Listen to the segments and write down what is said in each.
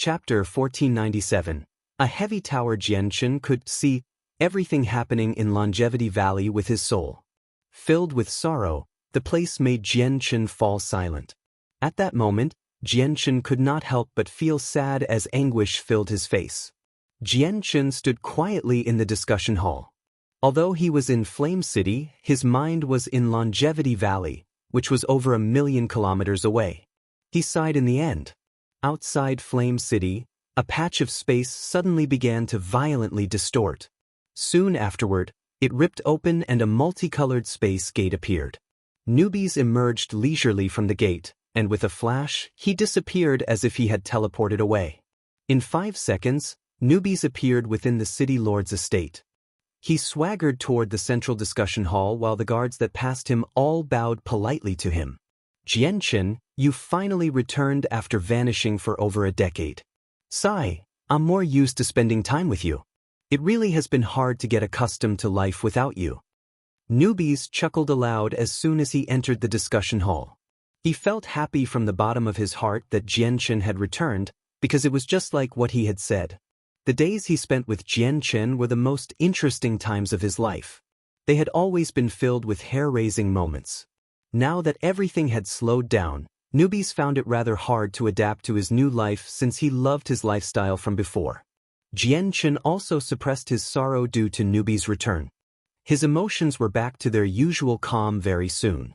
Chapter 1497. A heavy tower. Jianchen could see everything happening in Longevity Valley with his soul. Filled with sorrow, the place made Jianchen fall silent. At that moment, Jianchen could not help but feel sad as anguish filled his face. Jianchen stood quietly in the discussion hall. Although he was in Flame City, his mind was in Longevity Valley, which was over 1,000,000 kilometers away. He sighed in the end. Outside Flame City, a patch of space suddenly began to violently distort. Soon afterward, it ripped open and a multicolored space gate appeared. Newbies emerged leisurely from the gate, and with a flash, he disappeared as if he had teleported away. In 5 seconds, Newbies appeared within the city lord's estate. He swaggered toward the central discussion hall while the guards that passed him all bowed politely to him. Jianchen, you finally returned after vanishing for over a decade. Sigh, I'm more used to spending time with you. It really has been hard to get accustomed to life without you. Newbies chuckled aloud as soon as he entered the discussion hall. He felt happy from the bottom of his heart that Jianchen had returned, because it was just like what he had said. The days he spent with Jianchen were the most interesting times of his life. They had always been filled with hair-raising moments. Now that everything had slowed down, Newbies found it rather hard to adapt to his new life since he loved his lifestyle from before. Jianchen also suppressed his sorrow due to Newbies' return. His emotions were back to their usual calm very soon.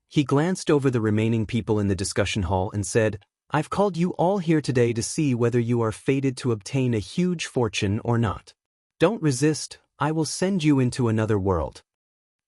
He glanced over the remaining people in the discussion hall and said, I've called you all here today to see whether you are fated to obtain a huge fortune or not. Don't resist, I will send you into another world.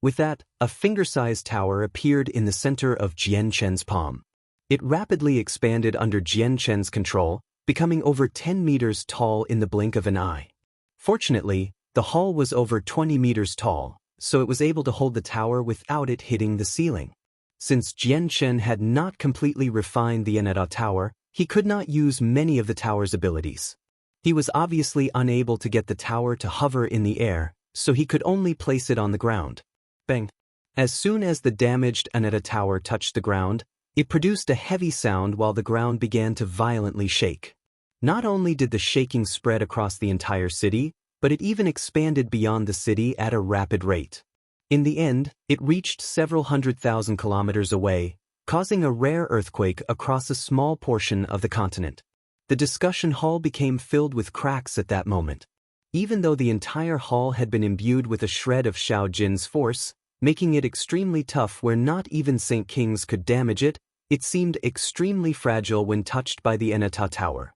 With that, a finger-sized tower appeared in the center of Jianchen's palm. It rapidly expanded under Jianchen's control, becoming over 10 meters tall in the blink of an eye. Fortunately, the hall was over 20 meters tall, so it was able to hold the tower without it hitting the ceiling. Since Jianchen had not completely refined the Eneta tower, he could not use many of the tower's abilities. He was obviously unable to get the tower to hover in the air, so he could only place it on the ground. Bang! As soon as the damaged Eneta tower touched the ground, it produced a heavy sound while the ground began to violently shake. Not only did the shaking spread across the entire city, but it even expanded beyond the city at a rapid rate. In the end, it reached several 100,000 kilometers away, causing a rare earthquake across a small portion of the continent. The discussion hall became filled with cracks at that moment. Even though the entire hall had been imbued with a shred of Xiao Jin's force, making it extremely tough where not even Saint Kings could damage it, it seemed extremely fragile when touched by the Eneta tower.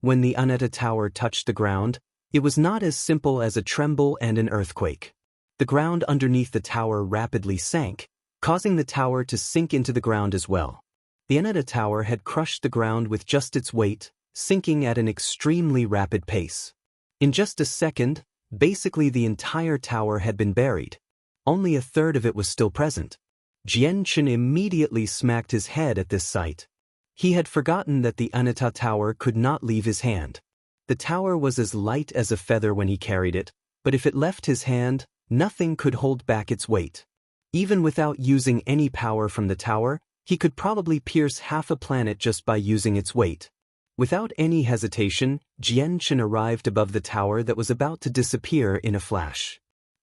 When the Eneta tower touched the ground, it was not as simple as a tremble and an earthquake. The ground underneath the tower rapidly sank, causing the tower to sink into the ground as well. The Eneta tower had crushed the ground with just its weight, sinking at an extremely rapid pace. In just a second, basically the entire tower had been buried. Only a third of it was still present. Jianchen immediately smacked his head at this sight. He had forgotten that the Eneta tower could not leave his hand. The tower was as light as a feather when he carried it, but if it left his hand, nothing could hold back its weight. Even without using any power from the tower, he could probably pierce half a planet just by using its weight. Without any hesitation, Jianchen arrived above the tower that was about to disappear in a flash.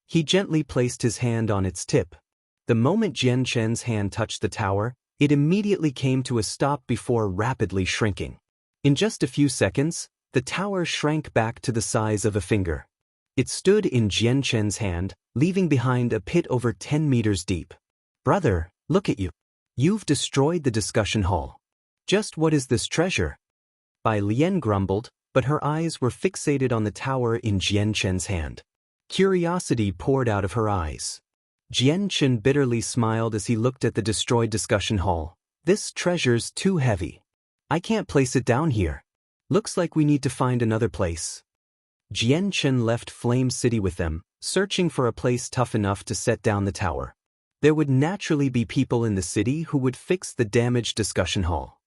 He gently placed his hand on its tip. The moment Jianchen's hand touched the tower, it immediately came to a stop before rapidly shrinking. In just a few seconds, the tower shrank back to the size of a finger. It stood in Jianchen's hand, leaving behind a pit over 10 meters deep. Brother, look at you. You've destroyed the discussion hall. Just what is this treasure? Bai Lian grumbled, but her eyes were fixated on the tower in Jianchen's hand. Curiosity poured out of her eyes. Jianchen bitterly smiled as he looked at the destroyed discussion hall. This treasure's too heavy. I can't place it down here. Looks like we need to find another place. Jianchen left Flame City with them, searching for a place tough enough to set down the tower. There would naturally be people in the city who would fix the damaged discussion hall.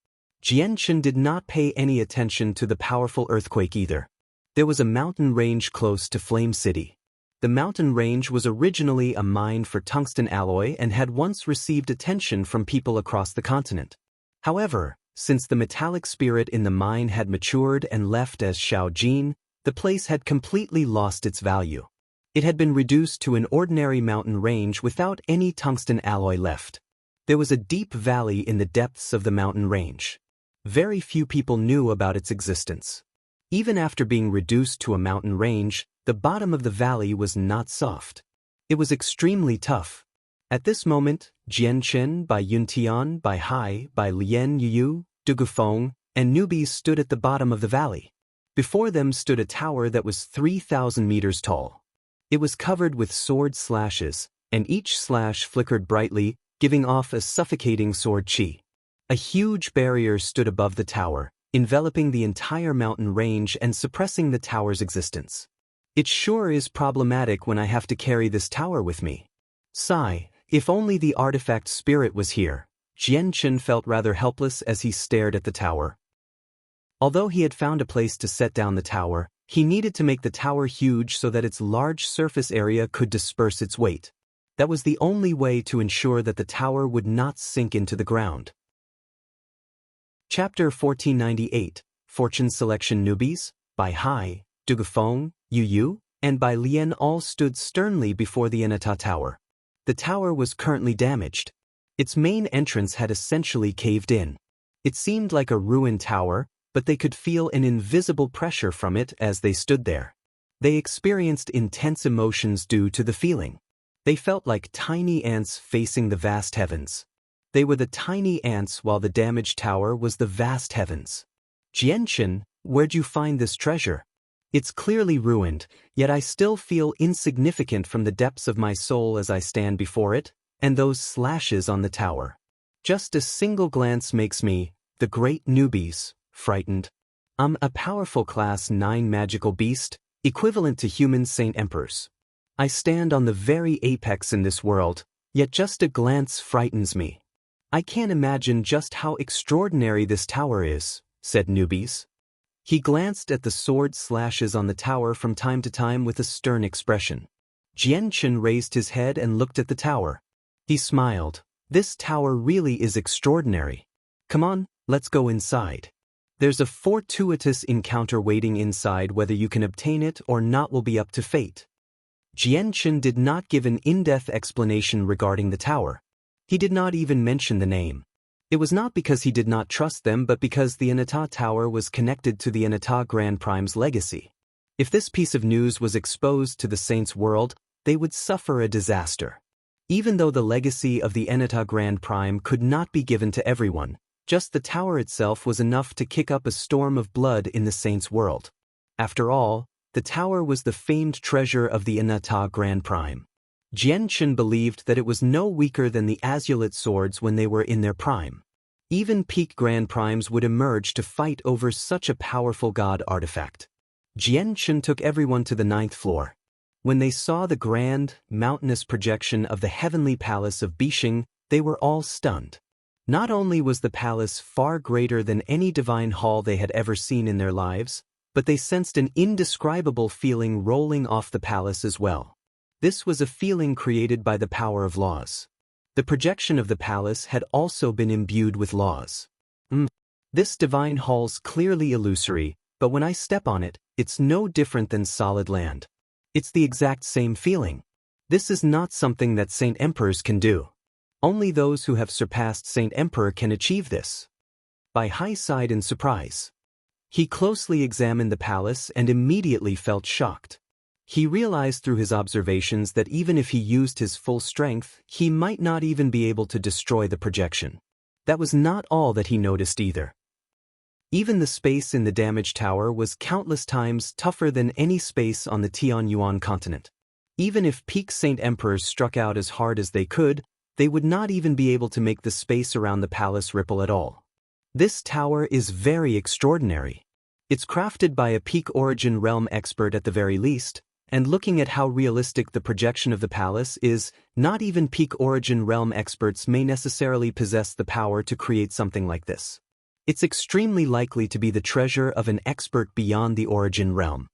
Jianchen did not pay any attention to the powerful earthquake either. There was a mountain range close to Flame City. The mountain range was originally a mine for tungsten alloy and had once received attention from people across the continent. However, Since the metallic spirit in the mine had matured and left as Shaojin, the place had completely lost its value. It had been reduced to an ordinary mountain range without any tungsten alloy left. There was a deep valley in the depths of the mountain range. Very few people knew about its existence. Even after being reduced to a mountain range, the bottom of the valley was not soft. It was extremely tough. At this moment, Jianchen, Bai Yuntian, Bai Hai, Bai Lian Yu, Dugufeng, and newbies stood at the bottom of the valley. Before them stood a tower that was 3,000 meters tall. It was covered with sword slashes, and each slash flickered brightly, giving off a suffocating sword chi. A huge barrier stood above the tower, enveloping the entire mountain range and suppressing the tower's existence. It sure is problematic when I have to carry this tower with me. Sigh, if only the artifact spirit was here. Jianchen felt rather helpless as he stared at the tower. Although he had found a place to set down the tower, he needed to make the tower huge so that its large surface area could disperse its weight. That was the only way to ensure that the tower would not sink into the ground. Chapter 1498, Fortune Selection. Newbies, Bai Hai, Dugufeng, Yu, and Bai Lian all stood sternly before the Enata Tower. The tower was currently damaged. Its main entrance had essentially caved in. It seemed like a ruined tower, but they could feel an invisible pressure from it as they stood there. They experienced intense emotions due to the feeling. They felt like tiny ants facing the vast heavens. They were the tiny ants while the damaged tower was the vast heavens. Jianchen, where'd you find this treasure? It's clearly ruined, yet I still feel insignificant from the depths of my soul as I stand before it, and those slashes on the tower. Just a single glance makes me, the great newbies, frightened. I'm a powerful class 9 magical beast, equivalent to human Saint Emperors. I stand on the very apex in this world, yet just a glance frightens me. I can't imagine just how extraordinary this tower is, said newbies. He glanced at the sword slashes on the tower from time to time with a stern expression. Jianchen raised his head and looked at the tower. He smiled. This tower really is extraordinary. Come on, let's go inside. There's a fortuitous encounter waiting inside. Whether you can obtain it or not will be up to fate. Jianchen did not give an in-depth explanation regarding the tower. He did not even mention the name. It was not because he did not trust them but because the Enata Tower was connected to the Enata Grand Prime's legacy. If this piece of news was exposed to the Saints' world, they would suffer a disaster. Even though the legacy of the Enata Grand Prime could not be given to everyone, just the tower itself was enough to kick up a storm of blood in the Saints' world. After all, the tower was the famed treasure of the Enata Grand Prime. Jianchen believed that it was no weaker than the Azulite swords when they were in their prime. Even peak Grand Primes would emerge to fight over such a powerful god artifact. Jianchen took everyone to the 9th floor. When they saw the grand, mountainous projection of the heavenly palace of Bishing, they were all stunned. Not only was the palace far greater than any divine hall they had ever seen in their lives, but they sensed an indescribable feeling rolling off the palace as well. This was a feeling created by the power of laws. The projection of the palace had also been imbued with laws. This divine hall's clearly illusory, but when I step on it, it's no different than solid land. It's the exact same feeling. This is not something that Saint Emperors can do. Only those who have surpassed Saint Emperor can achieve this. Bai Hai sighed in surprise. He closely examined the palace and immediately felt shocked. He realized through his observations that even if he used his full strength, he might not even be able to destroy the projection. That was not all that he noticed either. Even the space in the damaged tower was countless times tougher than any space on the Tianyuan continent. Even if peak Saint Emperors struck out as hard as they could, they would not even be able to make the space around the palace ripple at all. This tower is very extraordinary. It's crafted by a peak origin realm expert at the very least, and looking at how realistic the projection of the palace is, not even peak origin realm experts may necessarily possess the power to create something like this. It's extremely likely to be the treasure of an expert beyond the origin realm.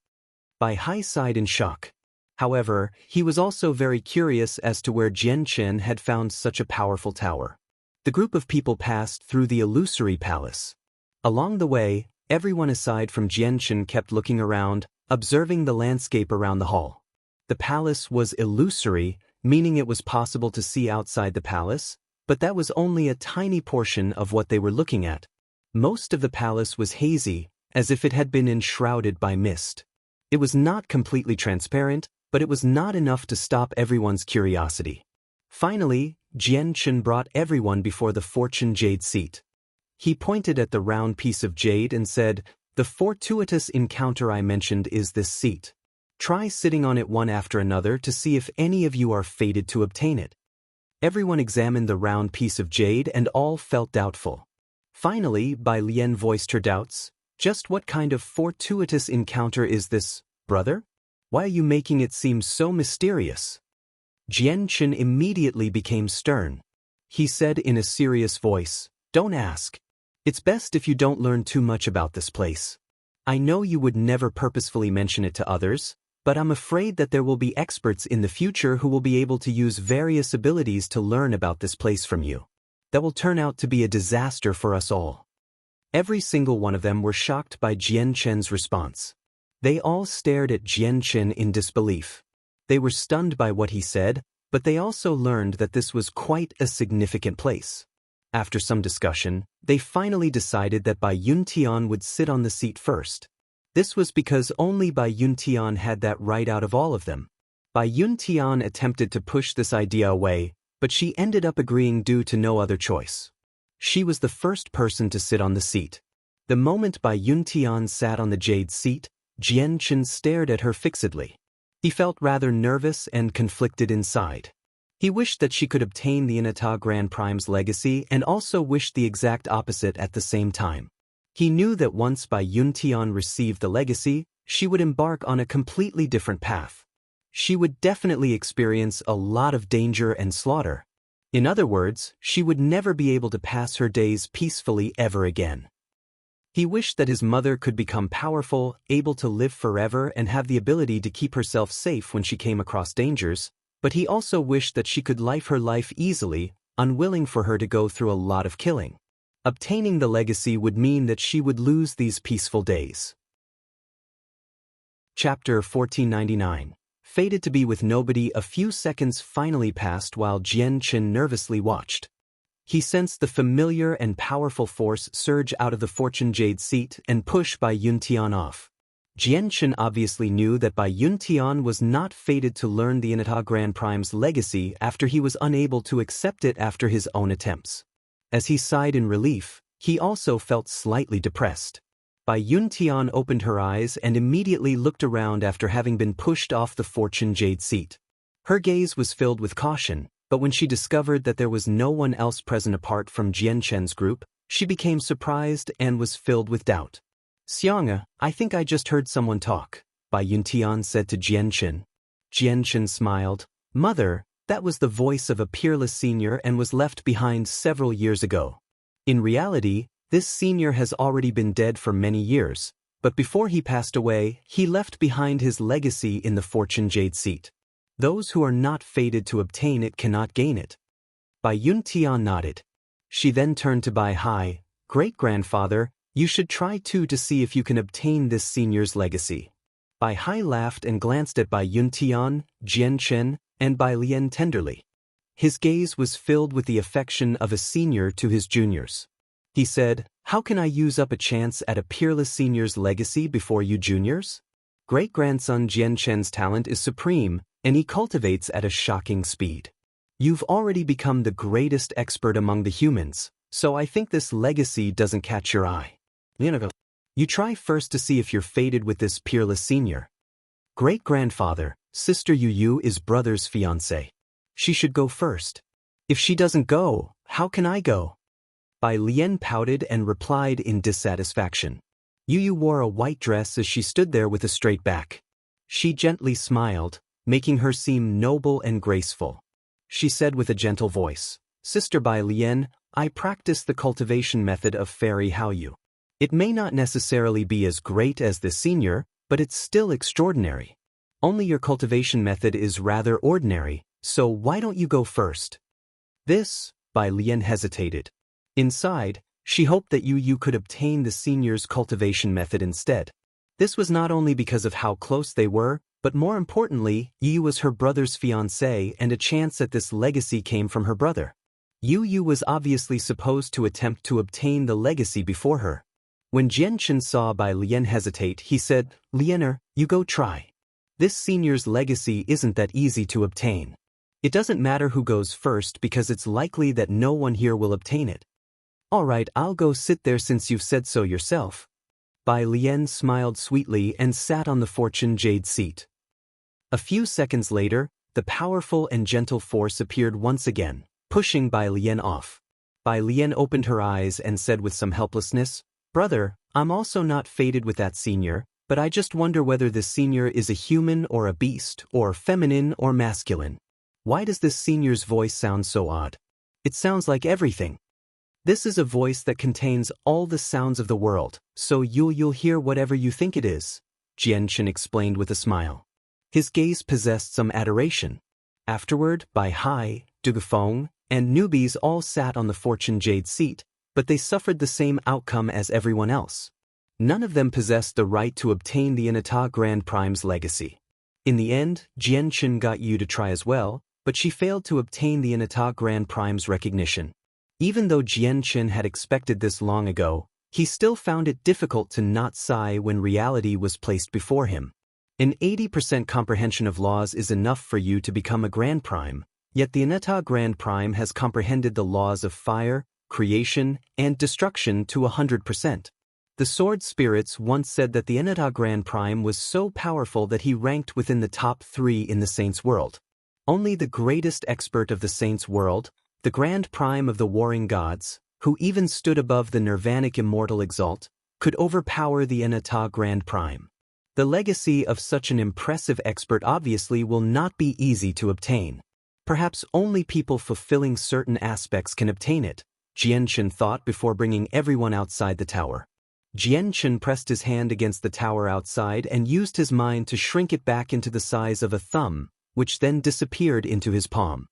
Bai Hai sighed in shock. However, he was also very curious as to where Jianchen had found such a powerful tower. The group of people passed through the illusory palace. Along the way, everyone aside from Jianchen kept looking around, observing the landscape around the hall. The palace was illusory, meaning it was possible to see outside the palace, but that was only a tiny portion of what they were looking at. Most of the palace was hazy, as if it had been enshrouded by mist. It was not completely transparent, but it was not enough to stop everyone's curiosity. Finally, Jianchen brought everyone before the fortune jade seat. He pointed at the round piece of jade and said, "The fortuitous encounter I mentioned is this seat. Try sitting on it one after another to see if any of you are fated to obtain it." Everyone examined the round piece of jade and all felt doubtful. Finally, Bai Lian voiced her doubts. "Just what kind of fortuitous encounter is this, brother? Why are you making it seem so mysterious?" Jianchen immediately became stern. He said in a serious voice, "Don't ask. It's best if you don't learn too much about this place. I know you would never purposefully mention it to others, but I'm afraid that there will be experts in the future who will be able to use various abilities to learn about this place from you. That will turn out to be a disaster for us all." Every single one of them were shocked by Jianchen's response. They all stared at Jianchen in disbelief. They were stunned by what he said, but they also learned that this was quite a significant place. After some discussion, they finally decided that Bai Yuntian would sit on the seat first. This was because only Bai Yuntian had that right out of all of them. Bai Yuntian attempted to push this idea away, but she ended up agreeing due to no other choice. She was the first person to sit on the seat. The moment Bai Yuntian sat on the jade seat, Jianchen stared at her fixedly. He felt rather nervous and conflicted inside. He wished that she could obtain the Inata Grand Prime's legacy and also wished the exact opposite at the same time. He knew that once Bai Yuntian received the legacy, she would embark on a completely different path. She would definitely experience a lot of danger and slaughter. In other words, she would never be able to pass her days peacefully ever again. He wished that his mother could become powerful, able to live forever and have the ability to keep herself safe when she came across dangers, but he also wished that she could live her life easily, unwilling for her to go through a lot of killing. Obtaining the legacy would mean that she would lose these peaceful days. Chapter 1499. Fated to be with nobody. A few seconds finally passed while Jianchen nervously watched. He sensed the familiar and powerful force surge out of the fortune jade seat and push Bai Yuntian off. Jianchen obviously knew that Bai Yuntian was not fated to learn the Inata Grand Prime's legacy after he was unable to accept it after his own attempts. As he sighed in relief, he also felt slightly depressed. Bai Yuntian opened her eyes and immediately looked around after having been pushed off the fortune jade seat. Her gaze was filled with caution, but when she discovered that there was no one else present apart from Jianchen's group, she became surprised and was filled with doubt. "Xiang, I think I just heard someone talk," Bai Yuntian said to Jianchen. Jianchen smiled. "Mother, that was the voice of a peerless senior and was left behind several years ago. In reality, this senior has already been dead for many years, but before he passed away, he left behind his legacy in the fortune jade seat. Those who are not fated to obtain it cannot gain it." Bai Yuntian nodded. She then turned to Bai Hai. "Great-grandfather, you should try too to see if you can obtain this senior's legacy." Bai Hai laughed and glanced at Bai Yuntian, Jianchen, and Bai Lian tenderly. His gaze was filled with the affection of a senior to his juniors. He said, "How can I use up a chance at a peerless senior's legacy before you juniors? Great-grandson Jianchen's talent is supreme, and he cultivates at a shocking speed. You've already become the greatest expert among the humans, so I think this legacy doesn't catch your eye. You try first to see if you're fated with this peerless senior. Great-grandfather, Sister Yu is brother's fiancée. She should go first. If she doesn't go, how can I go?" Bai Lian pouted and replied in dissatisfaction. Yu wore a white dress as she stood there with a straight back. She gently smiled, making her seem noble and graceful. She said with a gentle voice, "Sister Bai Lian, I practice the cultivation method of Fairy Haoyu. It may not necessarily be as great as the senior, but it's still extraordinary. Only your cultivation method is rather ordinary, so why don't you go first?" This, Bai Lian hesitated. Inside, she hoped that Yu could obtain the senior's cultivation method instead. This was not only because of how close they were, but more importantly, Yu was her brother's fiancé and a chance at this legacy came from her brother. Yu was obviously supposed to attempt to obtain the legacy before her. When Jianchen saw Bai Lian hesitate, he said, "Liener, you go try. This senior's legacy isn't that easy to obtain. It doesn't matter who goes first because it's likely that no one here will obtain it." "All right, I'll go sit there since you've said so yourself." Bai Lian smiled sweetly and sat on the fortune jade seat. A few seconds later, the powerful and gentle force appeared once again, pushing Bai Lian off. Bai Lian opened her eyes and said with some helplessness, "Brother, I'm also not fated with that senior, but I just wonder whether this senior is a human or a beast, or feminine or masculine. Why does this senior's voice sound so odd? It sounds like everything." "This is a voice that contains all the sounds of the world, so you'll hear whatever you think it is," Jianchen explained with a smile. His gaze possessed some adoration. Afterward, Bai Hai, Dugafeng, and newbies all sat on the fortune jade seat, but they suffered the same outcome as everyone else. None of them possessed the right to obtain the Inata Grand Prime's legacy. In the end, Jianchen got Yu to try as well, but she failed to obtain the Inata Grand Prime's recognition. Even though Jianchen had expected this long ago, he still found it difficult to not sigh when reality was placed before him. An 80% comprehension of laws is enough for you to become a Grand Prime, yet the Inata Grand Prime has comprehended the laws of fire, creation, and destruction to 100%. The Sword Spirits once said that the Inata Grand Prime was so powerful that he ranked within the top 3 in the Saints' world. Only the greatest expert of the Saints' world, the Grand Prime of the Warring Gods, who even stood above the Nirvanic Immortal Exalt, could overpower the Inata Grand Prime. The legacy of such an impressive expert obviously will not be easy to obtain. Perhaps only people fulfilling certain aspects can obtain it, Jianchen thought before bringing everyone outside the tower. Jianchen pressed his hand against the tower outside and used his mind to shrink it back into the size of a thumb, which then disappeared into his palm.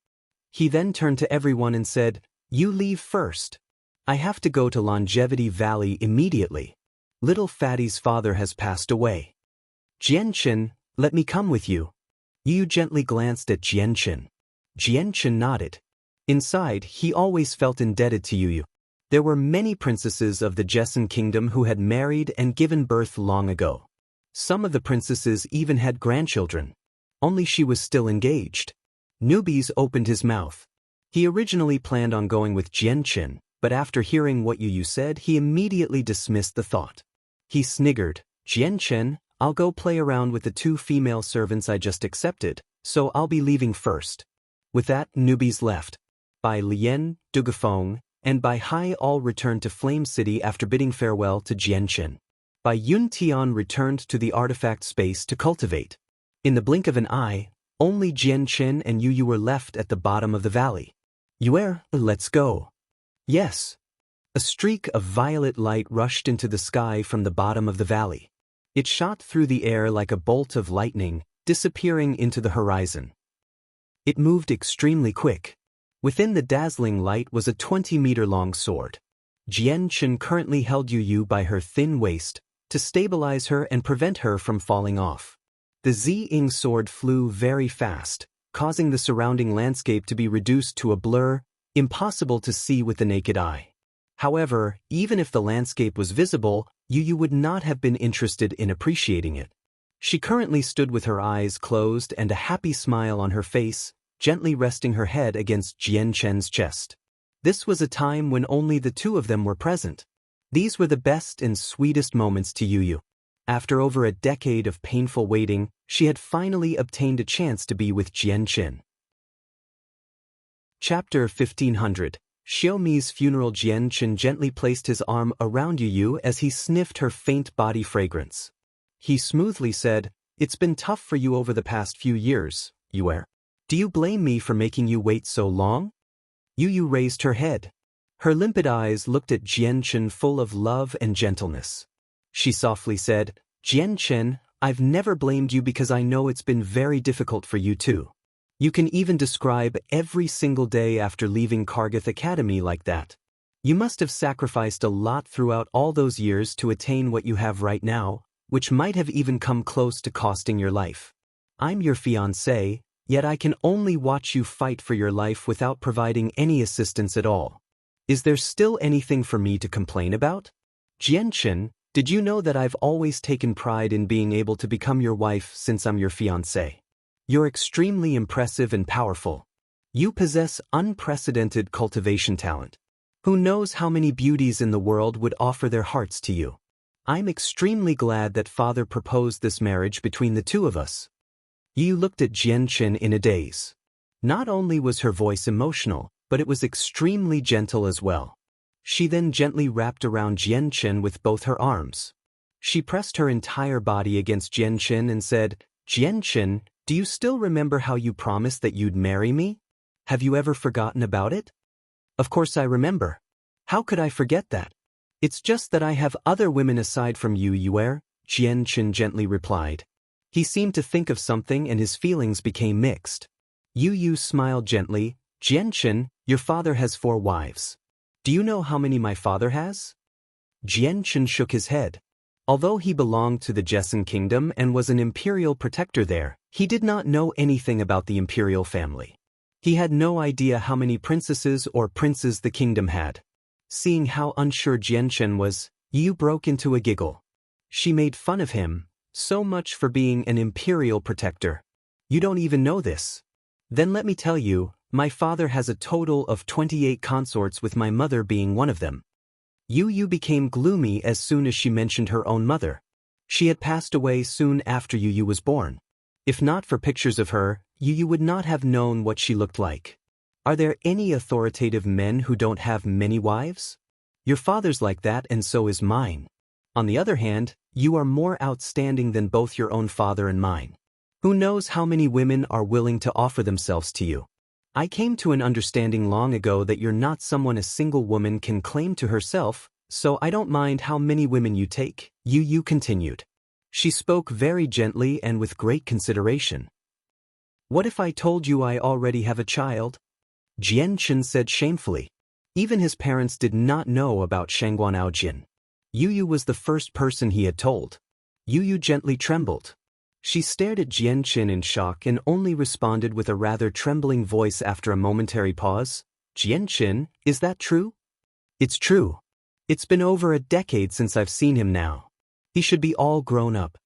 He then turned to everyone and said, "You leave first. I have to go to Longevity Valley immediately. Little Fatty's father has passed away." "Jianchen, let me come with you." Yu gently glanced at Jianchen. Jianchen nodded. Inside, he always felt indebted to Yu. There were many princesses of the Jessen kingdom who had married and given birth long ago. Some of the princesses even had grandchildren. Only she was still engaged. Newbies opened his mouth. He originally planned on going with Jianchen, but after hearing what Yu said, he immediately dismissed the thought. He sniggered, "Jianchen, I'll go play around with the 2 female servants I just accepted, so I'll be leaving first." With that, newbies left. Bai Lian, Dugafeng, and Bai Hai all returned to Flame City after bidding farewell to Jianchen. Bai Yuntian returned to the artifact space to cultivate. In the blink of an eye, only Jianchen and Yu were left at the bottom of the valley. "Yuer, let's go." "Yes." A streak of violet light rushed into the sky from the bottom of the valley. It shot through the air like a bolt of lightning, disappearing into the horizon. It moved extremely quick. Within the dazzling light was a 20-meter-long sword. Jianchen currently held Yu by her thin waist to stabilize her and prevent her from falling off. The Ziying sword flew very fast, causing the surrounding landscape to be reduced to a blur, impossible to see with the naked eye. However, even if the landscape was visible, Yu would not have been interested in appreciating it. She currently stood with her eyes closed and a happy smile on her face, gently resting her head against Jianchen's chest. This was a time when only the 2 of them were present. These were the best and sweetest moments to Yu. After over a decade of painful waiting, she had finally obtained a chance to be with Jianchen. Chapter 1500. Xiaomi's funeral. Jianchen gently placed his arm around Yu as he sniffed her faint body fragrance. He smoothly said, "It's been tough for you over the past few years, Yuer. Do you blame me for making you wait so long?" Yu raised her head. Her limpid eyes looked at Jianchen full of love and gentleness. She softly said, "Jianchen, I've never blamed you because I know it's been very difficult for you too. You can even describe every single day after leaving Kargath Academy like that. You must have sacrificed a lot throughout all those years to attain what you have right now, which might have even come close to costing your life. I'm your fiancé, yet I can only watch you fight for your life without providing any assistance at all. Is there still anything for me to complain about? Jianchen, did you know that I've always taken pride in being able to become your wife since I'm your fiancé? You're extremely impressive and powerful. You possess unprecedented cultivation talent. Who knows how many beauties in the world would offer their hearts to you? I'm extremely glad that father proposed this marriage between the two of us. Yu looked at Jianchen in a daze. Not only was her voice emotional, but it was extremely gentle as well. She then gently wrapped around Jianchen with both her arms. She pressed her entire body against Jianchen and said, "Jianchen, do you still remember how you promised that you'd marry me? Have you ever forgotten about it?" "Of course I remember. How could I forget that? It's just that I have other women aside from you, Yuer," Jianchen gently replied. He seemed to think of something and his feelings became mixed. Yu smiled gently. "Jianchen, your father has 4 wives. Do you know how many my father has?" Jianchen shook his head. Although he belonged to the Jessen kingdom and was an imperial protector there, he did not know anything about the imperial family. He had no idea how many princesses or princes the kingdom had. Seeing how unsure Jianchen was, Yu broke into a giggle. She made fun of him. So much for being an imperial protector. You don't even know this. Then let me tell you, my father has a total of 28 consorts, with my mother being one of them. Yu became gloomy as soon as she mentioned her own mother. She had passed away soon after Yu was born. If not for pictures of her, Yu would not have known what she looked like. Are there any authoritative men who don't have many wives? Your father's like that, and so is mine. On the other hand, you are more outstanding than both your own father and mine. Who knows how many women are willing to offer themselves to you? I came to an understanding long ago that you're not someone a single woman can claim to herself, so I don't mind how many women you take," Yu continued. She spoke very gently and with great consideration. "What if I told you I already have a child?" Jianchen said shamefully. Even his parents did not know about Shangguan Aojin. Yu was the first person he had told. Yu gently trembled. She stared at Jianchen in shock and only responded with a rather trembling voice after a momentary pause. "Jianchen, is that true?" "It's true. It's been over a decade since I've seen him now. He should be all grown up."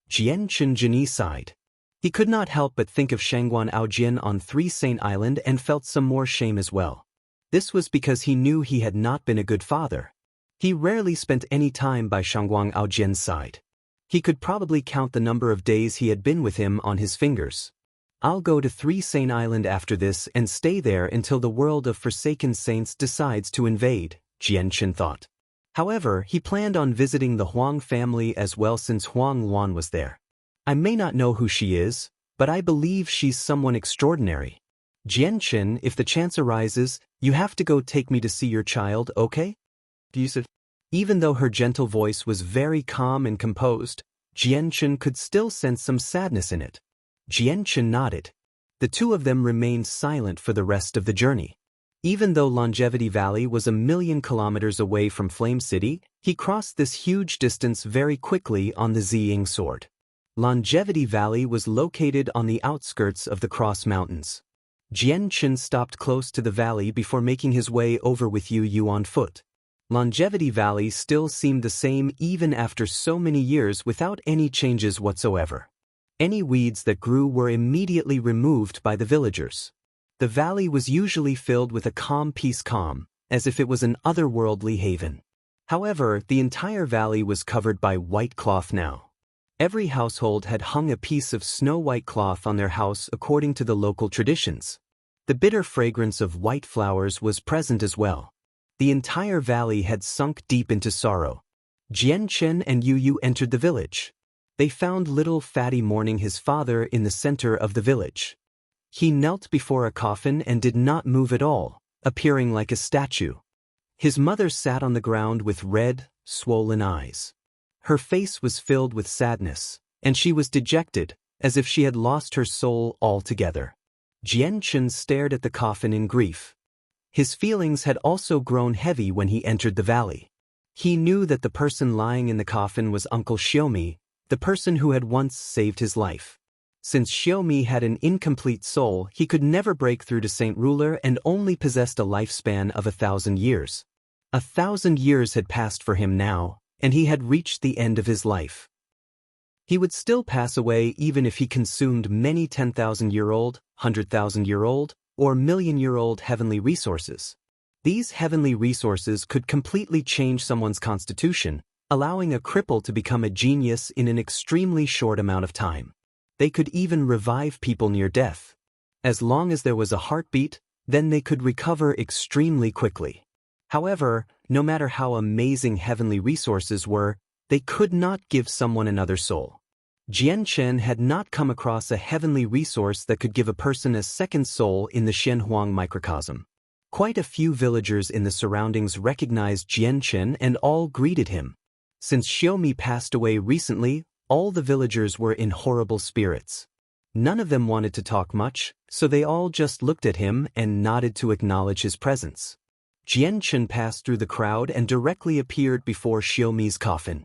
Jianchen Jini sighed. He could not help but think of Shangguan Aojin on 3 Saint Island and felt some more shame as well. This was because he knew he had not been a good father. He rarely spent any time by Shangguan Aojin's side. He could probably count the number of days he had been with him on his fingers. "I'll go to 3 Saint Island after this and stay there until the world of Forsaken Saints decides to invade," Jianchen thought. However, he planned on visiting the Huang family as well since Huang Luan was there. "I may not know who she is, but I believe she's someone extraordinary. Jianchen, if the chance arises, you have to go take me to see your child, okay?" Even though her gentle voice was very calm and composed, Jianchen could still sense some sadness in it. Jianchen nodded. The two of them remained silent for the rest of the journey. Even though Longevity Valley was 1,000,000 kilometers away from Flame City, he crossed this huge distance very quickly on the Ziying sword. Longevity Valley was located on the outskirts of the Cross Mountains. Jianchen stopped close to the valley before making his way over with Yu on foot. Longevity Valley still seemed the same even after so many years without any changes whatsoever. Any weeds that grew were immediately removed by the villagers. The valley was usually filled with a calm peace, as if it was an otherworldly haven. However, the entire valley was covered by white cloth now. Every household had hung a piece of snow-white cloth on their house according to the local traditions. The bitter fragrance of white flowers was present as well. The entire valley had sunk deep into sorrow. Jianchen and Yu entered the village. They found little Fatty mourning his father in the center of the village. He knelt before a coffin and did not move at all, appearing like a statue. His mother sat on the ground with red, swollen eyes. Her face was filled with sadness, and she was dejected, as if she had lost her soul altogether. Jianchen stared at the coffin in grief. His feelings had also grown heavy when he entered the valley. He knew that the person lying in the coffin was Uncle Xiaomi, the person who had once saved his life. Since Xiaomi had an incomplete soul, he could never break through to Saint Ruler and only possessed a lifespan of 1,000 years. 1,000 years had passed for him now, and he had reached the end of his life. He would still pass away even if he consumed many 10,000-year-old, 100,000-year-old, or million-year-old heavenly resources. These heavenly resources could completely change someone's constitution, allowing a cripple to become a genius in an extremely short amount of time. They could even revive people near death. As long as there was a heartbeat, then they could recover extremely quickly. However, no matter how amazing heavenly resources were, they could not give someone another soul. Jianchen had not come across a heavenly resource that could give a person a second soul in the Shenhuang microcosm. Quite a few villagers in the surroundings recognized Jianchen and all greeted him. Since Xiaomi passed away recently, all the villagers were in horrible spirits. None of them wanted to talk much, so they all just looked at him and nodded to acknowledge his presence. Jianchen passed through the crowd and directly appeared before Xiaomi's coffin.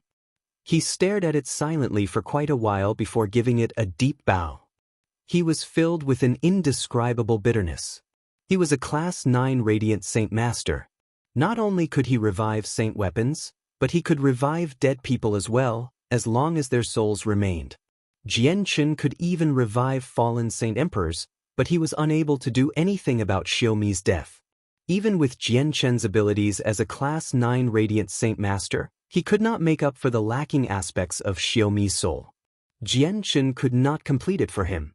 He stared at it silently for quite a while before giving it a deep bow. He was filled with an indescribable bitterness. He was a Class 9 Radiant Saint Master. Not only could he revive saint weapons, but he could revive dead people as well, as long as their souls remained. Jianchen could even revive fallen saint emperors, but he was unable to do anything about Xiaomi's death. Even with Jianchen's abilities as a Class 9 Radiant Saint Master, he could not make up for the lacking aspects of Xiaomi's soul. Jianchen could not complete it for him.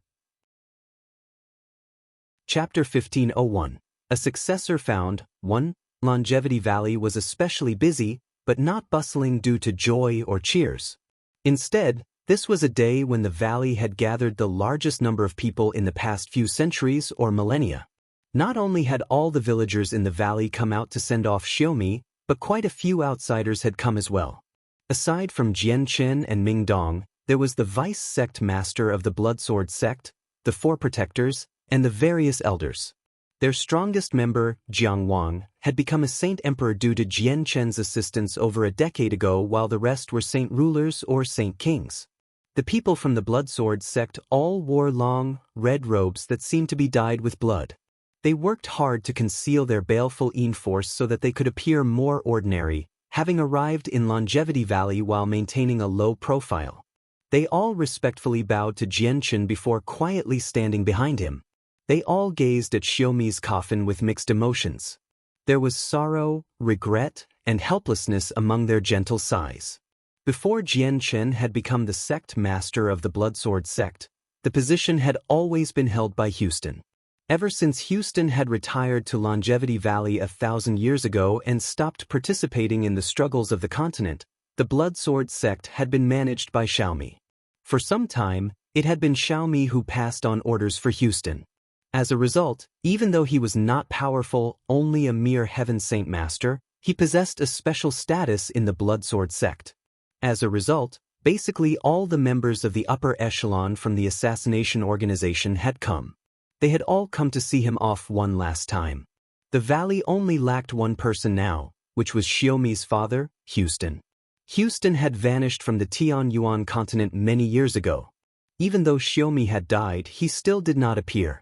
Chapter 1501. A successor found. 1. Longevity Valley was especially busy, but not bustling due to joy or cheers. Instead, this was a day when the valley had gathered the largest number of people in the past few centuries or millennia. Not only had all the villagers in the valley come out to send off Xiaomi, but quite a few outsiders had come as well. Aside from Jianchen and Mingdong, there was the vice sect master of the Bloodsword sect, the 4 protectors, and the various elders. Their strongest member, Jiang Wang, had become a saint emperor due to Jianchen's assistance over a decade ago, while the rest were saint rulers or saint kings. The people from the Bloodsword sect all wore long, red robes that seemed to be dyed with blood. They worked hard to conceal their baleful force so that they could appear more ordinary, having arrived in Longevity Valley while maintaining a low profile. They all respectfully bowed to Jianchen before quietly standing behind him. They all gazed at Xiaomi's coffin with mixed emotions. There was sorrow, regret, and helplessness among their gentle sighs. Before Jianchen had become the sect master of the Bloodsword sect, the position had always been held by Houston. Ever since Houston had retired to Longevity Valley 1,000 years ago and stopped participating in the struggles of the continent, the Bloodsword sect had been managed by Xiaomi. For some time, it had been Xiaomi who passed on orders for Houston. As a result, even though he was not powerful, only a mere Heaven Saint Master, he possessed a special status in the Bloodsword sect. As a result, basically all the members of the upper echelon from the assassination organization had come. They had all come to see him off one last time. The valley only lacked one person now, which was Xiaomi's father, Houston. Houston had vanished from the Tianyuan continent many years ago. Even though Xiaomi had died, he still did not appear.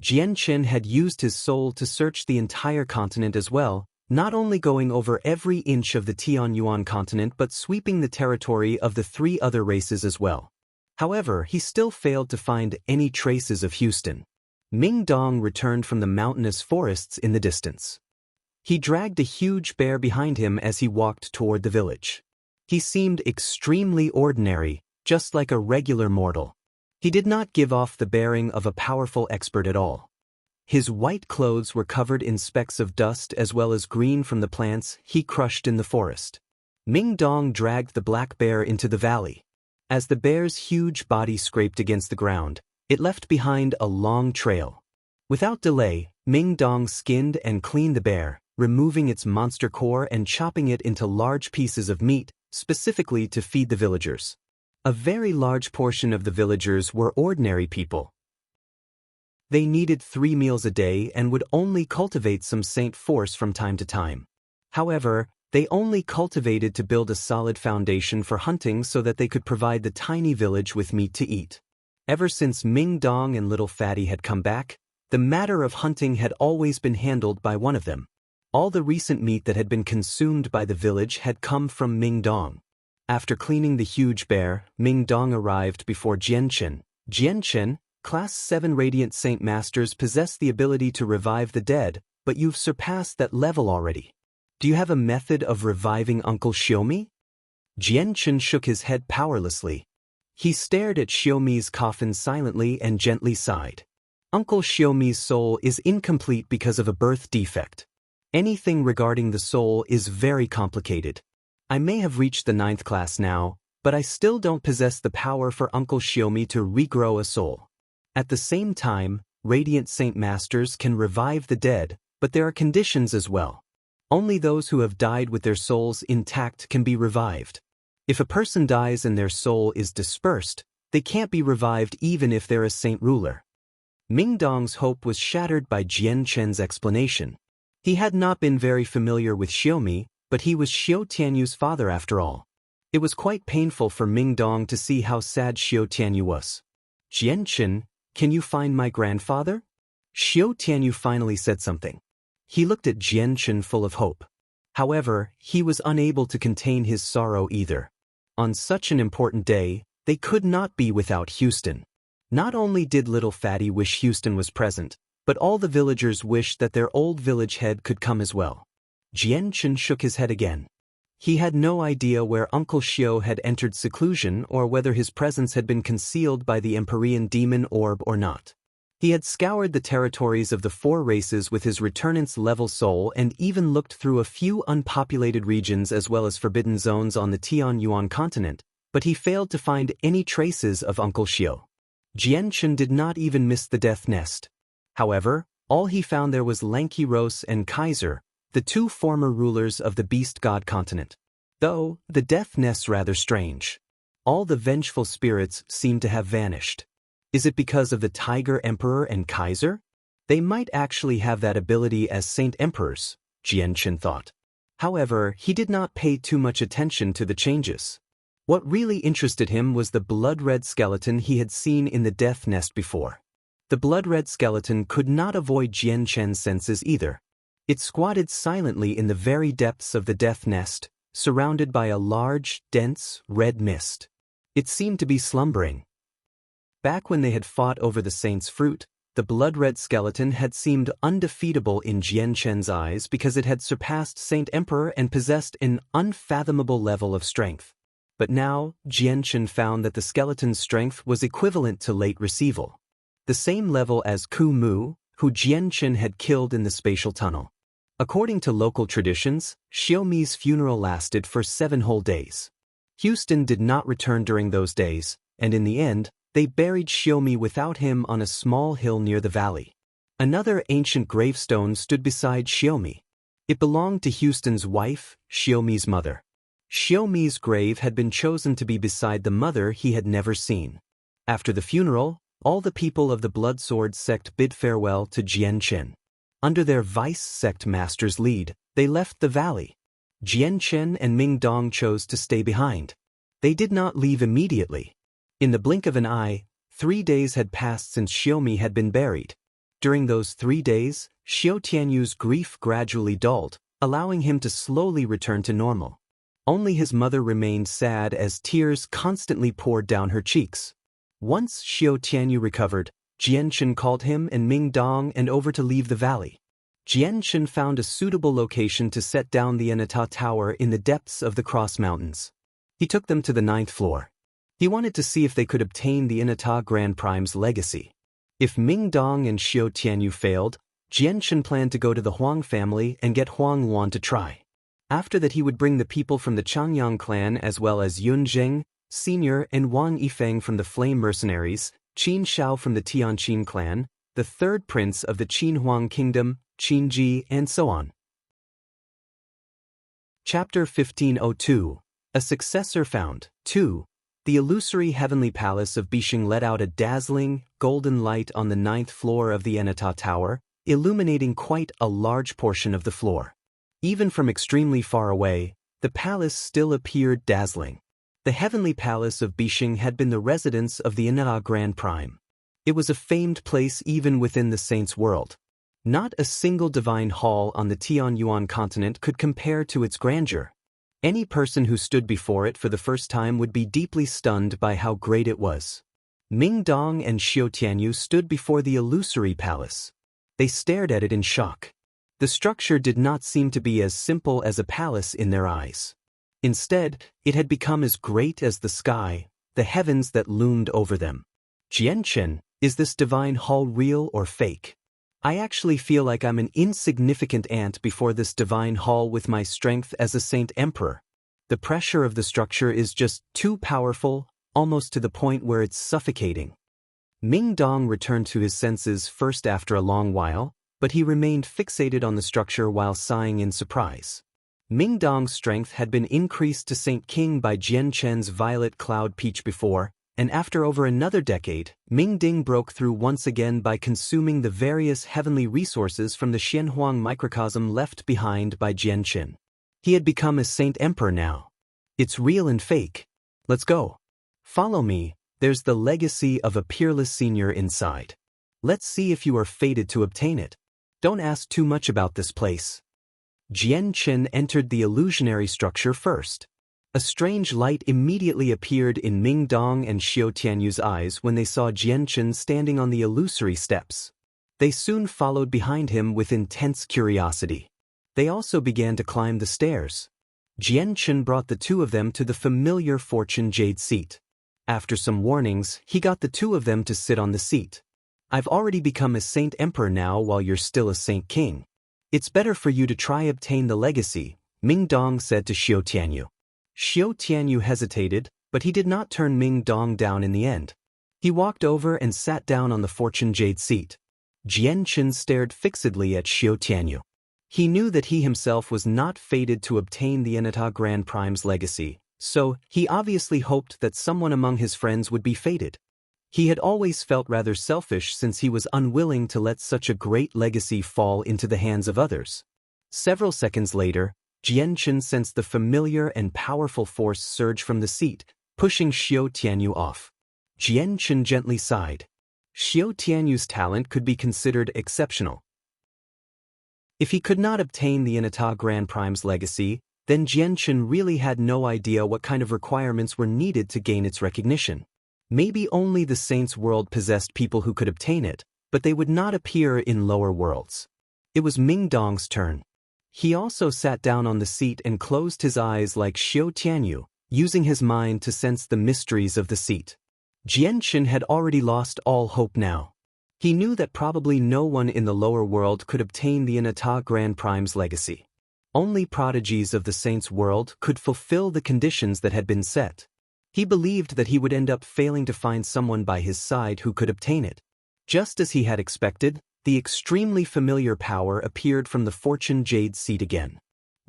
Jianchen had used his soul to search the entire continent as well, not only going over every inch of the Tianyuan continent but sweeping the territory of the 3 other races as well. However, he still failed to find any traces of Houston. Mingdong returned from the mountainous forests in the distance. He dragged a huge bear behind him as he walked toward the village. He seemed extremely ordinary, just like a regular mortal. He did not give off the bearing of a powerful expert at all. His white clothes were covered in specks of dust as well as green from the plants he crushed in the forest. Mingdong dragged the black bear into the valley. As the bear's huge body scraped against the ground, it left behind a long trail. Without delay, Mingdong skinned and cleaned the bear, removing its monster core and chopping it into large pieces of meat, specifically to feed the villagers. A very large portion of the villagers were ordinary people. They needed 3 meals a day and would only cultivate some saint force from time to time. However, they only cultivated to build a solid foundation for hunting so that they could provide the tiny village with meat to eat. Ever since Ming Dong and Little Fatty had come back, the matter of hunting had always been handled by one of them. All the recent meat that had been consumed by the village had come from Ming Dong. After cleaning the huge bear, Ming Dong arrived before Jianchen. Jianchen, Class 7 Radiant Saint Masters possess the ability to revive the dead, but you've surpassed that level already. Do you have a method of reviving Uncle Xiaomi? Jianchen shook his head powerlessly. He stared at Xiaomi's coffin silently and gently sighed. Uncle Xiaomi's soul is incomplete because of a birth defect. Anything regarding the soul is very complicated. I may have reached the 9th class now, but I still don't possess the power for Uncle Xiaomi to regrow a soul. At the same time, Radiant Saint Masters can revive the dead, but there are conditions as well. Only those who have died with their souls intact can be revived. If a person dies and their soul is dispersed, they can't be revived even if they're a saint ruler. Ming Dong's hope was shattered by Jianchen's explanation. He had not been very familiar with Xiaomi, but he was Xiao Tianyu's father after all. It was quite painful for Ming Dong to see how sad Xiao Tianyu was. Jianchen, can you find my grandfather? Xiao Tianyu finally said something. He looked at Jianchen full of hope. However, he was unable to contain his sorrow either. On such an important day, they could not be without Houston. Not only did Little Fatty wish Houston was present, but all the villagers wished that their old village head could come as well. Jianchen shook his head again. He had no idea where Uncle Xiao had entered seclusion or whether his presence had been concealed by the Empyrean demon orb or not. He had scoured the territories of the 4 races with his returnant's level soul and even looked through a few unpopulated regions as well as forbidden zones on the Tianyuan continent, but he failed to find any traces of Uncle Xiao. Jianchen did not even miss the death nest. However, all he found there was Lankiros and Kaiser, the 2 former rulers of the beast god continent. Though, the death nest's rather strange. All the vengeful spirits seemed to have vanished. Is it because of the Tiger Emperor and Kaiser? They might actually have that ability as Saint Emperors, Jianchen thought. However, he did not pay too much attention to the changes. What really interested him was the blood-red skeleton he had seen in the death nest before. The blood-red skeleton could not avoid Jianchen's senses either. It squatted silently in the very depths of the death nest, surrounded by a large, dense, red mist. It seemed to be slumbering. Back when they had fought over the saint's fruit, the blood-red skeleton had seemed undefeatable in Jianchen's eyes because it had surpassed Saint Emperor and possessed an unfathomable level of strength. But now, Jianchen found that the skeleton's strength was equivalent to late Receival. The same level as Ku Mu, who Jianchen had killed in the spatial tunnel. According to local traditions, Xiaomi's funeral lasted for 7 whole days. Houston did not return during those days, and in the end, they buried Xiaomi without him on a small hill near the valley. Another ancient gravestone stood beside Xiaomi. It belonged to Houston's wife, Xiaomi's mother. Xiaomi's grave had been chosen to be beside the mother he had never seen. After the funeral, all the people of the Blood Sword sect bid farewell to Jianchen. Under their vice sect master's lead, they left the valley. Jianchen and Ming Dong chose to stay behind. They did not leave immediately. In the blink of an eye, 3 days had passed since Xiaomi had been buried. During those 3 days, Xiao Tianyu's grief gradually dulled, allowing him to slowly return to normal. Only his mother remained sad as tears constantly poured down her cheeks. Once Xiao Tianyu recovered, Jianchen called him and Ming Dong and over to leave the valley. Jianchen found a suitable location to set down the Anata Tower in the depths of the Cross Mountains. He took them to the 9th floor. He wanted to see if they could obtain the Inata Grand Prime's legacy. If Ming Dong and Xiao Tianyu failed, Jianchen planned to go to the Huang family and get Huang Luan to try. After that he would bring the people from the Changyang clan as well as Yun Zheng, Senior, and Wang Yifeng from the Flame Mercenaries, Qin Shao from the Tianqin clan, the 3rd prince of the Qin Huang kingdom, Qin Ji, and so on. Chapter 1502. A Successor Found. 2. the illusory heavenly palace of Bishing let out a dazzling, golden light on the 9th floor of the Enata Tower, illuminating quite a large portion of the floor. Even from extremely far away, the palace still appeared dazzling. The heavenly palace of Bishing had been the residence of the Enata Grand Prime. It was a famed place even within the saints' world. Not a single divine hall on the Tianyuan continent could compare to its grandeur. Any person who stood before it for the first time would be deeply stunned by how great it was. Ming Dong and Xiao Tianyu stood before the illusory palace. They stared at it in shock. The structure did not seem to be as simple as a palace in their eyes. Instead, it had become as great as the sky, the heavens that loomed over them. Jianchen, is this divine hall real or fake? I actually feel like I'm an insignificant ant before this divine hall with my strength as a saint emperor. The pressure of the structure is just too powerful, almost to the point where it's suffocating. Ming Dong returned to his senses first after a long while, but he remained fixated on the structure while sighing in surprise. Ming Dong's strength had been increased to Saint King by Jian Chen's violet cloud peach before, and after over another decade, Ming Ding broke through once again by consuming the various heavenly resources from the Xianhuang microcosm left behind by Jian Chen. He had become a Saint Emperor now. It's real and fake. Let's go. Follow me, there's the legacy of a peerless senior inside. Let's see if you are fated to obtain it. Don't ask too much about this place. Jian Chen entered the illusionary structure first. A strange light immediately appeared in Ming Dong and Xiao Tianyu's eyes when they saw Jian Chen standing on the illusory steps. They soon followed behind him with intense curiosity. They also began to climb the stairs. Jian Chen brought the two of them to the familiar fortune jade seat. After some warnings, he got the two of them to sit on the seat. I've already become a Saint Emperor now while you're still a Saint King. It's better for you to try obtain the legacy, Ming Dong said to Xiao Tianyu. Xiao Tianyu hesitated, but he did not turn Ming Dong down in the end. He walked over and sat down on the fortune jade seat. Jian Chen stared fixedly at Xiao Tianyu. He knew that he himself was not fated to obtain the Enata Grand Prime's legacy, so he obviously hoped that someone among his friends would be fated. He had always felt rather selfish since he was unwilling to let such a great legacy fall into the hands of others. Several seconds later, Jian Chen sensed the familiar and powerful force surge from the seat, pushing Xiao Tianyu off. Jian Chen gently sighed. Xiao Tianyu's talent could be considered exceptional. If he could not obtain the Enata Grand Prime's legacy, then Jian Chen really had no idea what kind of requirements were needed to gain its recognition. Maybe only the Saints' world possessed people who could obtain it, but they would not appear in lower worlds. It was Ming Dong's turn. He also sat down on the seat and closed his eyes like Xiao Tianyu, using his mind to sense the mysteries of the seat. Jian Chen had already lost all hope now. He knew that probably no one in the lower world could obtain the Enata Grand Prime's legacy. Only prodigies of the Saints' world could fulfill the conditions that had been set. He believed that he would end up failing to find someone by his side who could obtain it. Just as he had expected, the extremely familiar power appeared from the fortune jade seat again.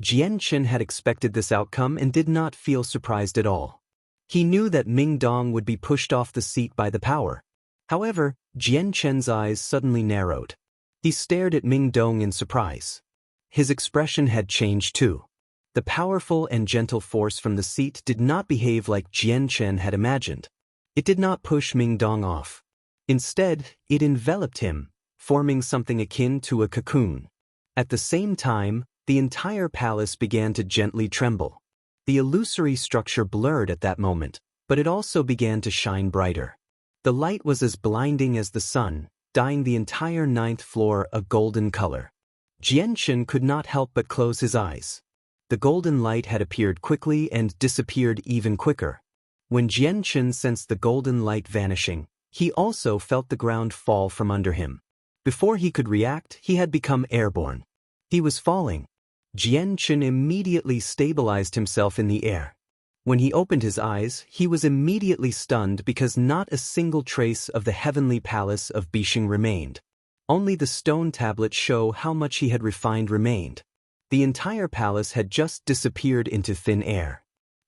Jian Chen had expected this outcome and did not feel surprised at all. He knew that Ming Dong would be pushed off the seat by the power. However, Jian Chen's eyes suddenly narrowed. He stared at Ming Dong in surprise. His expression had changed too. The powerful and gentle force from the seat did not behave like Jian Chen had imagined. It did not push Ming Dong off. Instead, it enveloped him, forming something akin to a cocoon. At the same time, the entire palace began to gently tremble. The illusory structure blurred at that moment, but it also began to shine brighter. The light was as blinding as the sun, dyeing the entire 9th floor a golden color. Jian Chen could not help but close his eyes. The golden light had appeared quickly and disappeared even quicker. When Jian Chen sensed the golden light vanishing, he also felt the ground fall from under him. Before he could react, he had become airborne. He was falling. Jian Chen immediately stabilized himself in the air. When he opened his eyes, he was immediately stunned because not a single trace of the heavenly palace of Bishing remained. Only the stone tablets show how much he had refined remained. The entire palace had just disappeared into thin air.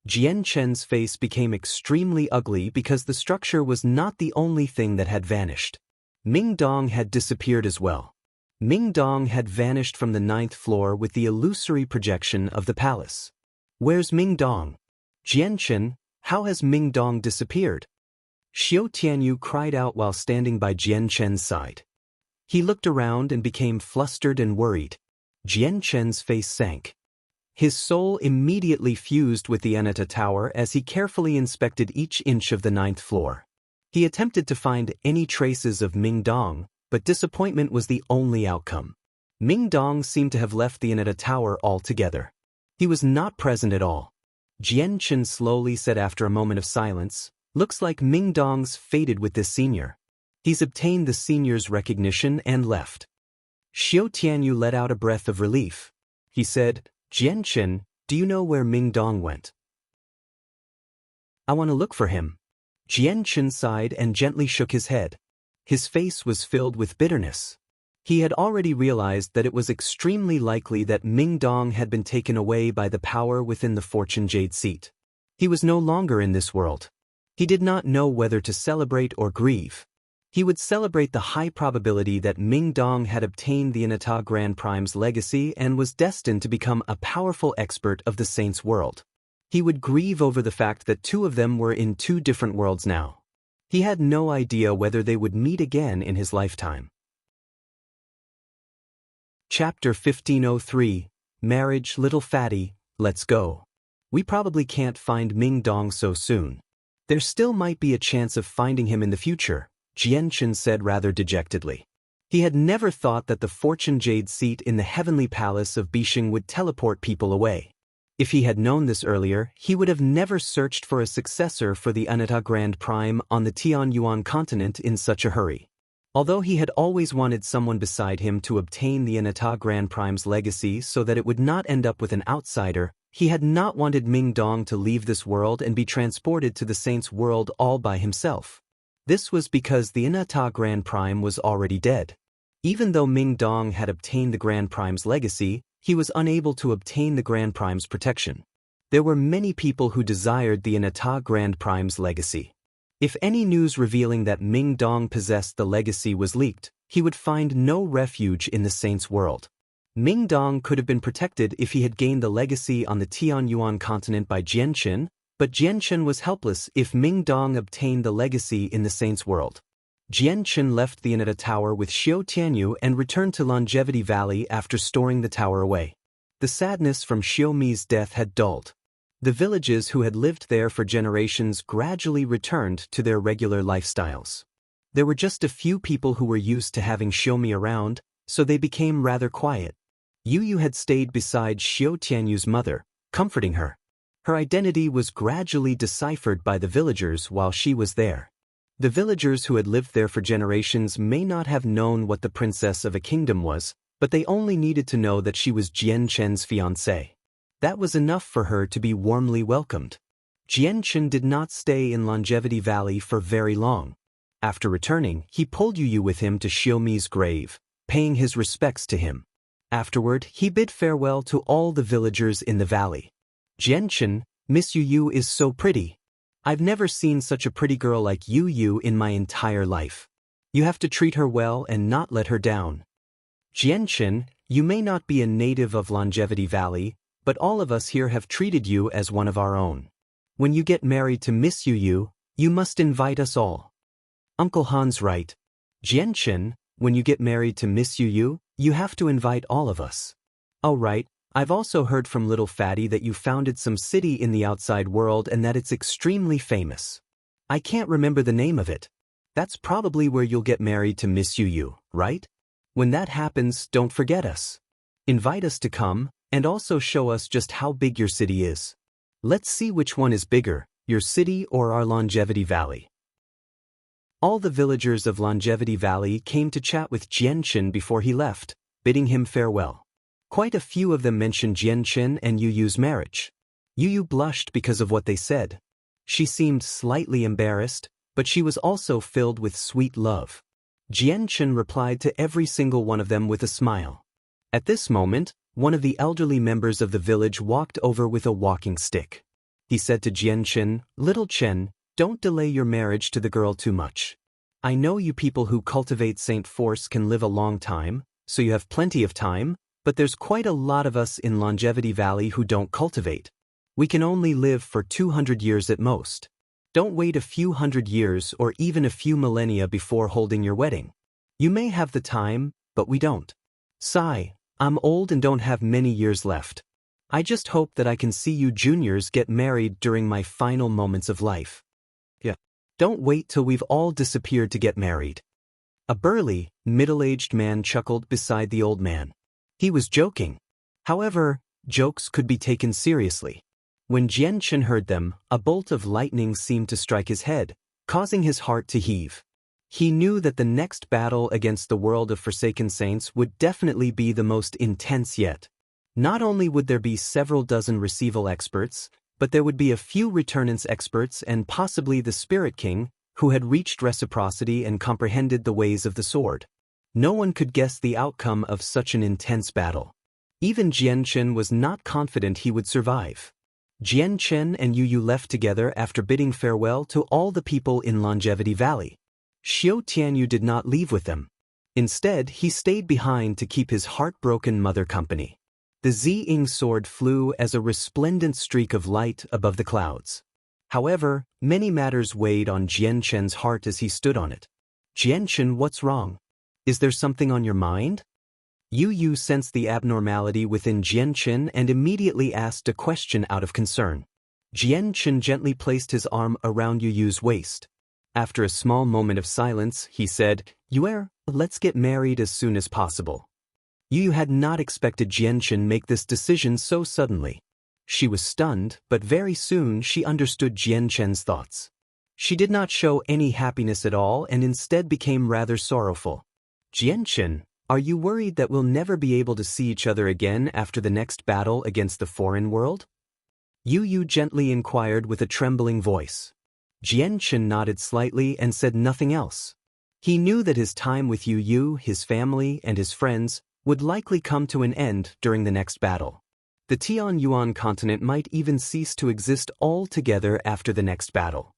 Jian Chen's face became extremely ugly because the structure was not the only thing that had vanished. Ming Dong had disappeared as well. Ming Dong had vanished from the 9th floor with the illusory projection of the palace. Where's Ming Dong? Jian Chen, how has Ming Dong disappeared? Xiao Tianyu cried out while standing by Jian Chen's side. He looked around and became flustered and worried. Jian Chen's face sank. His soul immediately fused with the Anata Tower as he carefully inspected each inch of the 9th floor. He attempted to find any traces of Ming Dong, but disappointment was the only outcome. Ming Dong seemed to have left the Anata Tower altogether. He was not present at all. Jian Chen slowly said after a moment of silence, "Looks like Ming Dong's faded with this senior. He's obtained the senior's recognition and left." Xiao Tianyu let out a breath of relief. He said, "Jian Chen, do you know where Ming Dong went? I want to look for him." Jian Chen sighed and gently shook his head. His face was filled with bitterness. He had already realized that it was extremely likely that Ming Dong had been taken away by the power within the Fortune Jade seat. He was no longer in this world. He did not know whether to celebrate or grieve. He would celebrate the high probability that Ming Dong had obtained the Anata Grand Prime's legacy and was destined to become a powerful expert of the Saints' world. He would grieve over the fact that two of them were in two different worlds now. He had no idea whether they would meet again in his lifetime. Chapter 1503, Marriage, Little Fatty, Let's Go. We probably can't find Ming Dong so soon. There still might be a chance of finding him in the future, Jian Chen said rather dejectedly. He had never thought that the Fortune Jade seat in the heavenly palace of Bishing would teleport people away. If he had known this earlier, he would have never searched for a successor for the Anata Grand Prime on the Tianyuan continent in such a hurry. Although he had always wanted someone beside him to obtain the Anata Grand Prime's legacy so that it would not end up with an outsider, he had not wanted Ming Dong to leave this world and be transported to the Saints' world all by himself. This was because the Anata Grand Prime was already dead. Even though Ming Dong had obtained the Grand Prime's legacy, he was unable to obtain the Grand Prime's protection. There were many people who desired the Anata Grand Prime's legacy. If any news revealing that Ming Dong possessed the legacy was leaked, he would find no refuge in the Saints' world. Ming Dong could have been protected if he had gained the legacy on the Tianyuan continent by Jian Chen, but Jian Chen was helpless if Ming Dong obtained the legacy in the Saints' world. Jian Chen left the Anata Tower with Xiao Tianyu and returned to Longevity Valley after storing the tower away. The sadness from Xiao Mi's death had dulled. The villages who had lived there for generations gradually returned to their regular lifestyles. There were just a few people who were used to having Xiao Mi around, so they became rather quiet. Yu Yu had stayed beside Xiao Tianyu's mother, comforting her. Her identity was gradually deciphered by the villagers while she was there. The villagers who had lived there for generations may not have known what the princess of a kingdom was, but they only needed to know that she was Jian Chen's fiancée. That was enough for her to be warmly welcomed. Jian Chen did not stay in Longevity Valley for very long. After returning, he pulled Yu Yu with him to Xiao Mi's grave, paying his respects to him. Afterward, he bid farewell to all the villagers in the valley. "Jian Chen, Miss Yu Yu is so pretty. I've never seen such a pretty girl like Yu Yu in my entire life. You have to treat her well and not let her down. Jian Chen, you may not be a native of Longevity Valley, but all of us here have treated you as one of our own. When you get married to Miss Yu Yu, you must invite us all." Uncle Han's right. Jian Chen, when you get married to Miss Yu Yu, you have to invite all of us. Oh right, I've also heard from Little Fatty that you founded some city in the outside world and that it's extremely famous. I can't remember the name of it. That's probably where you'll get married to Miss Yu Yu, right? When that happens, don't forget us. Invite us to come, and also show us just how big your city is. Let's see which one is bigger, your city or our Longevity Valley. All the villagers of Longevity Valley came to chat with Jian Chen before he left, bidding him farewell. Quite a few of them mentioned Jian Chen and Yu Yu's marriage. Yu Yu blushed because of what they said. She seemed slightly embarrassed, but she was also filled with sweet love. Jian Chen replied to every single one of them with a smile. At this moment, one of the elderly members of the village walked over with a walking stick. he said to Jian Chen, "Little Chen, don't delay your marriage to the girl too much. I know you people who cultivate Saint Force can live a long time, so you have plenty of time, but there's quite a lot of us in Longevity Valley who don't cultivate. We can only live for 200 years at most. Don't wait a few hundred years or even a few millennia before holding your wedding. You may have the time, but we don't. Sigh, I'm old and don't have many years left. I just hope that I can see you juniors get married during my final moments of life. Yeah. Don't wait till we've all disappeared to get married." A burly, middle-aged man chuckled beside the old man. He was joking. However, jokes could be taken seriously. When Jian Chen heard them, a bolt of lightning seemed to strike his head, causing his heart to heave. He knew that the next battle against the world of Forsaken Saints would definitely be the most intense yet. Not only would there be several dozen Receival experts, but there would be a few Returnance experts and possibly the Spirit King, who had reached reciprocity and comprehended the ways of the sword. No one could guess the outcome of such an intense battle. Even Jian Chen was not confident he would survive. Jian Chen and Yu Yu left together after bidding farewell to all the people in Longevity Valley. Xiao Tianyu did not leave with them. Instead, he stayed behind to keep his heartbroken mother company. The Ziying sword flew as a resplendent streak of light above the clouds. However, many matters weighed on Jian Chen's heart as he stood on it. "Jian Chen, what's wrong? Is there something on your mind?" Yu Yu sensed the abnormality within Jian Chen and immediately asked a question out of concern. Jian Chen gently placed his arm around Yu Yu's waist. After a small moment of silence, he said, "Yuer, let's get married as soon as possible." Yu Yu had not expected Jian Chen make this decision so suddenly. She was stunned, but very soon she understood Jian Chen's thoughts. She did not show any happiness at all and instead became rather sorrowful. "Jian Chen, are you worried that we'll never be able to see each other again after the next battle against the foreign world?" Yu Yu gently inquired with a trembling voice. Jian Chen nodded slightly and said nothing else. He knew that his time with Yu Yu, his family, and his friends would likely come to an end during the next battle. The Tian Yuan continent might even cease to exist altogether after the next battle.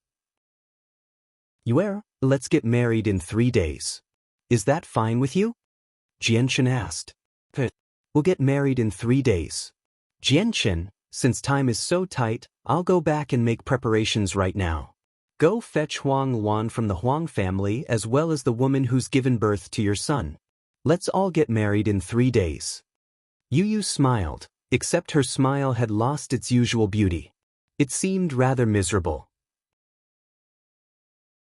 "Yuer, let's get married in 3 days. Is that fine with you?" Jian Chen asked. "We'll get married in 3 days. Jian Chen, since time is so tight, I'll go back and make preparations right now. Go fetch Huang Wan from the Huang family as well as the woman who's given birth to your son. Let's all get married in 3 days." Yu Yu smiled, except her smile had lost its usual beauty. It seemed rather miserable.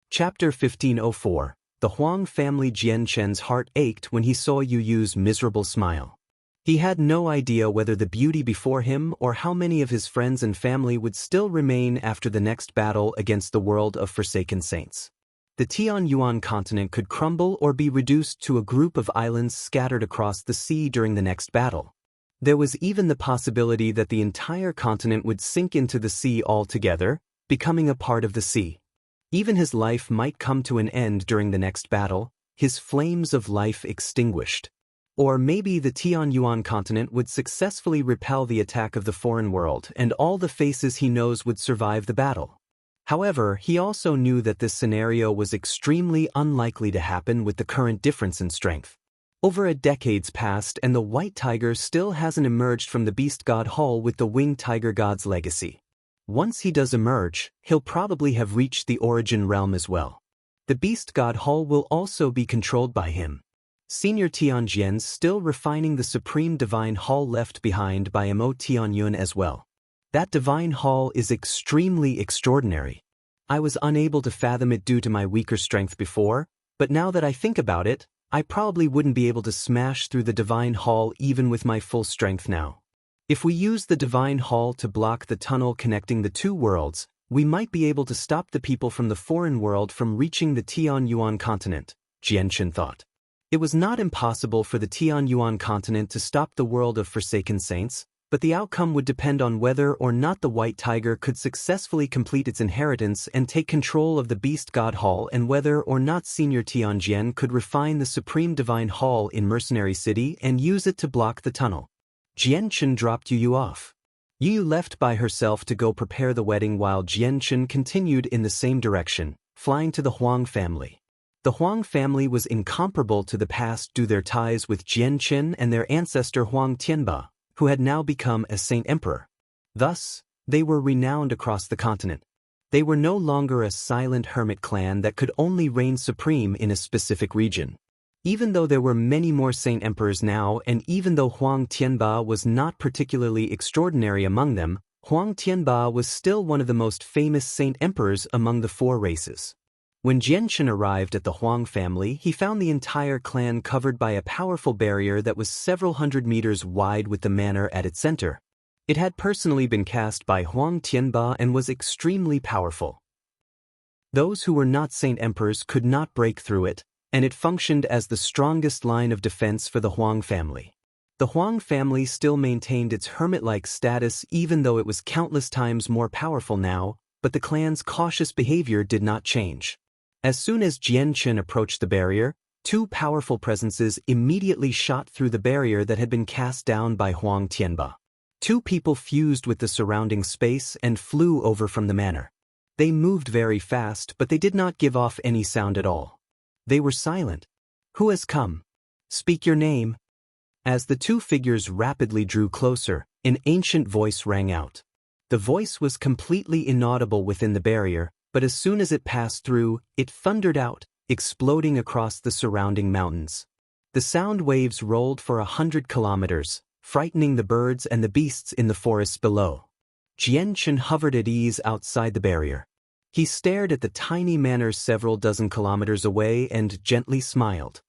Chapter 1504. The Huang family. Jian Chen's heart ached when he saw Yu Yu's miserable smile. He had no idea whether the beauty before him or how many of his friends and family would still remain after the next battle against the world of Forsaken Saints. The Tian Yuan continent could crumble or be reduced to a group of islands scattered across the sea during the next battle. There was even the possibility that the entire continent would sink into the sea altogether, becoming a part of the sea. Even his life might come to an end during the next battle, his flames of life extinguished. Or maybe the Tian Yuan continent would successfully repel the attack of the foreign world and all the faces he knows would survive the battle. However, he also knew that this scenario was extremely unlikely to happen with the current difference in strength. Over a decade's passed and the White Tiger still hasn't emerged from the Beast God Hall with the Winged Tiger God's legacy. Once he does emerge, he'll probably have reached the Origin Realm as well. The Beast God Hall will also be controlled by him. Senior Tianjian's still refining the Supreme Divine Hall left behind by Mo Tianyun as well. That Divine Hall is extremely extraordinary. I was unable to fathom it due to my weaker strength before, but now that I think about it, I probably wouldn't be able to smash through the Divine Hall even with my full strength now. If we use the Divine Hall to block the tunnel connecting the two worlds, we might be able to stop the people from the foreign world from reaching the Tian Yuan continent, Jian Chen thought. It was not impossible for the Tian Yuan continent to stop the world of Forsaken Saints, but the outcome would depend on whether or not the White Tiger could successfully complete its inheritance and take control of the Beast God Hall and whether or not Senior Tianjian could refine the Supreme Divine Hall in Mercenary City and use it to block the tunnel. Jian Chen dropped Yu Yu off. Yu left by herself to go prepare the wedding while Jianchen continued in the same direction, flying to the Huang family. The Huang family was incomparable to the past due to their ties with Jianchen and their ancestor Huang Tianba, who had now become a saint emperor. Thus, they were renowned across the continent. They were no longer a silent hermit clan that could only reign supreme in a specific region. Even though there were many more saint emperors now, and even though Huang Tianba was not particularly extraordinary among them, Huang Tianba was still one of the most famous saint emperors among the four races. When Jianchen arrived at the Huang family, he found the entire clan covered by a powerful barrier that was several hundred meters wide with the manor at its center. It had personally been cast by Huang Tianba and was extremely powerful. Those who were not saint emperors could not break through it, and it functioned as the strongest line of defense for the Huang family. The Huang family still maintained its hermit-like status even though it was countless times more powerful now, but the clan's cautious behavior did not change. As soon as Jianchen approached the barrier, two powerful presences immediately shot through the barrier that had been cast down by Huang Tianba. Two people fused with the surrounding space and flew over from the manor. They moved very fast, but they did not give off any sound at all. They were silent. "Who has come? Speak your name." As the two figures rapidly drew closer, an ancient voice rang out. The voice was completely inaudible within the barrier, but as soon as it passed through, it thundered out, exploding across the surrounding mountains. The sound waves rolled for 100 kilometers, frightening the birds and the beasts in the forests below. Jianchen hovered at ease outside the barrier. He stared at the tiny manor several dozen kilometers away and gently smiled.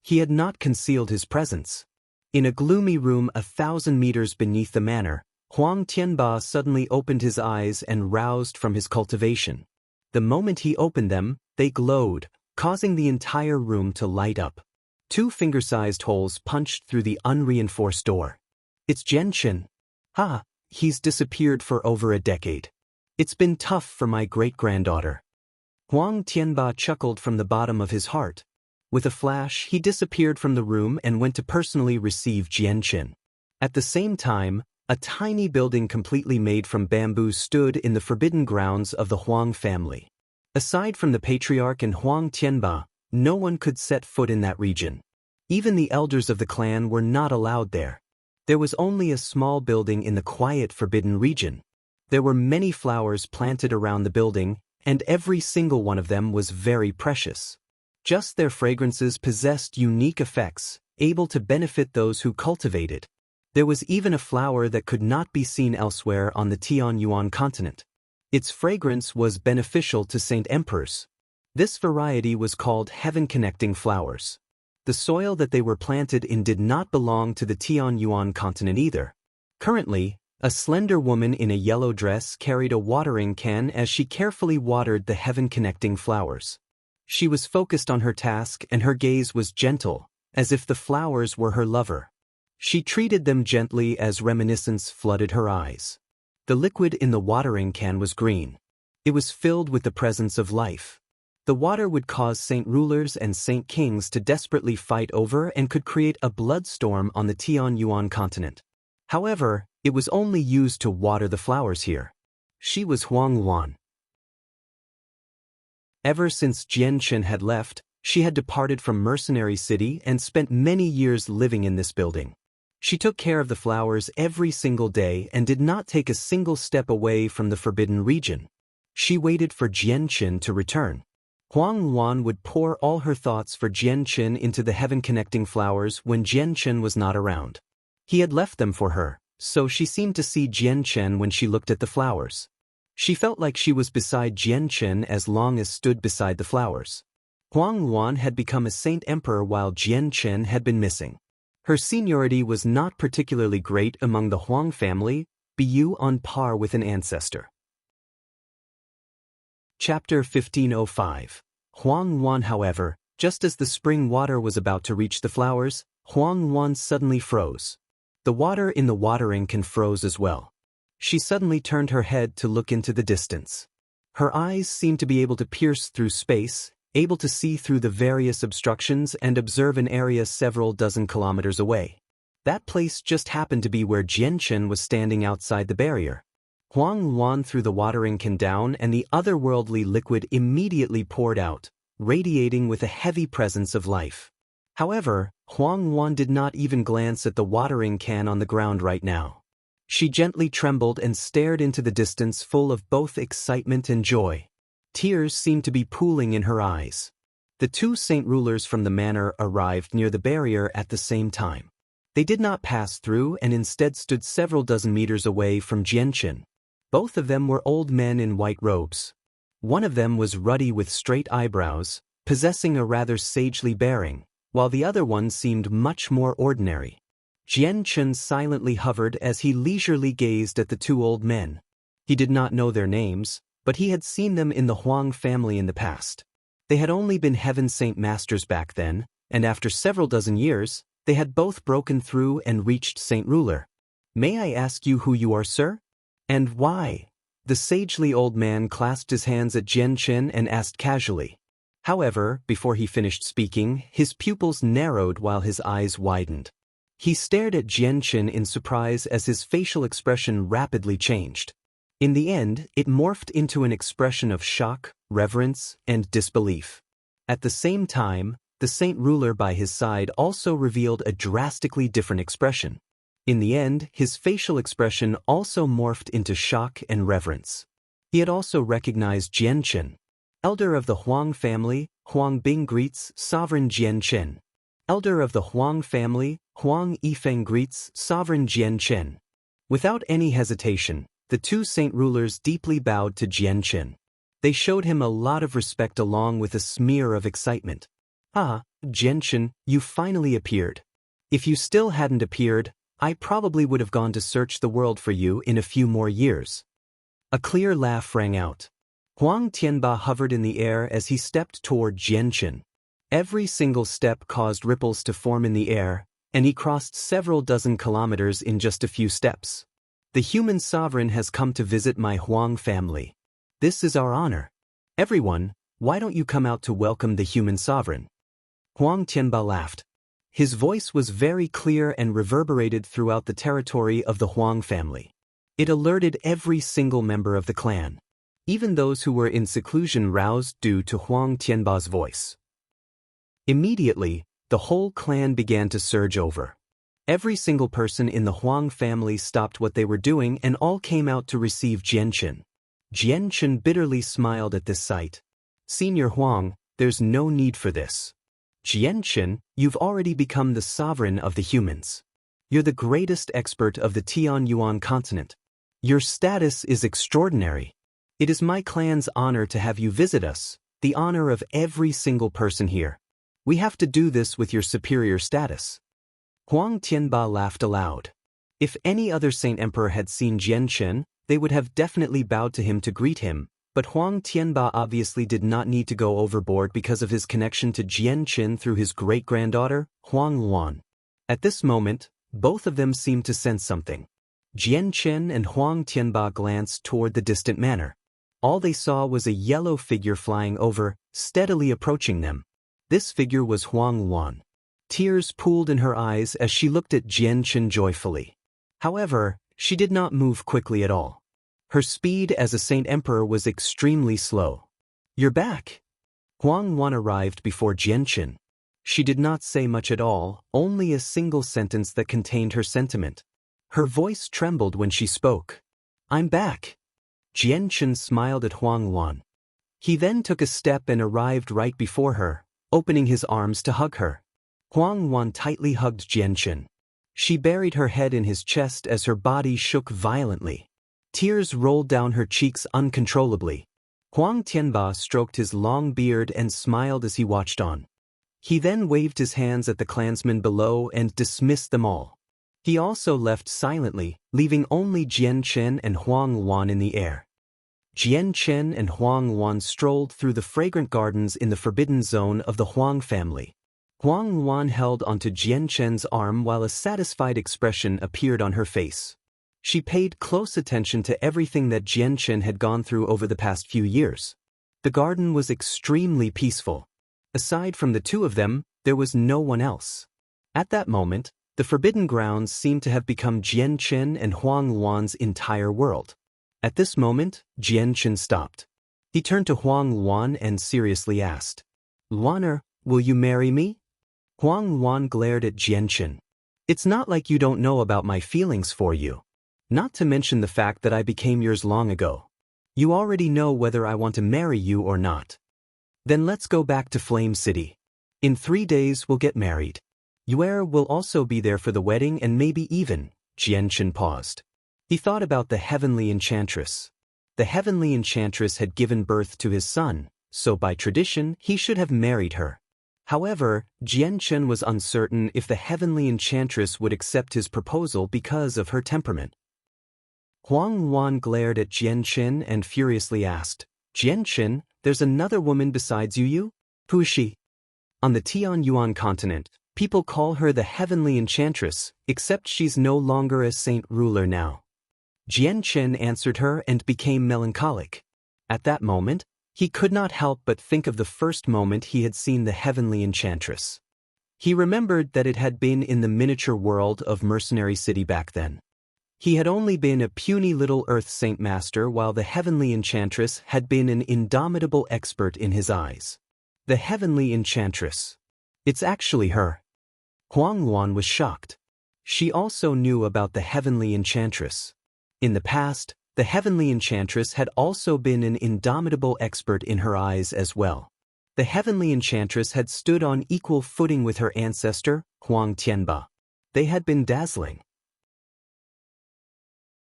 He had not concealed his presence. In a gloomy room 1,000 meters beneath the manor, Huang Tianba suddenly opened his eyes and roused from his cultivation. The moment he opened them, they glowed, causing the entire room to light up. Two finger-sized holes punched through the unreinforced door. "It's Jianchen. He's disappeared for over a decade. It's been tough for my great-granddaughter." Huang Tianba chuckled from the bottom of his heart. With a flash, he disappeared from the room and went to personally receive Jianchen. At the same time, a tiny building completely made from bamboo stood in the forbidden grounds of the Huang family. Aside from the patriarch and Huang Tianba, no one could set foot in that region. Even the elders of the clan were not allowed there. There was only a small building in the quiet forbidden region. There were many flowers planted around the building, and every single one of them was very precious. Just their fragrances possessed unique effects, able to benefit those who cultivate it. There was even a flower that could not be seen elsewhere on the Tianyuan continent. Its fragrance was beneficial to saint emperors. This variety was called heaven-connecting flowers. The soil that they were planted in did not belong to the Tianyuan continent either. Currently, a slender woman in a yellow dress carried a watering can as she carefully watered the heaven-connecting flowers. She was focused on her task and her gaze was gentle, as if the flowers were her lover. She treated them gently as reminiscence flooded her eyes. The liquid in the watering can was green. It was filled with the presence of life. The water would cause saint rulers and saint kings to desperately fight over and could create a bloodstorm on the Tianyuan continent. However, it was only used to water the flowers here. She was Huang Yuan. Ever since Jianchen had left, she had departed from Mercenary City and spent many years living in this building. She took care of the flowers every single day and did not take a single step away from the forbidden region. She waited for Jianchen to return. Huang Yuan would pour all her thoughts for Jianchen into the heaven-connecting flowers when Jianchen was not around. He had left them for her, so she seemed to see Jianchen when she looked at the flowers. She felt like she was beside Jianchen as long as stood beside the flowers. Huang Yuan had become a saint emperor while Jianchen had been missing. Her seniority was not particularly great among the Huang family, bu on par with an ancestor. Chapter 1505. Huang Yuan. However, just as the spring water was about to reach the flowers, Huang Yuan suddenly froze. The water in the watering can froze as well. She suddenly turned her head to look into the distance. Her eyes seemed to be able to pierce through space, able to see through the various obstructions and observe an area several dozen kilometers away. That place just happened to be where Jianchen was standing outside the barrier. Huang Luan threw the watering can down and the otherworldly liquid immediately poured out, radiating with a heavy presence of life. However, Huang Luan did not even glance at the watering can on the ground right now. She gently trembled and stared into the distance full of both excitement and joy. Tears seemed to be pooling in her eyes. The two saint rulers from the manor arrived near the barrier at the same time. They did not pass through and instead stood several dozen meters away from Jianchen. Both of them were old men in white robes. One of them was ruddy with straight eyebrows, possessing a rather sagely bearing, while the other one seemed much more ordinary. Jianchen silently hovered as he leisurely gazed at the two old men. He did not know their names, but he had seen them in the Huang family in the past. They had only been Heaven Saint Masters back then, and after several dozen years, they had both broken through and reached Saint Ruler. "May I ask you who you are, sir? And why?" The sagely old man clasped his hands at Jianchen and asked casually. However, before he finished speaking, his pupils narrowed while his eyes widened. He stared at Jianchen in surprise as his facial expression rapidly changed. In the end, it morphed into an expression of shock, reverence, and disbelief. At the same time, the saint ruler by his side also revealed a drastically different expression. In the end, his facial expression also morphed into shock and reverence. He had also recognized Jianchen. Elder of the Huang family, Huang Bing greets Sovereign Jianchen. Elder of the Huang family, Huang Yifeng greets Sovereign Jianchen. Without any hesitation, the two saint rulers deeply bowed to Jianchen. They showed him a lot of respect along with a smear of excitement. "Ah, Jianchen, you finally appeared. If you still hadn't appeared, I probably would have gone to search the world for you in a few more years." A clear laugh rang out. Huang Tianba hovered in the air as he stepped toward Jianchen. Every single step caused ripples to form in the air, and he crossed several dozen kilometers in just a few steps. "The human sovereign has come to visit my Huang family. This is our honor. Everyone, why don't you come out to welcome the human sovereign?" Huang Tianba laughed. His voice was very clear and reverberated throughout the territory of the Huang family. It alerted every single member of the clan. Even those who were in seclusion roused due to Huang Tianba's voice. Immediately, the whole clan began to surge over. Every single person in the Huang family stopped what they were doing and all came out to receive Jianchen. Jianchen bitterly smiled at this sight. "Senior Huang, there's no need for this. Jianchen, you've already become the sovereign of the humans. You're the greatest expert of the Tianyuan continent. Your status is extraordinary. It is my clan's honor to have you visit us, the honor of every single person here. We have to do this with your superior status." Huang Tianba laughed aloud. If any other saint emperor had seen Jianchen, they would have definitely bowed to him to greet him, but Huang Tianba obviously did not need to go overboard because of his connection to Jianchen through his great-granddaughter, Huang Luan. At this moment, both of them seemed to sense something. Jianchen and Huang Tianba glanced toward the distant manor. All they saw was a yellow figure flying over, steadily approaching them. This figure was Huang Luan. Tears pooled in her eyes as she looked at Jianchen joyfully. However, she did not move quickly at all. Her speed as a saint emperor was extremely slow. "You're back." Huang Luan arrived before Jianchen. She did not say much at all, only a single sentence that contained her sentiment. Her voice trembled when she spoke. "I'm back." Jianchen smiled at Huang Luan. He then took a step and arrived right before her, opening his arms to hug her. Huang Luan tightly hugged Jianchen. She buried her head in his chest as her body shook violently. Tears rolled down her cheeks uncontrollably. Huang Tianba stroked his long beard and smiled as he watched on. He then waved his hands at the clansmen below and dismissed them all. He also left silently, leaving only Jianchen and Huang Luan in the air. Jianchen and Huang Luan strolled through the fragrant gardens in the forbidden zone of the Huang family. Huang Luan held onto Jianchen's arm while a satisfied expression appeared on her face. She paid close attention to everything that Jianchen had gone through over the past few years. The garden was extremely peaceful. Aside from the two of them, there was no one else. At that moment, The forbidden grounds seemed to have become Jianchen and Huang Luan's entire world. At this moment, Jianchen stopped. He turned to Huang Luan and seriously asked, "Luaner, will you marry me?" Huang Luan glared at Jianchen. "It's not like you don't know about my feelings for you. Not to mention the fact that I became yours long ago. You already know whether I want to marry you or not. Then let's go back to Flame City. In 3 days we'll get married. Yuer will also be there for the wedding and maybe even." Jianchen paused. He thought about the heavenly enchantress. The heavenly enchantress had given birth to his son, so by tradition he should have married her. However, Jianchen was uncertain if the heavenly enchantress would accept his proposal because of her temperament. Huang Luan glared at Jianchen and furiously asked, "Jianchen, there's another woman besides you? Who is she?" On the Tianyuan continent, people call her the heavenly enchantress, except she's no longer a saint ruler now. Jianchen answered her and became melancholic. At that moment, he could not help but think of the first moment he had seen the heavenly enchantress. He remembered that it had been in the miniature world of Mercenary City back then. He had only been a puny little earth saint master while the heavenly enchantress had been an indomitable expert in his eyes. The heavenly enchantress. It's actually her. Huang Luan was shocked. She also knew about the heavenly enchantress. In the past, the heavenly enchantress had also been an indomitable expert in her eyes as well. The heavenly enchantress had stood on equal footing with her ancestor, Huang Tianba. They had been dazzling.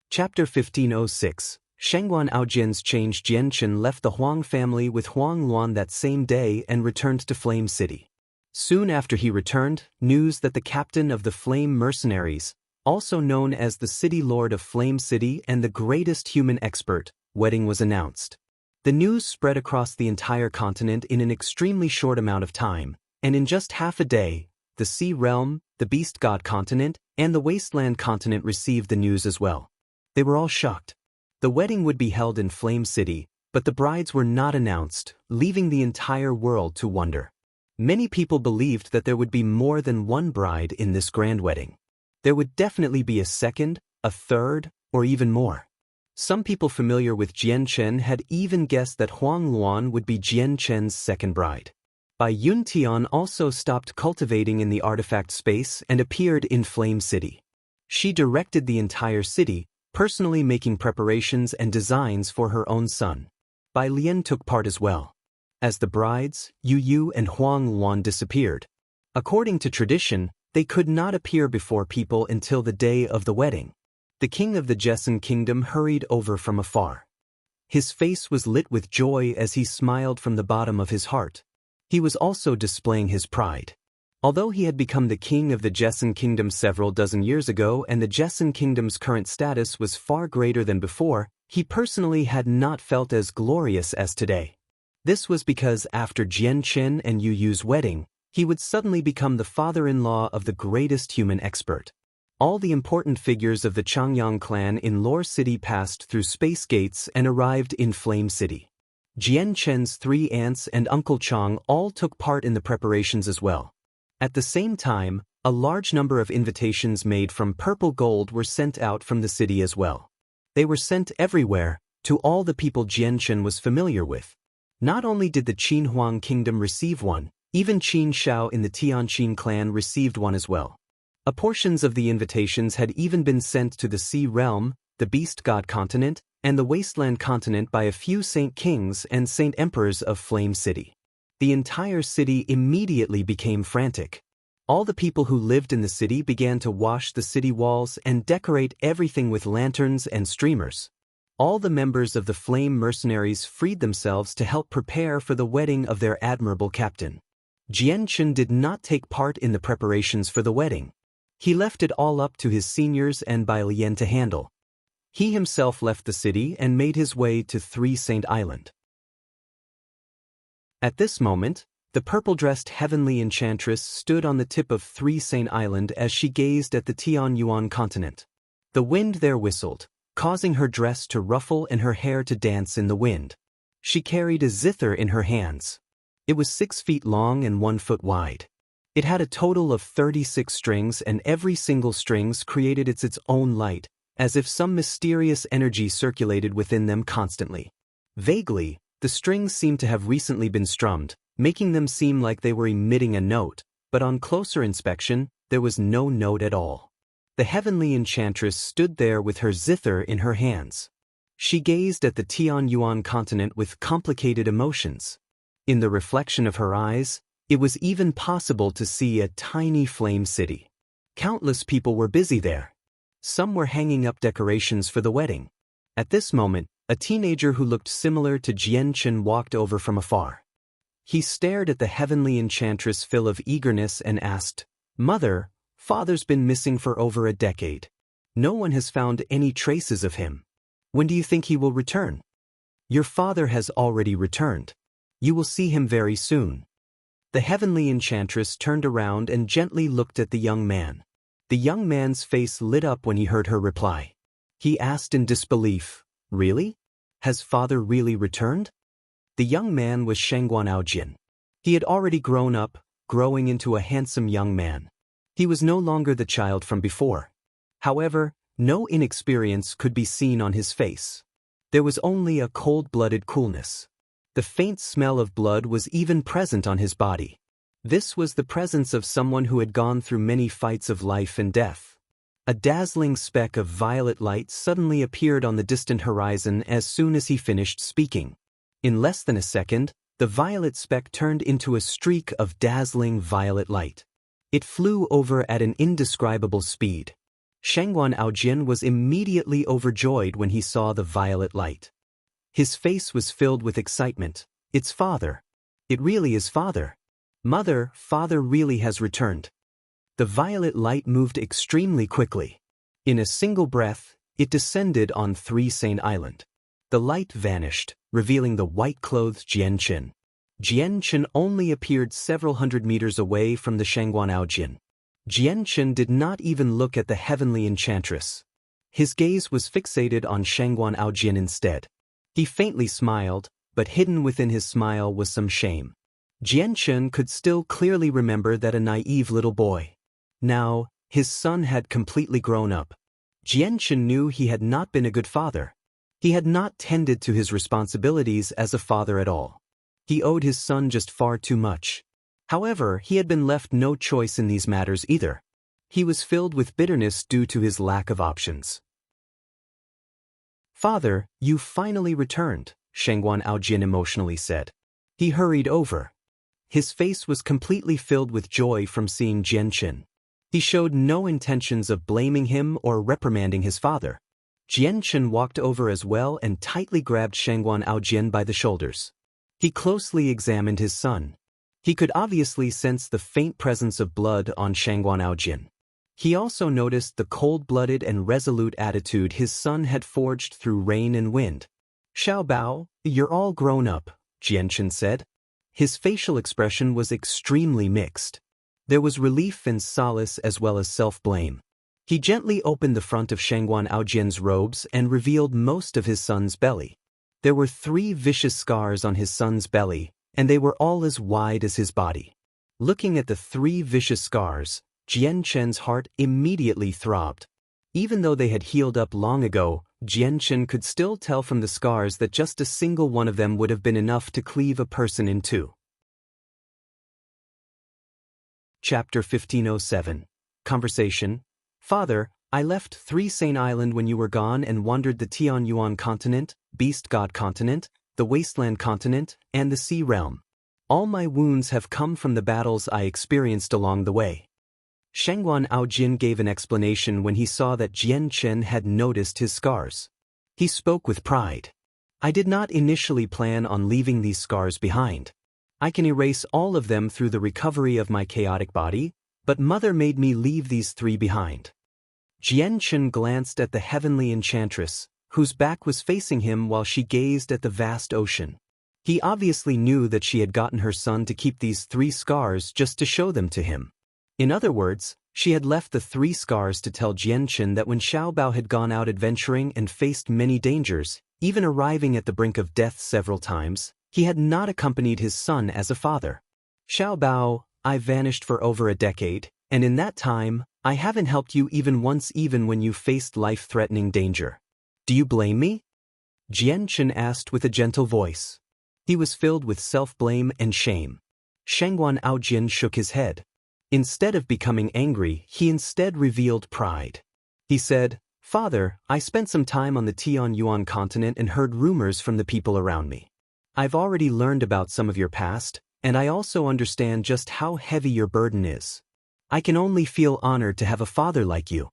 Chapter 1506. Shengguan Aojian's change. Jianchen left the Huang family with Huang Luan that same day and returned to Flame City. Soon after he returned, news that the captain of the Flame Mercenaries, also known as the City Lord of Flame City and the greatest human expert, wedding was announced. The news spread across the entire continent in an extremely short amount of time, and in just half a day, the Sea Realm, the Beast God continent, and the Wasteland continent received the news as well. They were all shocked. The wedding would be held in Flame City, but the brides were not announced, leaving the entire world to wonder. Many people believed that there would be more than one bride in this grand wedding. There would definitely be a second, a third, or even more. Some people familiar with Jianchen had even guessed that Huang Luan would be Jianchen's second bride. Bai Yuntian also stopped cultivating in the artifact space and appeared in Flame City. She directed the entire city, personally making preparations and designs for her own son. Bai Lian took part as well. As the brides, Yu and Huang Luan disappeared. According to tradition, they could not appear before people until the day of the wedding. The king of the Jessen kingdom hurried over from afar. His face was lit with joy as he smiled from the bottom of his heart. He was also displaying his pride. Although he had become the king of the Jessen kingdom several dozen years ago and the Jessen kingdom's current status was far greater than before, he personally had not felt as glorious as today. This was because after Jianchen and Yu's wedding, he would suddenly become the father-in-law of the greatest human expert. All the important figures of the Changyang clan in Lore City passed through space gates and arrived in Flame City. Jianchen's 3 aunts and Uncle Chang all took part in the preparations as well. At the same time, a large number of invitations made from purple gold were sent out from the city as well. They were sent everywhere, to all the people Jianchen was familiar with. Not only did the Qin Huang kingdom receive one, even Qin Shao in the Tianqin clan received one as well. Portions of the invitations had even been sent to the Sea Realm, the Beast God continent, and the Wasteland continent by a few Saint Kings and Saint Emperors of Flame City. The entire city immediately became frantic. All the people who lived in the city began to wash the city walls and decorate everything with lanterns and streamers. All the members of the Flame Mercenaries freed themselves to help prepare for the wedding of their admirable captain. Jianchen did not take part in the preparations for the wedding. He left it all up to his seniors and Bai Lian to handle. He himself left the city and made his way to 3 Saint Island. At this moment, the purple-dressed heavenly enchantress stood on the tip of 3 Saint Island as she gazed at the Tianyuan continent. The wind there whistled, causing her dress to ruffle and her hair to dance in the wind. She carried a zither in her hands. It was 6 feet long and 1 foot wide. It had a total of 36 strings, and every single string created its own light, as if some mysterious energy circulated within them constantly. Vaguely, the strings seemed to have recently been strummed, making them seem like they were emitting a note, but on closer inspection, there was no note at all. The heavenly enchantress stood there with her zither in her hands. She gazed at the Tianyuan continent with complicated emotions. In the reflection of her eyes, it was even possible to see a tiny flame city. Countless people were busy there. Some were hanging up decorations for the wedding. At this moment, a teenager who looked similar to Jianchen walked over from afar. He stared at the heavenly enchantress full of eagerness and asked, "Mother, Father's been missing for over a decade. No one has found any traces of him. When do you think he will return?" "Your father has already returned. You will see him very soon." The heavenly enchantress turned around and gently looked at the young man. The young man's face lit up when he heard her reply. He asked in disbelief, "Really? Has father really returned?" The young man was Shangguan Aojin. He had already grown up, growing into a handsome young man. He was no longer the child from before. However, no inexperience could be seen on his face. There was only a cold-blooded coolness. The faint smell of blood was even present on his body. This was the presence of someone who had gone through many fights of life and death. A dazzling speck of violet light suddenly appeared on the distant horizon as soon as he finished speaking. In less than a second, the violet speck turned into a streak of dazzling violet light. It flew over at an indescribable speed. Shangguan Aojin was immediately overjoyed when he saw the violet light. His face was filled with excitement. "It's father. It really is father. Mother, father really has returned." The violet light moved extremely quickly. In a single breath, it descended on 3 Sane Island. The light vanished, revealing the white-clothed Jianchen. Jianchen only appeared several hundred meters away from the Shangguan Aojin. Jianchen did not even look at the heavenly enchantress. His gaze was fixated on Shangguan Aojin instead. He faintly smiled, but hidden within his smile was some shame. Jianchen could still clearly remember that a naive little boy. Now, his son had completely grown up. Jianchen knew he had not been a good father. He had not tended to his responsibilities as a father at all. He owed his son just far too much. However, he had been left no choice in these matters either. He was filled with bitterness due to his lack of options. "Father, you finally returned," Shangguan Aojin emotionally said. He hurried over. His face was completely filled with joy from seeing Jianchen. He showed no intentions of blaming him or reprimanding his father. Jianchen walked over as well and tightly grabbed Shangguan Aojin by the shoulders. He closely examined his son. He could obviously sense the faint presence of blood on Shangguan Aojin. He also noticed the cold-blooded and resolute attitude his son had forged through rain and wind. "Xiao Bao, you're all grown up," Jianchen said. His facial expression was extremely mixed. There was relief and solace as well as self-blame. He gently opened the front of Shangguan Aojin's robes and revealed most of his son's belly. There were 3 vicious scars on his son's belly, and they were all as wide as his body. Looking at the 3 vicious scars, Jianchen's heart immediately throbbed. Even though they had healed up long ago, Jianchen could still tell from the scars that just a single one of them would have been enough to cleave a person in two. Chapter 1507. Conversation. Father, I left 3 Sane Island when you were gone and wandered the Tianyuan continent, Beast God continent, the Wasteland continent, and the Sea Realm. All my wounds have come from the battles I experienced along the way. Shangguan Aojin gave an explanation when he saw that Jianchen had noticed his scars. He spoke with pride. I did not initially plan on leaving these scars behind. I can erase all of them through the recovery of my chaotic body, but Mother made me leave these 3 behind. Jianchen glanced at the heavenly enchantress, whose back was facing him while she gazed at the vast ocean. He obviously knew that she had gotten her son to keep these 3 scars just to show them to him. In other words, she had left the 3 scars to tell Jianchen that when Xiaobao had gone out adventuring and faced many dangers, even arriving at the brink of death several times, he had not accompanied his son as a father. Xiaobao, I've vanished for over a decade, and in that time, I haven't helped you even once, even when you faced life-threatening danger. Do you blame me? Jianchen asked with a gentle voice. He was filled with self-blame and shame. Shangguan Aojian shook his head. Instead of becoming angry, he instead revealed pride. He said, "Father, I spent some time on the Tianyuan continent and heard rumors from the people around me. I've already learned about some of your past, and I also understand just how heavy your burden is. I can only feel honored to have a father like you."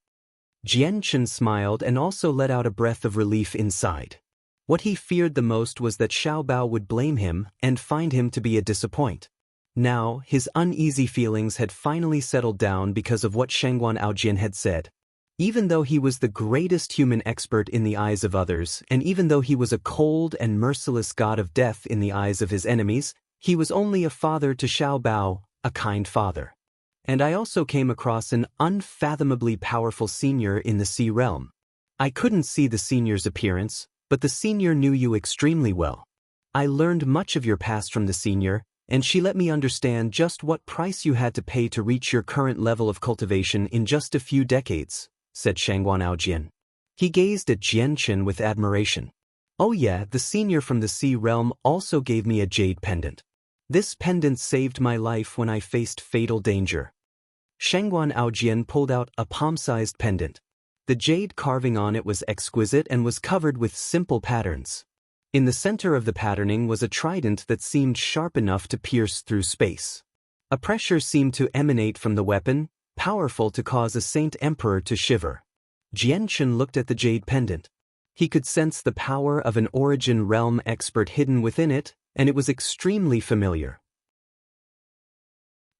Jianchen smiled and also let out a breath of relief inside. What he feared the most was that Xiaobao would blame him and find him to be a disappointment. Now, his uneasy feelings had finally settled down because of what Shangguan Aojian had said. Even though he was the greatest human expert in the eyes of others, and even though he was a cold and merciless god of death in the eyes of his enemies, he was only a father to Xiaobao, a kind father. And I also came across an unfathomably powerful senior in the sea realm. I couldn't see the senior's appearance, but the senior knew you extremely well. I learned much of your past from the senior, and she let me understand just what price you had to pay to reach your current level of cultivation in just a few decades, said Shangguan Aojian. He gazed at Jianchen with admiration. Oh yeah, the senior from the sea realm also gave me a jade pendant. This pendant saved my life when I faced fatal danger. Shangguan Aojian pulled out a palm-sized pendant. The jade carving on it was exquisite and was covered with simple patterns. In the center of the patterning was a trident that seemed sharp enough to pierce through space. A pressure seemed to emanate from the weapon, powerful to cause a Saint Emperor to shiver. Jianchen looked at the jade pendant. He could sense the power of an origin realm expert hidden within it, and it was extremely familiar.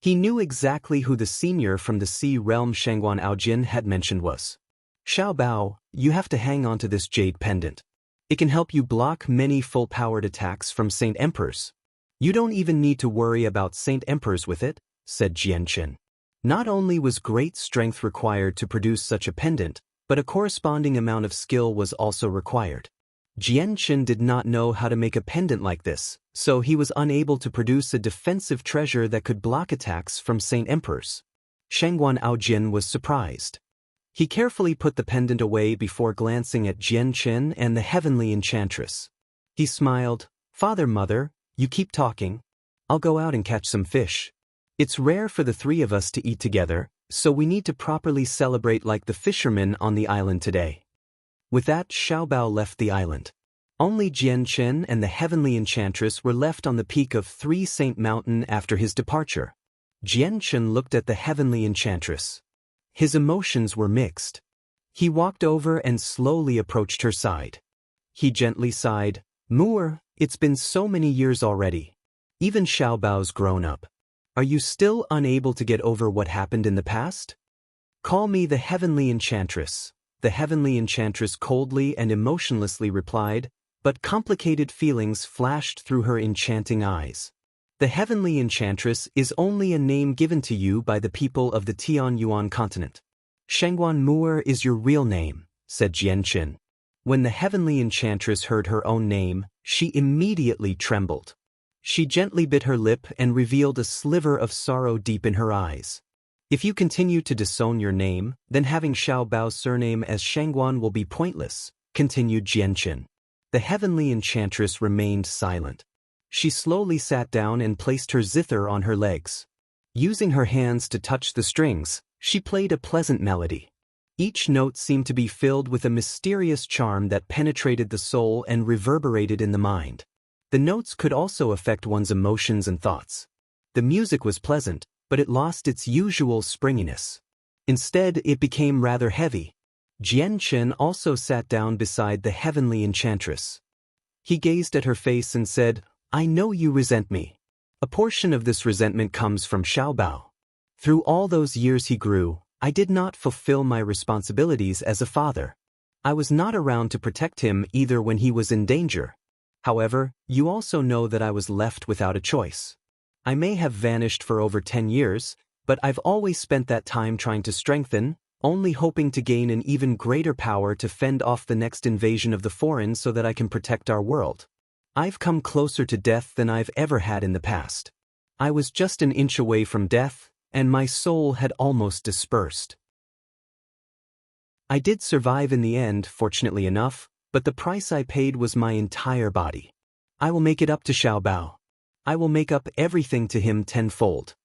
He knew exactly who the senior from the sea realm Shangguan Aojian had mentioned was. Xiaobao, you have to hang on to this jade pendant. It can help you block many full-powered attacks from Saint Emperors. You don't even need to worry about Saint Emperors with it, said Jianchen. Not only was great strength required to produce such a pendant, but a corresponding amount of skill was also required. Jianchen did not know how to make a pendant like this, so he was unable to produce a defensive treasure that could block attacks from Saint Emperors. Shangguan Aojian was surprised. He carefully put the pendant away before glancing at Jianchen and the heavenly enchantress. He smiled, "Father, Mother, you keep talking. I'll go out and catch some fish. It's rare for the three of us to eat together, so we need to properly celebrate like the fishermen on the island today." With that, Xiaobao left the island. Only Jianchen and the heavenly enchantress were left on the peak of Three Saint Mountain after his departure. Jianchen looked at the heavenly enchantress. His emotions were mixed. He walked over and slowly approached her side. He gently sighed, "Moor, it's been so many years already. Even Xiaobao's grown up. Are you still unable to get over what happened in the past?" "Call me the heavenly enchantress," the heavenly enchantress coldly and emotionlessly replied, but complicated feelings flashed through her enchanting eyes. "The heavenly enchantress is only a name given to you by the people of the Tianyuan continent. Shangguan Moor is your real name," said Jianchen. When the heavenly enchantress heard her own name, she immediately trembled. She gently bit her lip and revealed a sliver of sorrow deep in her eyes. "If you continue to disown your name, then having Xiaobao's surname as Shangguan will be pointless," continued Jianchen. The heavenly enchantress remained silent. She slowly sat down and placed her zither on her legs. Using her hands to touch the strings, she played a pleasant melody. Each note seemed to be filled with a mysterious charm that penetrated the soul and reverberated in the mind. The notes could also affect one's emotions and thoughts. The music was pleasant, but it lost its usual springiness. Instead, it became rather heavy. Jianchen also sat down beside the heavenly enchantress. He gazed at her face and said, "I know you resent me. A portion of this resentment comes from Xiaobao. Through all those years he grew, I did not fulfill my responsibilities as a father. I was not around to protect him either when he was in danger. However, you also know that I was left without a choice. I may have vanished for over 10 years, but I've always spent that time trying to strengthen, only hoping to gain an even greater power to fend off the next invasion of the foreign so that I can protect our world. I've come closer to death than I've ever had in the past. I was just an inch away from death, and my soul had almost dispersed. I did survive in the end, fortunately enough, but the price I paid was my entire body. I will make it up to Xiao Bao. I will make up everything to him tenfold.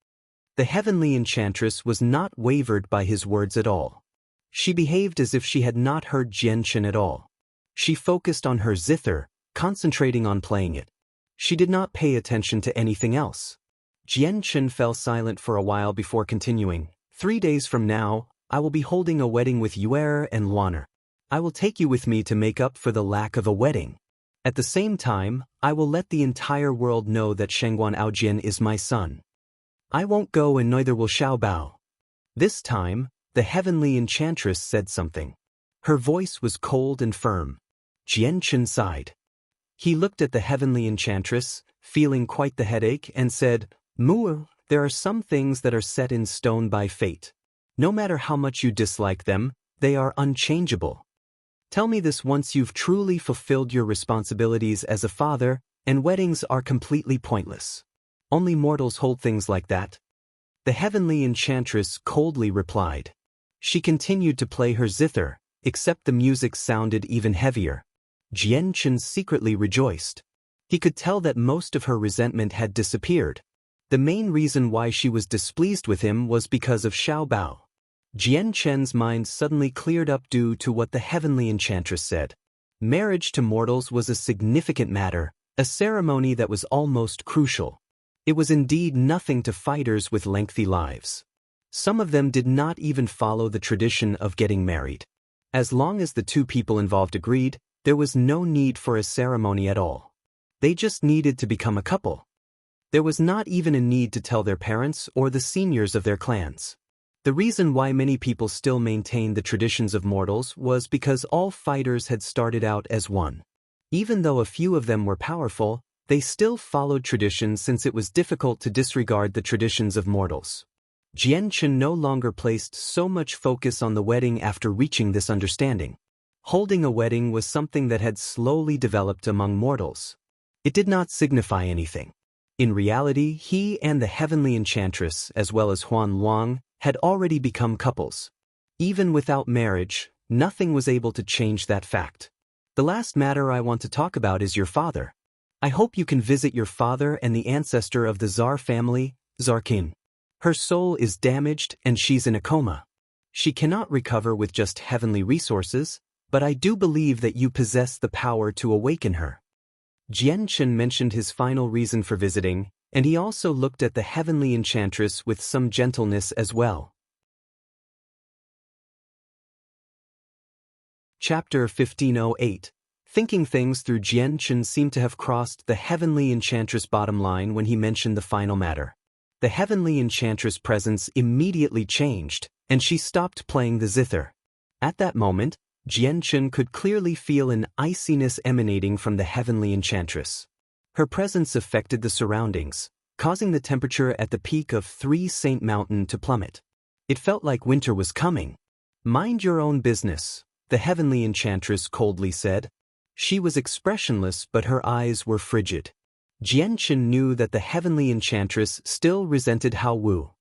The heavenly enchantress was not wavered by his words at all. She behaved as if she had not heard Jianchen at all. She focused on her zither, concentrating on playing it. She did not pay attention to anything else. Jianchen fell silent for a while before continuing. 3 days from now, I will be holding a wedding with Yuer and Luaner. I will take you with me to make up for the lack of a wedding. At the same time, I will let the entire world know that Shengguan Aojian is my son. I won't go and neither will Xiao Bao. This time, the heavenly enchantress said something. Her voice was cold and firm. Jianchen sighed. He looked at the heavenly enchantress, feeling quite the headache, and said, "Mu, there are some things that are set in stone by fate. No matter how much you dislike them, they are unchangeable. Tell me this once you've truly fulfilled your responsibilities as a father, and weddings are completely pointless. Only mortals hold things like that." The heavenly enchantress coldly replied. She continued to play her zither, except the music sounded even heavier. Jianchen secretly rejoiced. He could tell that most of her resentment had disappeared. The main reason why she was displeased with him was because of Xiao Bao. Jianchen's mind suddenly cleared up due to what the heavenly enchantress said. Marriage to mortals was a significant matter, a ceremony that was almost crucial. It was indeed nothing to fighters with lengthy lives. Some of them did not even follow the tradition of getting married. As long as the two people involved agreed, there was no need for a ceremony at all. They just needed to become a couple. There was not even a need to tell their parents or the seniors of their clans. The reason why many people still maintained the traditions of mortals was because all fighters had started out as one. Even though a few of them were powerful, they still followed traditions since it was difficult to disregard the traditions of mortals. Jianchen no longer placed so much focus on the wedding after reaching this understanding. Holding a wedding was something that had slowly developed among mortals. It did not signify anything. In reality, he and the heavenly enchantress, as well as Huan Luang, had already become couples. Even without marriage, nothing was able to change that fact. The last matter I want to talk about is your father. I hope you can visit your father and the ancestor of the Tsar family, Zarkin. Her soul is damaged and she's in a coma. She cannot recover with just heavenly resources, but I do believe that you possess the power to awaken her. Jianchen mentioned his final reason for visiting, and he also looked at the heavenly enchantress with some gentleness as well. Chapter 1508. Thinking things through. Jianchen seemed to have crossed the heavenly enchantress' bottom line when he mentioned the final matter. The heavenly enchantress' presence immediately changed, and she stopped playing the zither. At that moment, Jianchen could clearly feel an iciness emanating from the heavenly enchantress. Her presence affected the surroundings, causing the temperature at the peak of 3 Saint Mountain to plummet. It felt like winter was coming. "Mind your own business," the heavenly enchantress coldly said. She was expressionless, but her eyes were frigid. Jianchen knew that the heavenly enchantress still resented Hao Wu.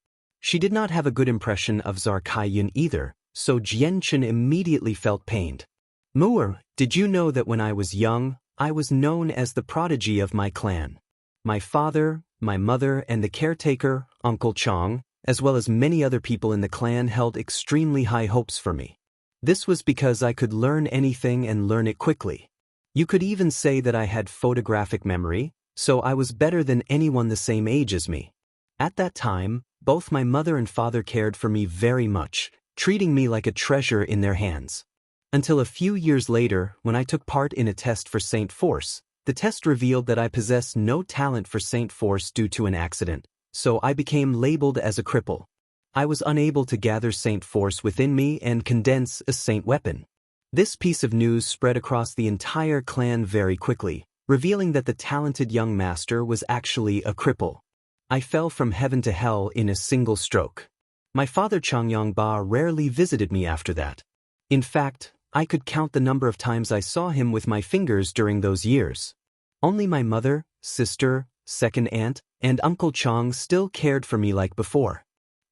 She did not have a good impression of Tsar Kaiyun either, so Jianchen immediately felt pained. "Mu'er, did you know that when I was young, I was known as the prodigy of my clan? My father, my mother, and the caretaker, Uncle Chong, as well as many other people in the clan held extremely high hopes for me. This was because I could learn anything and learn it quickly. You could even say that I had photographic memory, so I was better than anyone the same age as me. At that time, both my mother and father cared for me very much, treating me like a treasure in their hands. Until a few years later, when I took part in a test for Saint Force, the test revealed that I possess no talent for Saint Force due to an accident, so I became labeled as a cripple. I was unable to gather Saint Force within me and condense a Saint weapon. This piece of news spread across the entire clan very quickly, revealing that the talented young master was actually a cripple. I fell from heaven to hell in a single stroke. My father Changyang Ba rarely visited me after that. In fact, I could count the number of times I saw him with my fingers during those years. Only my mother, sister, second aunt, and Uncle Chang still cared for me like before.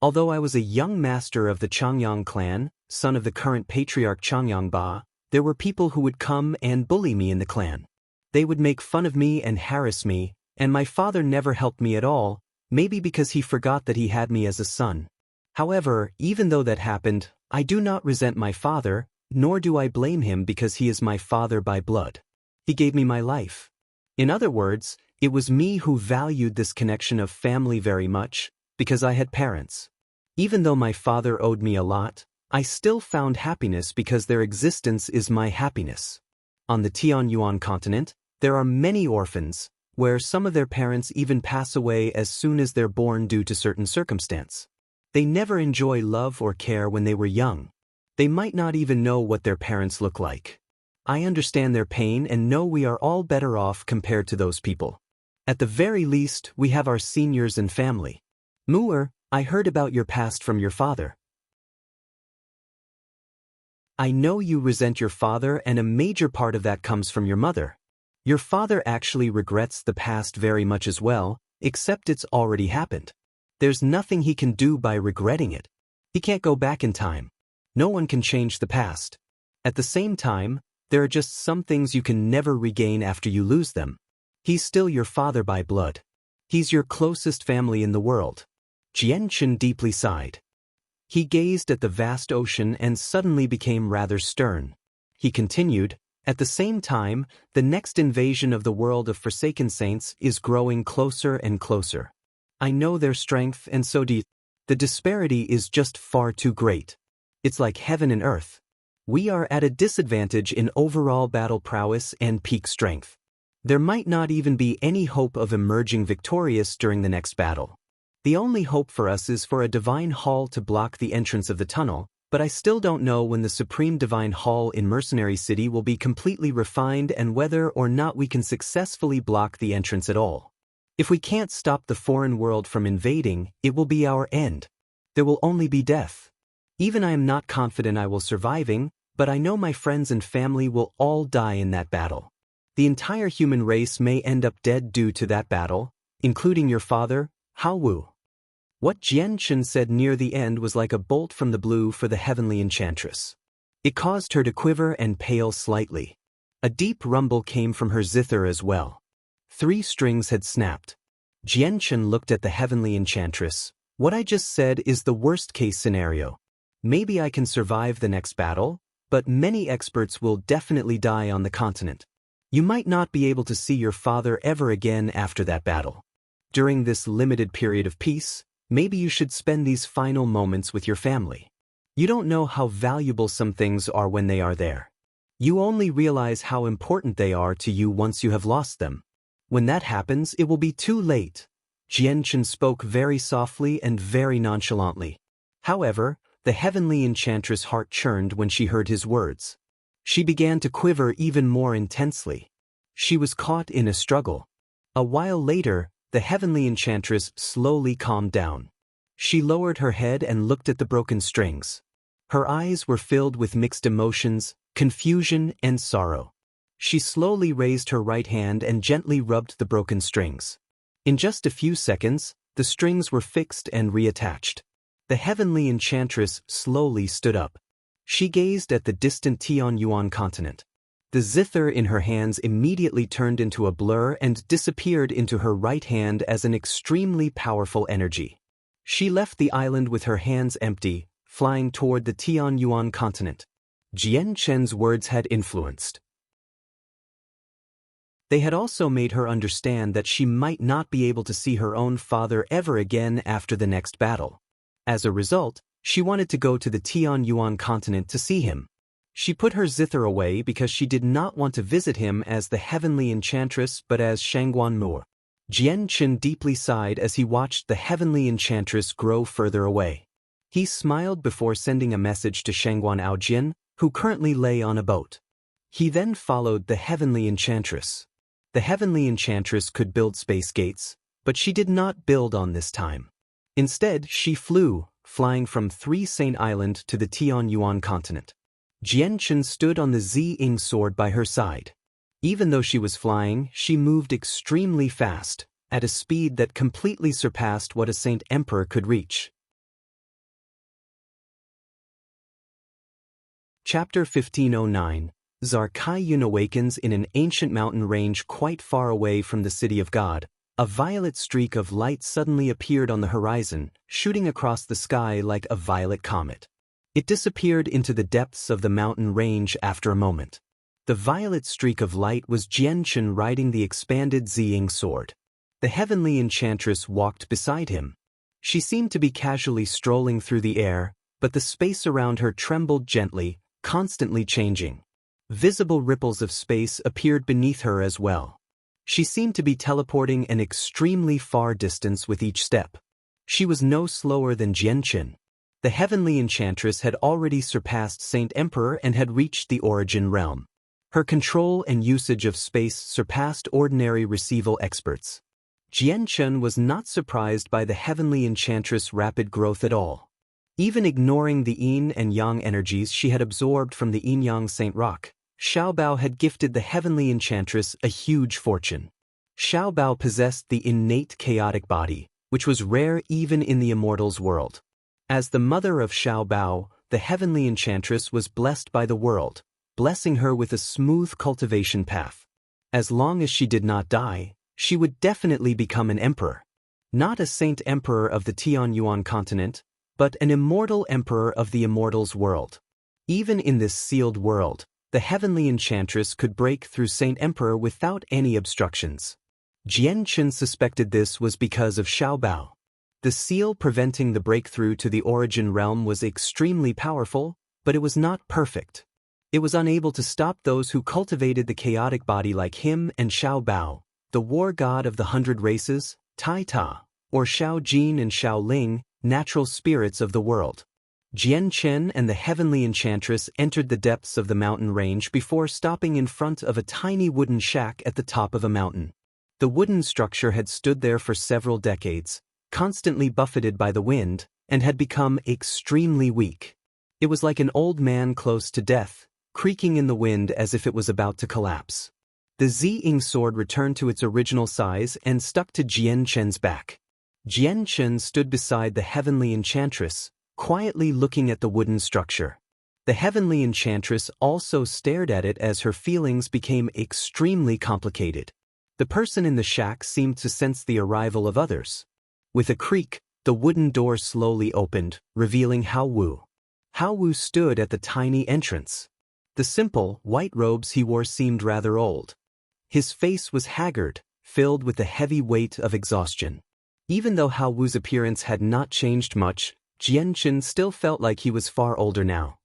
Although I was a young master of the Changyang clan, son of the current patriarch Changyang Ba, there were people who would come and bully me in the clan. They would make fun of me and harass me, and my father never helped me at all, maybe because he forgot that he had me as a son. However, even though that happened, I do not resent my father, nor do I blame him because he is my father by blood. He gave me my life. In other words, it was me who valued this connection of family very much, because I had parents. Even though my father owed me a lot, I still found happiness because their existence is my happiness. On the Tianyuan continent, there are many orphans, where some of their parents even pass away as soon as they're born due to certain circumstance. They never enjoy love or care when they were young. They might not even know what their parents look like. I understand their pain and know we are all better off compared to those people. At the very least, we have our seniors and family. Muir, I heard about your past from your father. I know you resent your father, and a major part of that comes from your mother. Your father actually regrets the past very much as well, except it's already happened. There's nothing he can do by regretting it. He can't go back in time. No one can change the past. At the same time, there are just some things you can never regain after you lose them. He's still your father by blood. He's your closest family in the world. Jianchen deeply sighed. He gazed at the vast ocean and suddenly became rather stern. He continued, at the same time, the next invasion of the world of Forsaken Saints is growing closer and closer. I know their strength, and so do you. The disparity is just far too great. It's like heaven and earth. We are at a disadvantage in overall battle prowess and peak strength. There might not even be any hope of emerging victorious during the next battle. The only hope for us is for a divine hall to block the entrance of the tunnel, but I still don't know when the Supreme Divine Hall in Mercenary City will be completely refined and whether or not we can successfully block the entrance at all. If we can't stop the foreign world from invading, it will be our end. There will only be death. Even I am not confident I will surviving, but I know my friends and family will all die in that battle. The entire human race may end up dead due to that battle, including your father, Hao Wu. What Jianchen said near the end was like a bolt from the blue for the heavenly enchantress. It caused her to quiver and pale slightly. A deep rumble came from her zither as well. 3 strings had snapped. Jianchen looked at the heavenly enchantress. What I just said is the worst-case scenario. Maybe I can survive the next battle, but many experts will definitely die on the continent. You might not be able to see your father ever again after that battle. During this limited period of peace, maybe you should spend these final moments with your family. You don't know how valuable some things are when they are there. You only realize how important they are to you once you have lost them. When that happens, it will be too late. Jianchen spoke very softly and very nonchalantly. However, the heavenly enchantress' heart churned when she heard his words. She began to quiver even more intensely. She was caught in a struggle. A while later, the heavenly enchantress slowly calmed down. She lowered her head and looked at the broken strings. Her eyes were filled with mixed emotions, confusion and sorrow. She slowly raised her right hand and gently rubbed the broken strings. In just a few seconds, the strings were fixed and reattached. The heavenly enchantress slowly stood up. She gazed at the distant Tianyuan continent. The zither in her hands immediately turned into a blur and disappeared into her right hand as an extremely powerful energy. She left the island with her hands empty, flying toward the Tianyuan continent. Jianchen's words had influenced. They had also made her understand that she might not be able to see her own father ever again after the next battle. As a result, she wanted to go to the Tianyuan continent to see him. She put her zither away because she did not want to visit him as the heavenly enchantress but as Shangguan Mu. Jianchen deeply sighed as he watched the heavenly enchantress grow further away. He smiled before sending a message to Shangguan Aojin, who currently lay on a boat. He then followed the heavenly enchantress. The heavenly enchantress could build space gates, but she did not build on this time. Instead, she flew, flying from 3 Saint Island to the Tianyuan continent. Jianchen stood on the Ziying sword by her side. Even though she was flying, she moved extremely fast, at a speed that completely surpassed what a Saint Emperor could reach. Chapter 1509. Tsar Kai-Yun awakens in an ancient mountain range quite far away from the city of God. A violet streak of light suddenly appeared on the horizon, shooting across the sky like a violet comet. It disappeared into the depths of the mountain range after a moment. The violet streak of light was Jianchen riding the expanded Ziying sword. The heavenly enchantress walked beside him. She seemed to be casually strolling through the air, but the space around her trembled gently, constantly changing. Visible ripples of space appeared beneath her as well. She seemed to be teleporting an extremely far distance with each step. She was no slower than Jianchen. The heavenly enchantress had already surpassed Saint Emperor and had reached the origin realm. Her control and usage of space surpassed ordinary receival experts. Jianchen was not surprised by the heavenly enchantress' rapid growth at all. Even ignoring the yin and yang energies she had absorbed from the yin-yang Saint Rock, Xiaobao had gifted the heavenly enchantress a huge fortune. Xiaobao possessed the innate chaotic body, which was rare even in the immortals' world. As the mother of Xiaobao, the heavenly enchantress was blessed by the world, blessing her with a smooth cultivation path. As long as she did not die, she would definitely become an emperor. Not a Saint Emperor of the Tianyuan continent, but an immortal emperor of the immortals' world. Even in this sealed world, the heavenly enchantress could break through Saint Emperor without any obstructions. Jianchen suspected this was because of Xiaobao. The seal preventing the breakthrough to the origin realm was extremely powerful, but it was not perfect. It was unable to stop those who cultivated the chaotic body like him and Xiaobao, the war god of the 100 races, Tai Ta, or Xiao Jin and Xiao Ling, natural spirits of the world. Jianchen and the heavenly enchantress entered the depths of the mountain range before stopping in front of a tiny wooden shack at the top of a mountain. The wooden structure had stood there for several decades, constantly buffeted by the wind, and had become extremely weak. It was like an old man close to death, creaking in the wind as if it was about to collapse. The Ziying sword returned to its original size and stuck to Jianchen's back. Jianchen stood beside the heavenly enchantress, quietly looking at the wooden structure. The heavenly enchantress also stared at it as her feelings became extremely complicated. The person in the shack seemed to sense the arrival of others. With a creak, the wooden door slowly opened, revealing Hao Wu. Hao Wu stood at the tiny entrance. The simple, white robes he wore seemed rather old. His face was haggard, filled with the heavy weight of exhaustion. Even though Hao Wu's appearance had not changed much, Jianchen still felt like he was far older now.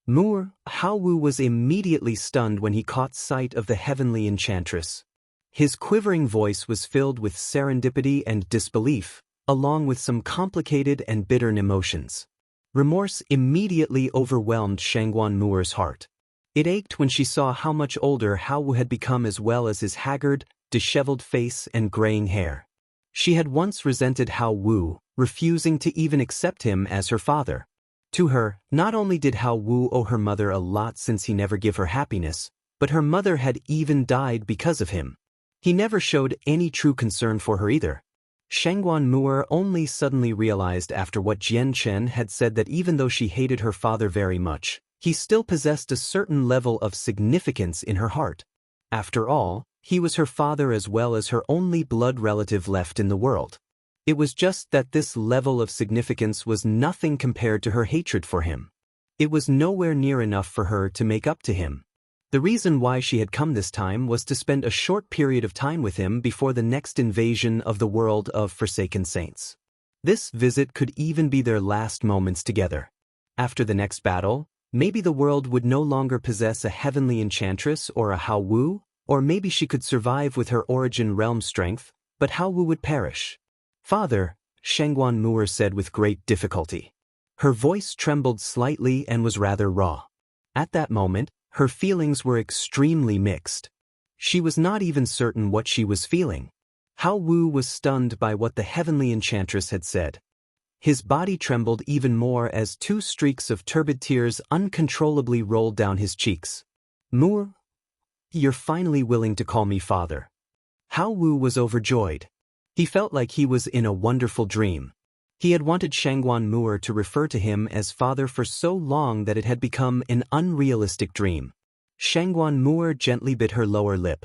Hao Wu was immediately stunned when he caught sight of the heavenly enchantress. His quivering voice was filled with serendipity and disbelief, along with some complicated and bitter emotions. Remorse immediately overwhelmed Shangguan Muer's heart. It ached when she saw how much older Hao Wu had become as well as his haggard, disheveled face and graying hair. She had once resented Hao Wu, refusing to even accept him as her father. To her, not only did Hao Wu owe her mother a lot since he never gave her happiness, but her mother had even died because of him. He never showed any true concern for her either. Shangguan Muer only suddenly realized after what Jianchen had said that even though she hated her father very much, he still possessed a certain level of significance in her heart. After all, he was her father as well as her only blood relative left in the world. It was just that this level of significance was nothing compared to her hatred for him. It was nowhere near enough for her to make up to him. The reason why she had come this time was to spend a short period of time with him before the next invasion of the world of Forsaken Saints. This visit could even be their last moments together. After the next battle, maybe the world would no longer possess a heavenly enchantress or a Hao Wu, or maybe she could survive with her origin realm strength, but Hao Wu would perish. "Father," Shangguan Muer said with great difficulty. Her voice trembled slightly and was rather raw. At that moment, her feelings were extremely mixed. She was not even certain what she was feeling. Hao Wu was stunned by what the heavenly enchantress had said. His body trembled even more as 2 streaks of turbid tears uncontrollably rolled down his cheeks. "Muer, you're finally willing to call me father." Hao Wu was overjoyed. He felt like he was in a wonderful dream. He had wanted Shangguan Mu'er to refer to him as father for so long that it had become an unrealistic dream. Shangguan Mu'er gently bit her lower lip.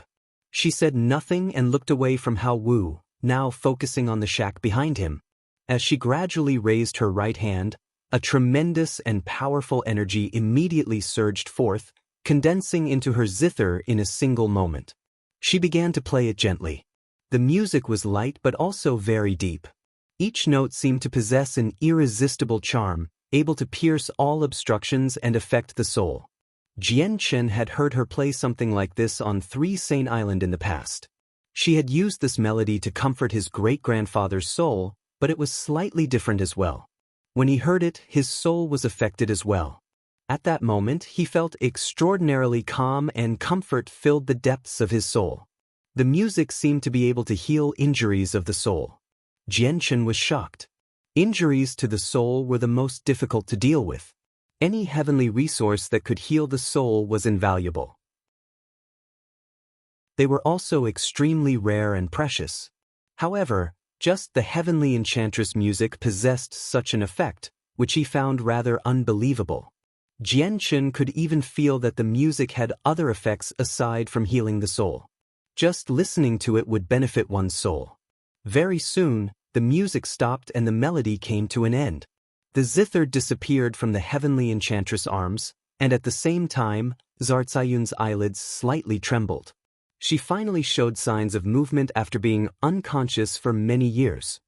She said nothing and looked away from Hao Wu, now focusing on the shack behind him. As she gradually raised her right hand, a tremendous and powerful energy immediately surged forth, condensing into her zither in a single moment. She began to play it gently. The music was light but also very deep. Each note seemed to possess an irresistible charm, able to pierce all obstructions and affect the soul. Jian Chen had heard her play something like this on Three Saint Island in the past. She had used this melody to comfort his great-grandfather's soul, but it was slightly different as well. When he heard it, his soul was affected as well. At that moment, he felt extraordinarily calm and comfort filled the depths of his soul. The music seemed to be able to heal injuries of the soul. Jian Chen was shocked. Injuries to the soul were the most difficult to deal with. Any heavenly resource that could heal the soul was invaluable. They were also extremely rare and precious. However, just the heavenly enchantress music possessed such an effect, which he found rather unbelievable. Jian Chen could even feel that the music had other effects aside from healing the soul. Just listening to it would benefit one's soul. Very soon, the music stopped and the melody came to an end. The zither disappeared from the heavenly enchantress' arms, and at the same time, Zartsayun's eyelids slightly trembled. She finally showed signs of movement after being unconscious for many years.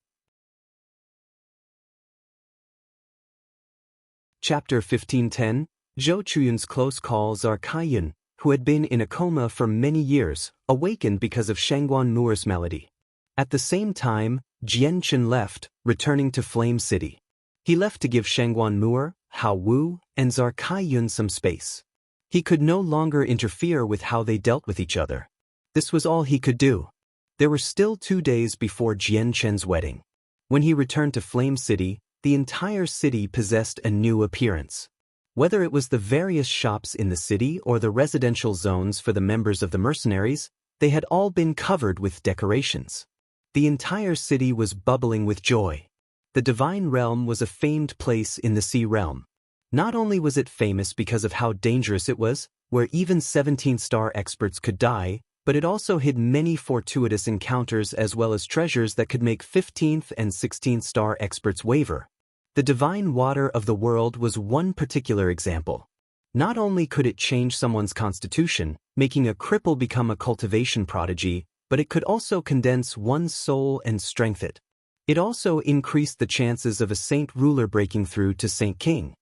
Chapter 1510, Zhou Chuyun's close call. Zartsayun, who had been in a coma for many years, awakened because of Shangguan Mu'er's melody. At the same time, Jian Chen left, returning to Flame City. He left to give Shangguan Mu'er, Hao Wu, and Zartsayun some space. He could no longer interfere with how they dealt with each other. This was all he could do. There were still 2 days before Jian Chen's wedding. When he returned to Flame City, the entire city possessed a new appearance. Whether it was the various shops in the city or the residential zones for the members of the mercenaries, they had all been covered with decorations. The entire city was bubbling with joy. The Divine Realm was a famed place in the Sea Realm. Not only was it famous because of how dangerous it was, where even 17-star experts could die, but it also hid many fortuitous encounters as well as treasures that could make 15th and 16-star experts waver. The divine water of the world was one particular example. Not only could it change someone's constitution, making a cripple become a cultivation prodigy, but it could also condense one's soul and strengthen it. It also increased the chances of a saint ruler breaking through to Saint King.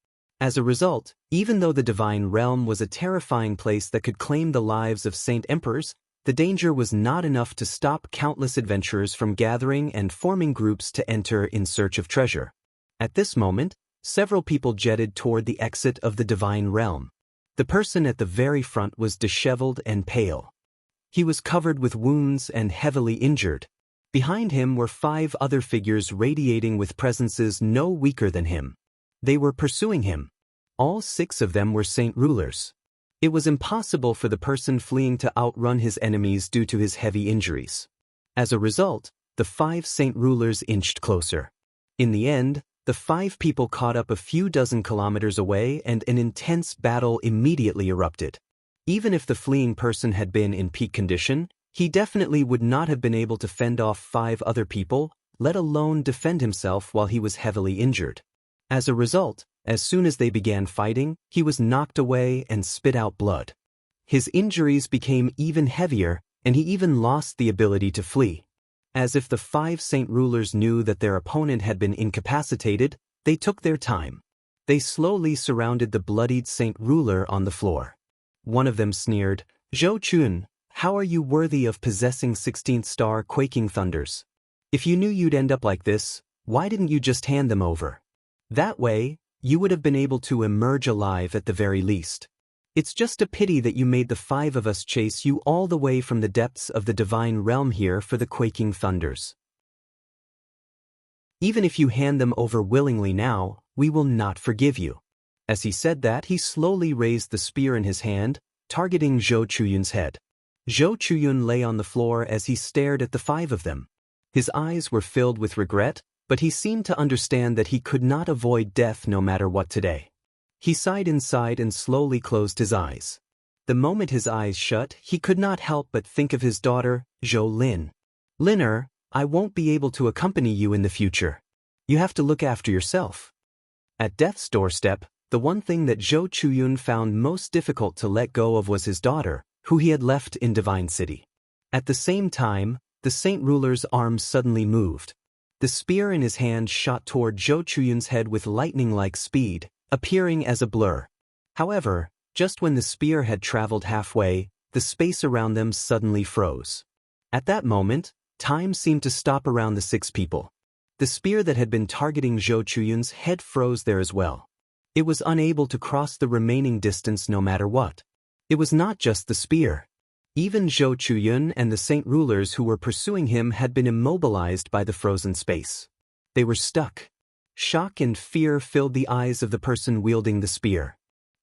As a result, even though the Divine Realm was a terrifying place that could claim the lives of saint emperors, the danger was not enough to stop countless adventurers from gathering and forming groups to enter in search of treasure. At this moment, several people jetted toward the exit of the Divine Realm. The person at the very front was disheveled and pale. He was covered with wounds and heavily injured. Behind him were 5 other figures radiating with presences no weaker than him. They were pursuing him. All 6 of them were saint rulers. It was impossible for the person fleeing to outrun his enemies due to his heavy injuries. As a result, the 5 saint rulers inched closer. In the end, the 5 people caught up a few dozen kilometers away and an intense battle immediately erupted. Even if the fleeing person had been in peak condition, he definitely would not have been able to fend off 5 other people, let alone defend himself while he was heavily injured. As a result, as soon as they began fighting, he was knocked away and spit out blood. His injuries became even heavier, and he even lost the ability to flee. As if the 5 saint rulers knew that their opponent had been incapacitated, they took their time. They slowly surrounded the bloodied saint ruler on the floor. One of them sneered, "Zhou Chun, how are you worthy of possessing 16th star quaking thunders? If you knew you'd end up like this, why didn't you just hand them over? That way, you would have been able to emerge alive at the very least. It's just a pity that you made the 5 of us chase you all the way from the depths of the Divine Realm here for the quaking thunders. Even if you hand them over willingly now, we will not forgive you." As he said that, he slowly raised the spear in his hand, targeting Zhou Chuyun's head. Zhou Chuyun lay on the floor as he stared at the 5 of them. His eyes were filled with regret, but he seemed to understand that he could not avoid death no matter what today. He sighed inside and slowly closed his eyes. The moment his eyes shut, he could not help but think of his daughter, Zhou Lin. "Linner, I won't be able to accompany you in the future. You have to look after yourself." At death's doorstep, the one thing that Zhou Chuyun found most difficult to let go of was his daughter, who he had left in Divine City. At the same time, the Saint Ruler's arms suddenly moved. The spear in his hand shot toward Zhou Chuyun's head with lightning-like speed, appearing as a blur. However, just when the spear had traveled halfway, the space around them suddenly froze. At that moment, time seemed to stop around the 6 people. The spear that had been targeting Zhou Chuyun's head froze there as well. It was unable to cross the remaining distance no matter what. It was not just the spear. Even Zhou Chuyun and the Saint Rulers who were pursuing him had been immobilized by the frozen space. They were stuck. Shock and fear filled the eyes of the person wielding the spear.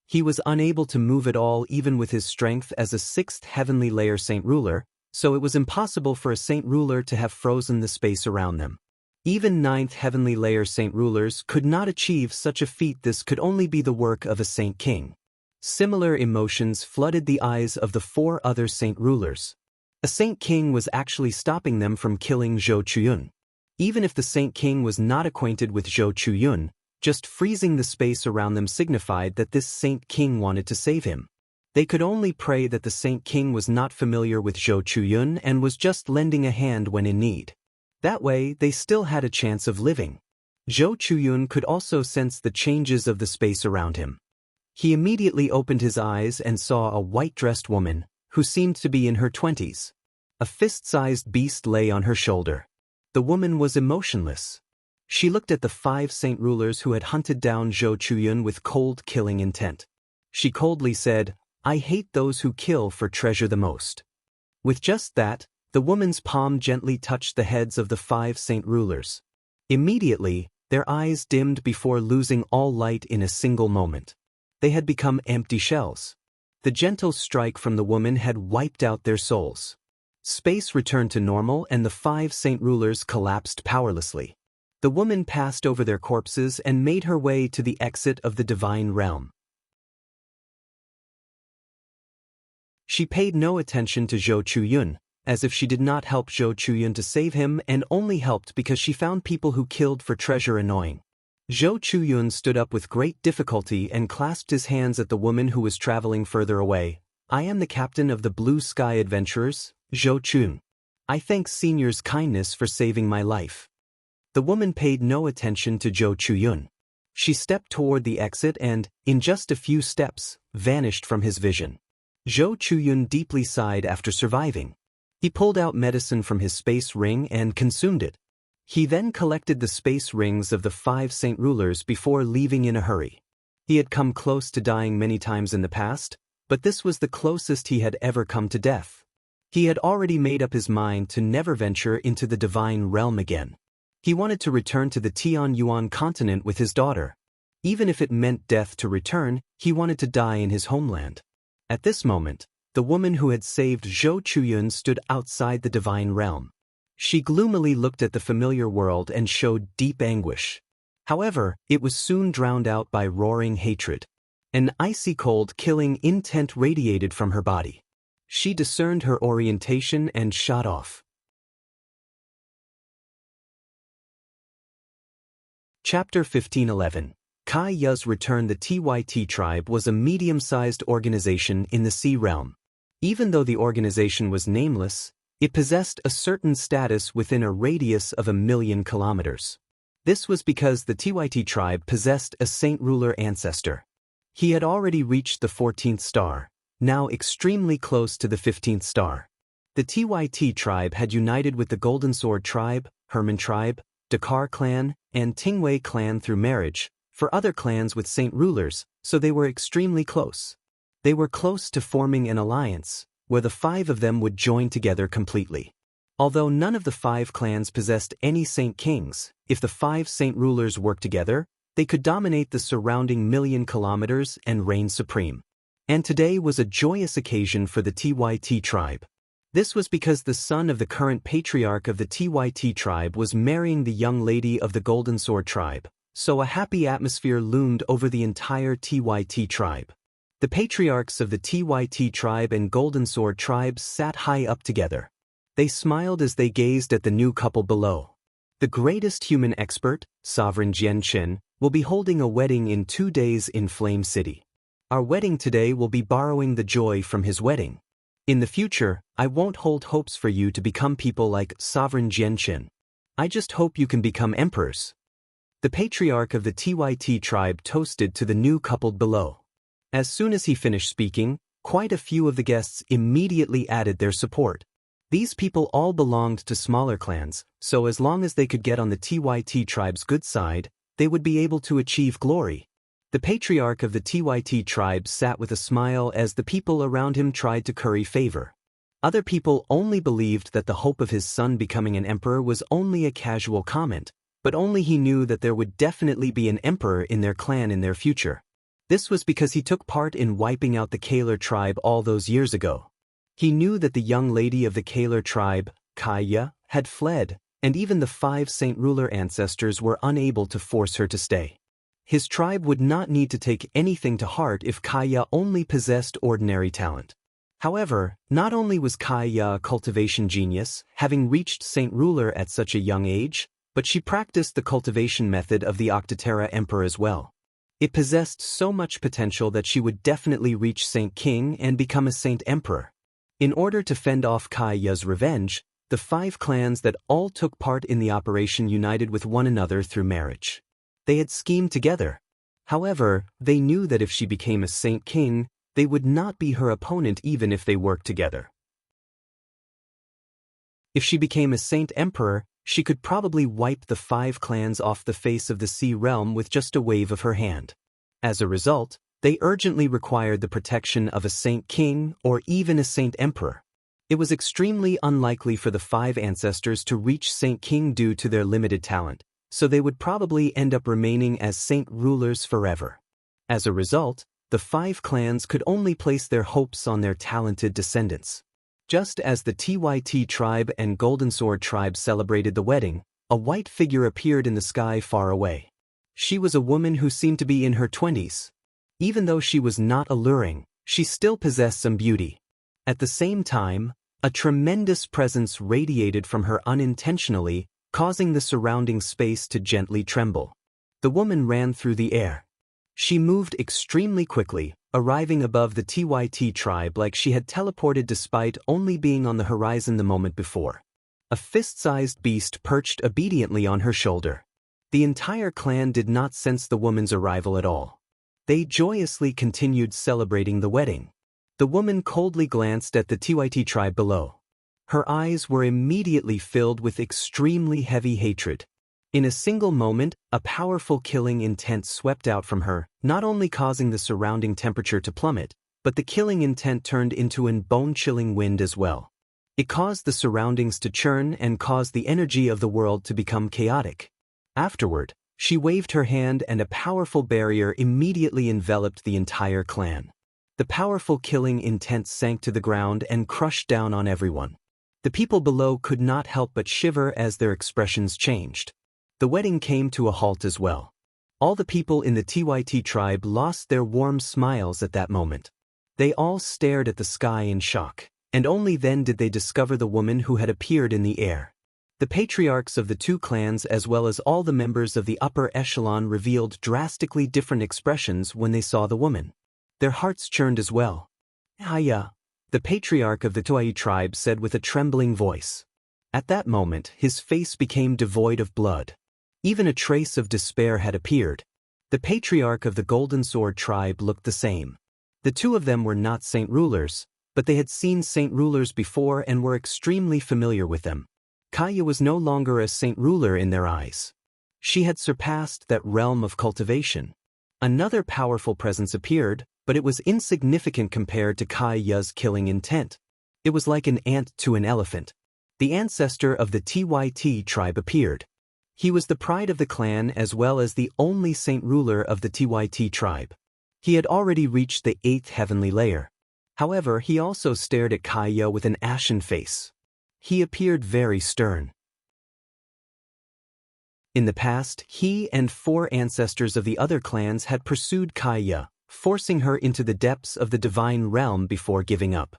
He was unable to move at all even with his strength as a 6th heavenly layer Saint Ruler, so it was impossible for a Saint Ruler to have frozen the space around them. Even 9th heavenly layer Saint Rulers could not achieve such a feat. This could only be the work of a Saint King. Similar emotions flooded the eyes of the 4 other Saint Rulers. A Saint King was actually stopping them from killing Zhou Chuyun. Even if the Saint King was not acquainted with Zhou Chuyun, just freezing the space around them signified that this Saint King wanted to save him. They could only pray that the Saint King was not familiar with Zhou Chuyun and was just lending a hand when in need. That way, they still had a chance of living. Zhou Chuyun could also sense the changes of the space around him. He immediately opened his eyes and saw a white-dressed woman, who seemed to be in her 20s. A fist-sized beast lay on her shoulder. The woman was emotionless. She looked at the 5 Saint Rulers who had hunted down Zhou Chuyun with cold killing intent. She coldly said, "I hate those who kill for treasure the most." With just that, the woman's palm gently touched the heads of the 5 Saint Rulers. Immediately, their eyes dimmed before losing all light in a single moment. They had become empty shells. The gentle strike from the woman had wiped out their souls. Space returned to normal and the 5 Saint Rulers collapsed powerlessly. The woman passed over their corpses and made her way to the exit of the divine realm. She paid no attention to Zhou Chuyun, as if she did not help Zhou Chuyun to save him and only helped because she found people who killed for treasure annoying. Zhou Chuyun stood up with great difficulty and clasped his hands at the woman who was traveling further away. "I am the captain of the Blue Sky Adventurers, Zhou Chun. I thank Senior's kindness for saving my life." The woman paid no attention to Zhou Chuyun. She stepped toward the exit and, in just a few steps, vanished from his vision. Zhou Chuyun deeply sighed after surviving. He pulled out medicine from his space ring and consumed it. He then collected the space rings of the 5 Saint Rulers before leaving in a hurry. He had come close to dying many times in the past, but this was the closest he had ever come to death. He had already made up his mind to never venture into the divine realm again. He wanted to return to the Tianyuan continent with his daughter. Even if it meant death to return, he wanted to die in his homeland. At this moment, the woman who had saved Zhou Chuyun stood outside the divine realm. She gloomily looked at the familiar world and showed deep anguish. However, it was soon drowned out by roaring hatred. An icy cold killing intent radiated from her body. She discerned her orientation and shot off. Chapter 1511. Kai Ya's return. The TYT tribe was a medium-sized organization in the Sea Realm. Even though the organization was nameless, it possessed a certain status within a radius of 1,000,000 kilometers. This was because the TYT tribe possessed a Saint Ruler ancestor. He had already reached the 14th star, now extremely close to the 15th star. The TYT tribe had united with the Golden Sword tribe, Herman tribe, Dakar clan, and Tingwei clan through marriage, for other clans with Saint Rulers, so they were extremely close. They were close to forming an alliance, where the 5 of them would join together completely. Although none of the 5 clans possessed any Saint Kings, if the 5 Saint Rulers worked together, they could dominate the surrounding 1,000,000 kilometers and reign supreme. And today was a joyous occasion for the TYT tribe. This was because the son of the current patriarch of the TYT tribe was marrying the young lady of the Golden Sword tribe, so a happy atmosphere loomed over the entire TYT tribe. The patriarchs of the TYT tribe and Golden Sword tribe sat high up together. They smiled as they gazed at the new couple below. The greatest human expert, Sovereign Jian Qin, will be holding a wedding in 2 days in Flame City. Our wedding today will be borrowing the joy from his wedding. In the future, I won't hold hopes for you to become people like Sovereign Jian Qin. I just hope you can become emperors. The patriarch of the TYT tribe toasted to the new couple below. As soon as he finished speaking, quite a few of the guests immediately added their support. These people all belonged to smaller clans, so as long as they could get on the TYT tribe's good side, they would be able to achieve glory. The patriarch of the TYT tribe sat with a smile as the people around him tried to curry favor. Other people only believed that the hope of his son becoming an emperor was only a casual comment, but only he knew that there would definitely be an emperor in their clan in their future. This was because he took part in wiping out the Kaler tribe all those years ago. He knew that the young lady of the Kaler tribe, Kaya, had fled, and even the 5 Saint Ruler ancestors were unable to force her to stay. His tribe would not need to take anything to heart if Kaya only possessed ordinary talent. However, not only was Kaya a cultivation genius, having reached Saint Ruler at such a young age, but she practiced the cultivation method of the Octoterra Emperor as well. It possessed so much potential that she would definitely reach Saint King and become a Saint Emperor. In order to fend off Kaya's revenge, the 5 clans that all took part in the operation united with one another through marriage. They had schemed together. However, they knew that if she became a Saint King, they would not be her opponent even if they worked together. If she became a Saint Emperor, she could probably wipe the 5 clans off the face of the Sea Realm with just a wave of her hand. As a result, they urgently required the protection of a Saint King or even a Saint Emperor. It was extremely unlikely for the 5 ancestors to reach Saint King due to their limited talent, so they would probably end up remaining as Saint Rulers forever. As a result, the 5 clans could only place their hopes on their talented descendants. Just as the TYT tribe and Golden Sword tribe celebrated the wedding, a white figure appeared in the sky far away. She was a woman who seemed to be in her 20s. Even though she was not alluring, she still possessed some beauty. At the same time, a tremendous presence radiated from her unintentionally, causing the surrounding space to gently tremble. The woman ran through the air. She moved extremely quickly, arriving above the TYT tribe like she had teleported despite only being on the horizon the moment before. A fist-sized beast perched obediently on her shoulder. The entire clan did not sense the woman's arrival at all. They joyously continued celebrating the wedding. The woman coldly glanced at the TYT tribe below. Her eyes were immediately filled with extremely heavy hatred. In a single moment, a powerful killing intent swept out from her, not only causing the surrounding temperature to plummet, but the killing intent turned into an bone-chilling wind as well. It caused the surroundings to churn and caused the energy of the world to become chaotic. Afterward, she waved her hand and a powerful barrier immediately enveloped the entire clan. The powerful killing intent sank to the ground and crushed down on everyone. The people below could not help but shiver as their expressions changed. The wedding came to a halt as well. All the people in the TYT tribe lost their warm smiles at that moment. They all stared at the sky in shock, and only then did they discover the woman who had appeared in the air. The patriarchs of the 2 clans as well as all the members of the upper echelon revealed drastically different expressions when they saw the woman. Their hearts churned as well. "Aya," the patriarch of the Toei tribe said with a trembling voice. At that moment, his face became devoid of blood. Even a trace of despair had appeared. The patriarch of the Golden Sword tribe looked the same. The 2 of them were not Saint Rulers, but they had seen Saint Rulers before and were extremely familiar with them. Kaya was no longer a Saint Ruler in their eyes. She had surpassed that realm of cultivation. Another powerful presence appeared, but it was insignificant compared to Kaya's killing intent. It was like an ant to an elephant. The ancestor of the TYT tribe appeared. He was the pride of the clan as well as the only Saint Ruler of the TYT tribe. He had already reached the 8th heavenly layer. However, he also stared at Kaya with an ashen face. He appeared very stern. In the past, he and 4 ancestors of the other clans had pursued Kaya, forcing her into the depths of the divine realm before giving up.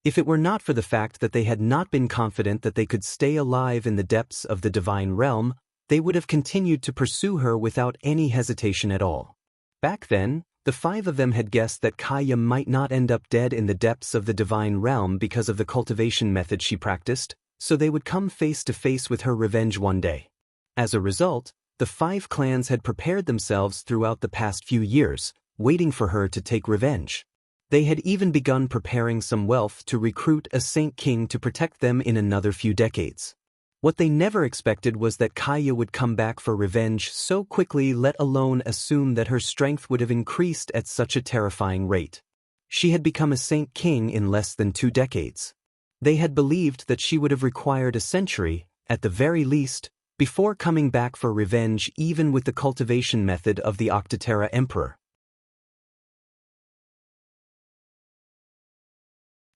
If it were not for the fact that they had not been confident that they could stay alive in the depths of the divine realm, they would have continued to pursue her without any hesitation at all. Back then, the 5 of them had guessed that Kaya might not end up dead in the depths of the divine realm because of the cultivation method she practiced, so they would come face to face with her revenge one day. As a result, the 5 clans had prepared themselves throughout the past few years, waiting for her to take revenge. They had even begun preparing some wealth to recruit a Saint King to protect them in another few decades. What they never expected was that Kaya would come back for revenge so quickly, let alone assume that her strength would have increased at such a terrifying rate. She had become a Saint King in less than 2 decades. They had believed that she would have required a century, at the very least, before coming back for revenge, even with the cultivation method of the Octaterra Emperor.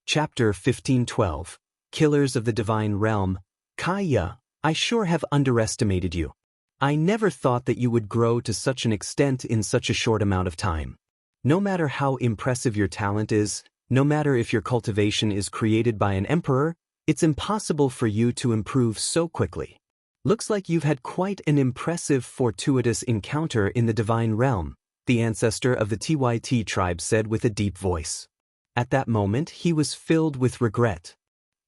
Chapter 1512. Killers of the Divine Realm. Kaya, I sure have underestimated you. I never thought that you would grow to such an extent in such a short amount of time. No matter how impressive your talent is, no matter if your cultivation is created by an emperor, it's impossible for you to improve so quickly. Looks like you've had quite an impressive fortuitous encounter in the divine realm, the ancestor of the TYT tribe said with a deep voice. At that moment, he was filled with regret.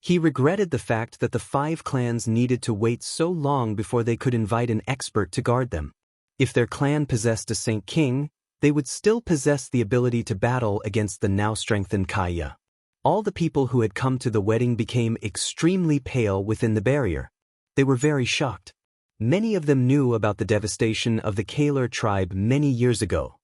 He regretted the fact that the 5 clans needed to wait so long before they could invite an expert to guard them. If their clan possessed a Saint King, they would still possess the ability to battle against the now strengthened Kaya. All the people who had come to the wedding became extremely pale within the barrier. They were very shocked. Many of them knew about the devastation of the Kaler tribe many years ago.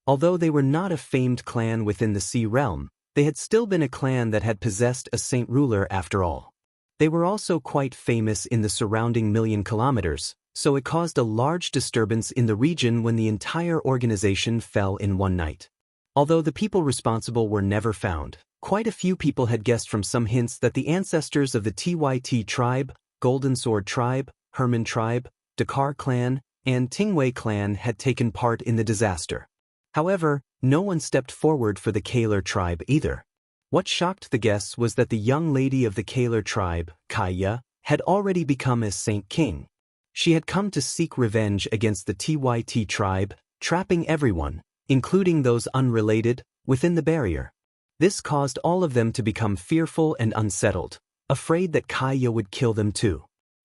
Although they were not a famed clan within the Sea Realm, they had still been a clan that had possessed a saint ruler after all. They were also quite famous in the surrounding 1,000,000 kilometers, so it caused a large disturbance in the region when the entire organization fell in one night. Although the people responsible were never found, quite a few people had guessed from some hints that the ancestors of the TYT tribe, Golden Sword tribe, Herman tribe, Dakar clan, and Tingwei clan had taken part in the disaster. However, no one stepped forward for the Kaler tribe either. What shocked the guests was that the young lady of the Kaler tribe, Kaya, had already become a Saint King. She had come to seek revenge against the TYT tribe, trapping everyone, including those unrelated, within the barrier. This caused all of them to become fearful and unsettled, afraid that Kaya would kill them too.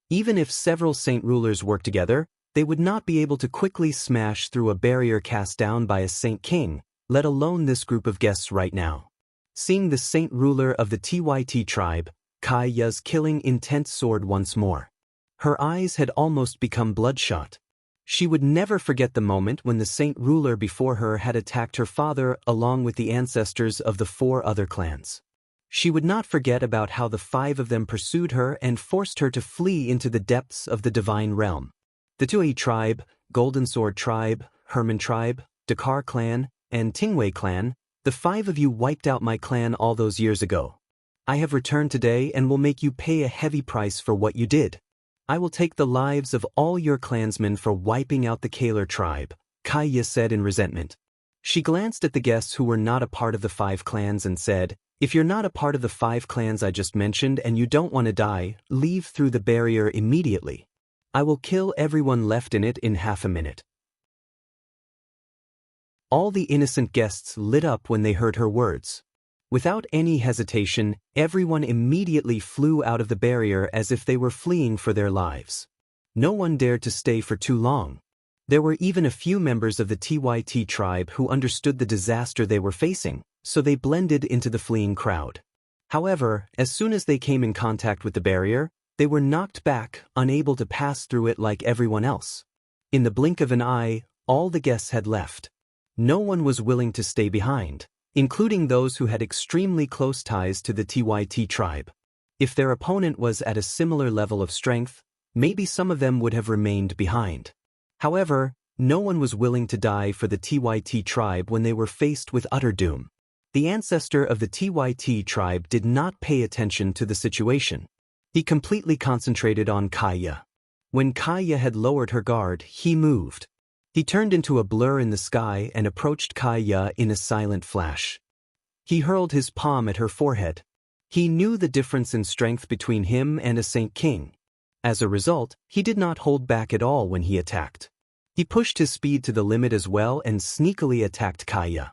Even if several saint rulers worked together, they would not be able to quickly smash through a barrier cast down by a Saint King, let alone this group of guests right now. Seeing the saint ruler of the TYT tribe, Kaya's killing intent soared once more. Her eyes had almost become bloodshot. She would never forget the moment when the saint ruler before her had attacked her father along with the ancestors of the 4 other clans. She would not forget about how the 5 of them pursued her and forced her to flee into the depths of the divine realm. The Tui tribe, Golden Sword tribe, Herman tribe, Dakar clan, and Tingwei clan, the 5 of you wiped out my clan all those years ago. I have returned today and will make you pay a heavy price for what you did. I will take the lives of all your clansmen for wiping out the Kaler tribe, Kaya said in resentment. She glanced at the guests who were not a part of the 5 clans and said, "If you're not a part of the 5 clans I just mentioned and you don't want to die, leave through the barrier immediately. I will kill everyone left in it in half a minute." All the innocent guests lit up when they heard her words. Without any hesitation, everyone immediately flew out of the barrier as if they were fleeing for their lives. No one dared to stay for too long. There were even a few members of the TYT tribe who understood the disaster they were facing, so they blended into the fleeing crowd. However, as soon as they came in contact with the barrier, they were knocked back, unable to pass through it like everyone else. In the blink of an eye, all the guests had left. No one was willing to stay behind, including those who had extremely close ties to the TYT tribe. If their opponent was at a similar level of strength, maybe some of them would have remained behind. However, no one was willing to die for the TYT tribe when they were faced with utter doom. The ancestor of the Tyt tribe did not pay attention to the situation. He completely concentrated on Kaya. When Kaya had lowered her guard, he moved. He turned into a blur in the sky and approached Kaya in a silent flash. He hurled his palm at her forehead. He knew the difference in strength between him and a Saint King. As a result, he did not hold back at all when he attacked. He pushed his speed to the limit as well and sneakily attacked Kaya.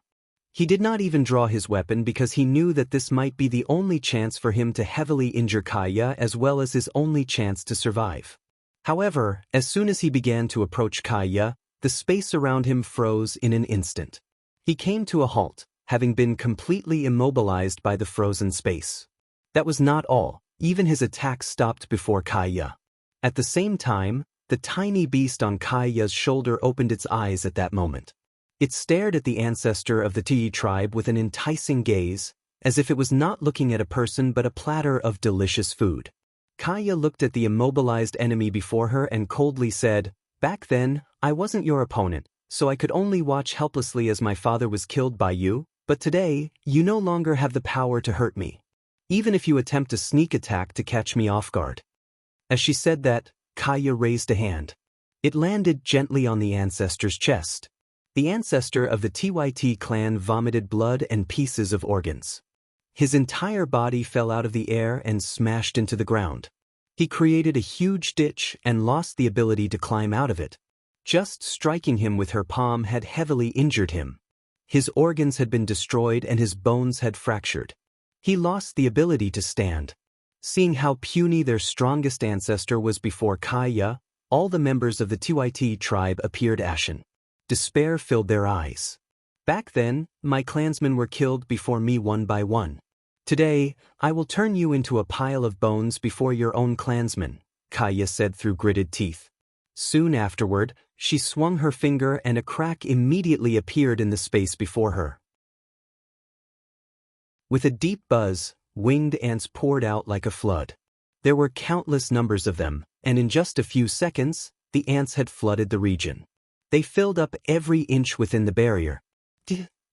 He did not even draw his weapon because he knew that this might be the only chance for him to heavily injure Kaya as well as his only chance to survive. However, as soon as he began to approach Kaya, the space around him froze in an instant. He came to a halt, having been completely immobilized by the frozen space. That was not all, even his attack stopped before Kaya. At the same time, the tiny beast on Kaya's shoulder opened its eyes at that moment. It stared at the ancestor of the Ti tribe with an enticing gaze, as if it was not looking at a person but a platter of delicious food. Kaya looked at the immobilized enemy before her and coldly said, "Back then, I wasn't your opponent, so I could only watch helplessly as my father was killed by you, but today, you no longer have the power to hurt me. Even if you attempt a sneak attack to catch me off guard." As she said that, Kaya raised a hand. It landed gently on the ancestor's chest. The ancestor of the Tyt clan vomited blood and pieces of organs. His entire body fell out of the air and smashed into the ground. He created a huge ditch and lost the ability to climb out of it. Just striking him with her palm had heavily injured him. His organs had been destroyed and his bones had fractured. He lost the ability to stand. Seeing how puny their strongest ancestor was before Kaya, all the members of the Tyt tribe appeared ashen. Despair filled their eyes. "Back then, my clansmen were killed before me one by one. Today, I will turn you into a pile of bones before your own clansmen," Kaya said through gritted teeth. Soon afterward, she swung her finger and a crack immediately appeared in the space before her. With a deep buzz, winged ants poured out like a flood. There were countless numbers of them, and in just a few seconds, the ants had flooded the region. They filled up every inch within the barrier.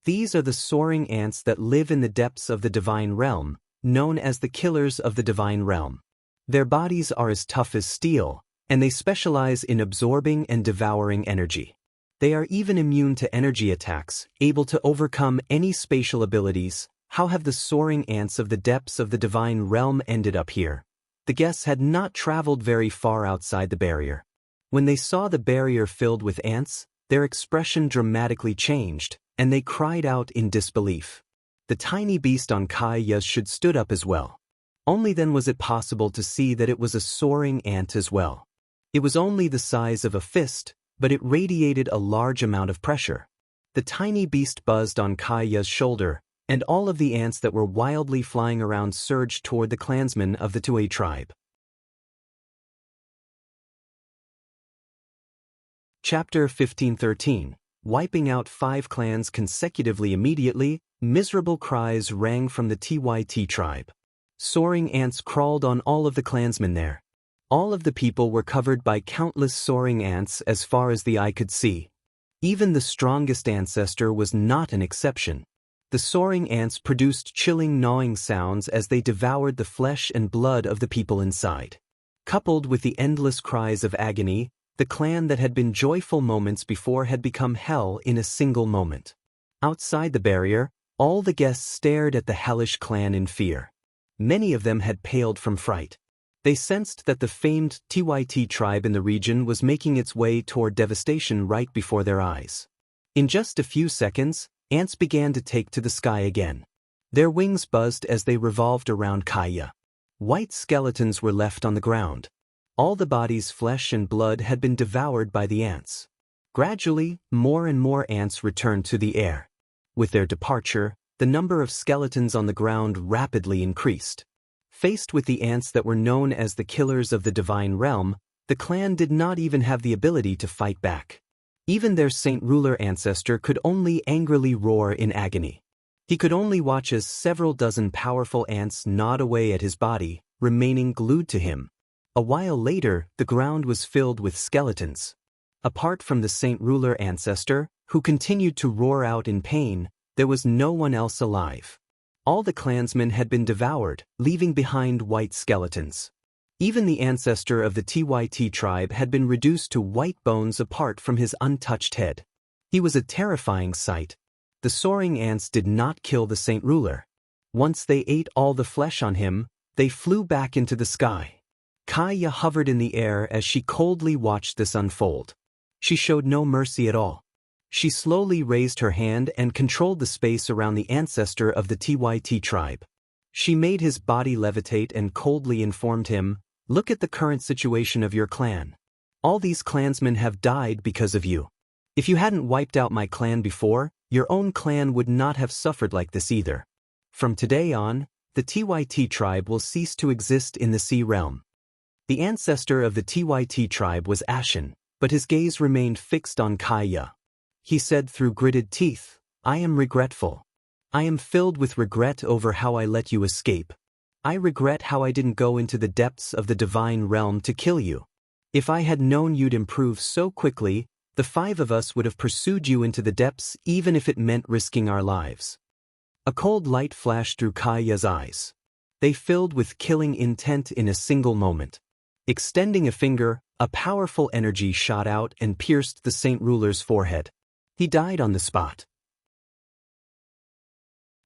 These are the soaring ants that live in the depths of the divine realm, known as the killers of the divine realm. Their bodies are as tough as steel, and they specialize in absorbing and devouring energy. They are even immune to energy attacks, able to overcome any spatial abilities. How have the soaring ants of the depths of the divine realm ended up here? The guests had not traveled very far outside the barrier. When they saw the barrier filled with ants, their expression dramatically changed, and they cried out in disbelief. The tiny beast on Kaya's should stood up as well. Only then was it possible to see that it was a soaring ant as well. It was only the size of a fist, but it radiated a large amount of pressure. The tiny beast buzzed on Kaya's shoulder, and all of the ants that were wildly flying around surged toward the clansmen of the Tui tribe. Chapter 1513. Wiping out 5 clans consecutively immediately, miserable cries rang from the Tyt tribe. Soaring ants crawled on all of the clansmen there. All of the people were covered by countless soaring ants as far as the eye could see. Even the strongest ancestor was not an exception. The soaring ants produced chilling gnawing sounds as they devoured the flesh and blood of the people inside. Coupled with the endless cries of agony, the clan that had been joyful moments before had become hell in a single moment. Outside the barrier, all the guests stared at the hellish clan in fear. Many of them had paled from fright. They sensed that the famed Tyt tribe in the region was making its way toward devastation right before their eyes. In just a few seconds, ants began to take to the sky again. Their wings buzzed as they revolved around Kaya. White skeletons were left on the ground. All the body's flesh and blood had been devoured by the ants. Gradually, more and more ants returned to the air. With their departure, the number of skeletons on the ground rapidly increased. Faced with the ants that were known as the killers of the divine realm, the clan did not even have the ability to fight back. Even their Saint Ruler ancestor could only angrily roar in agony. He could only watch as several dozen powerful ants gnawed away at his body, remaining glued to him. A while later, the ground was filled with skeletons. Apart from the Saint Ruler ancestor, who continued to roar out in pain, There was no one else alive. All the clansmen had been devoured, leaving behind white skeletons. Even the ancestor of the Tyt tribe had been reduced to white bones apart from his untouched head. He was a terrifying sight. The soaring ants did not kill the Saint Ruler. Once they ate all the flesh on him, they flew back into the sky. Kaya hovered in the air as she coldly watched this unfold. She showed no mercy at all. She slowly raised her hand and controlled the space around the ancestor of the Tyt tribe. She made his body levitate and coldly informed him, "Look at the current situation of your clan. All these clansmen have died because of you. If you hadn't wiped out my clan before, your own clan would not have suffered like this either. From today on, the Tyt tribe will cease to exist in the sea realm." The ancestor of the Tyt tribe was ashen, but his gaze remained fixed on Kaya. He said through gritted teeth, "I am regretful. I am filled with regret over how I let you escape. I regret how I didn't go into the depths of the divine realm to kill you. If I had known you'd improve so quickly, the 5 of us would have pursued you into the depths even if it meant risking our lives." A cold light flashed through Kaya's eyes. They filled with killing intent in a single moment. Extending a finger, a powerful energy shot out and pierced the Saint Ruler's forehead. He died on the spot.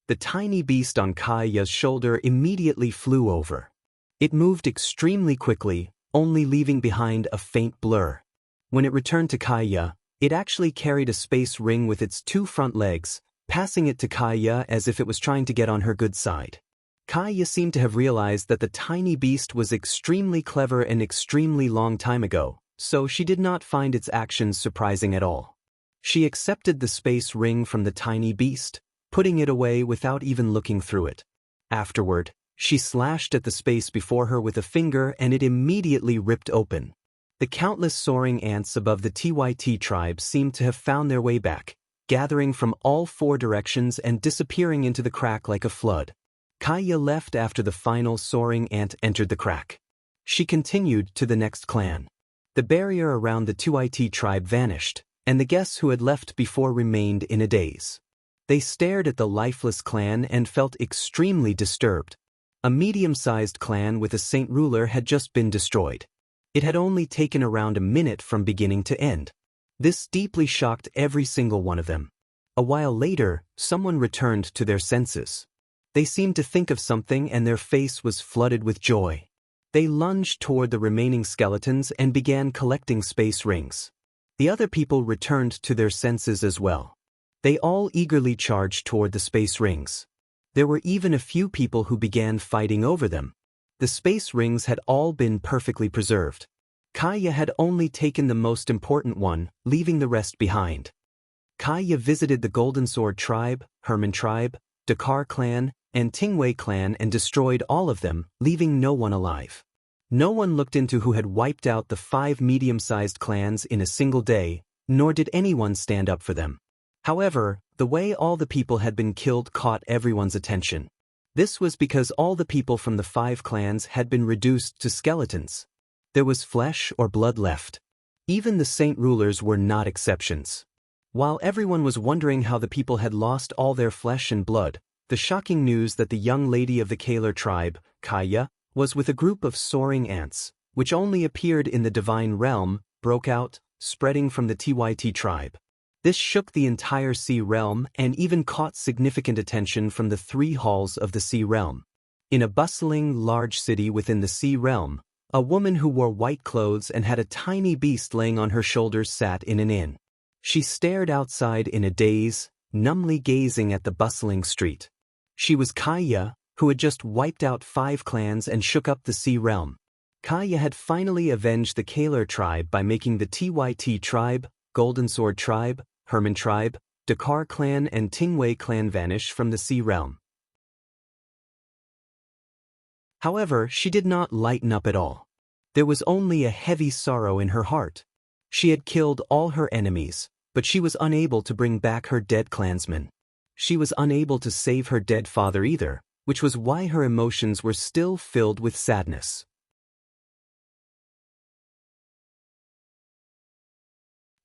The tiny beast on Kaya's shoulder immediately flew over. It moved extremely quickly, only leaving behind a faint blur. When it returned to Kaya, it actually carried a space ring with its 2 front legs, passing it to Kaya as if it was trying to get on her good side. Kaya seemed to have realized that the tiny beast was extremely clever an extremely long time ago, so she did not find its actions surprising at all. She accepted the space ring from the tiny beast, putting it away without even looking through it. Afterward, she slashed at the space before her with a finger and it immediately ripped open. The countless soaring ants above the Tyt tribe seemed to have found their way back, gathering from all 4 directions and disappearing into the crack like a flood. Kaya left after the final soaring ant entered the crack. She continued to the next clan. The barrier around the Tyt tribe vanished, and the guests who had left before remained in a daze. They stared at the lifeless clan and felt extremely disturbed. A medium-sized clan with a Saint Ruler had just been destroyed. It had only taken around a minute from beginning to end. This deeply shocked every single one of them. A while later, someone returned to their senses. They seemed to think of something and their face was flooded with joy. They lunged toward the remaining skeletons and began collecting space rings. The other people returned to their senses as well. They all eagerly charged toward the space rings. There were even a few people who began fighting over them. The space rings had all been perfectly preserved. Kaya had only taken the most important one, leaving the rest behind. Kaya visited the Golden Sword tribe, Herman tribe, Dakar clan, and Tingwei clan and destroyed all of them, leaving no one alive. No one looked into who had wiped out the 5 medium-sized clans in a single day, nor did anyone stand up for them. However, the way all the people had been killed caught everyone's attention. This was because all the people from the 5 clans had been reduced to skeletons. There was flesh or blood left. Even the Saint Rulers were not exceptions. While everyone was wondering how the people had lost all their flesh and blood, the shocking news that the young lady of the Kaler tribe, Kaya, was with a group of soaring ants, which only appeared in the divine realm, broke out, spreading from the Tyt tribe. This shook the entire sea realm and even caught significant attention from the 3 halls of the sea realm. In a bustling, large city within the sea realm, a woman who wore white clothes and had a tiny beast laying on her shoulders sat in an inn. She stared outside in a daze, numbly gazing at the bustling street. She was Kaya, who had just wiped out 5 clans and shook up the sea realm. Kaya had finally avenged the Kaler tribe by making the Tyt tribe, Golden Sword tribe, Herman tribe, Dakar clan and Tingwei clan vanish from the sea realm. However, she did not lighten up at all. There was only a heavy sorrow in her heart. She had killed all her enemies, but she was unable to bring back her dead clansmen. She was unable to save her dead father either, which was why her emotions were still filled with sadness.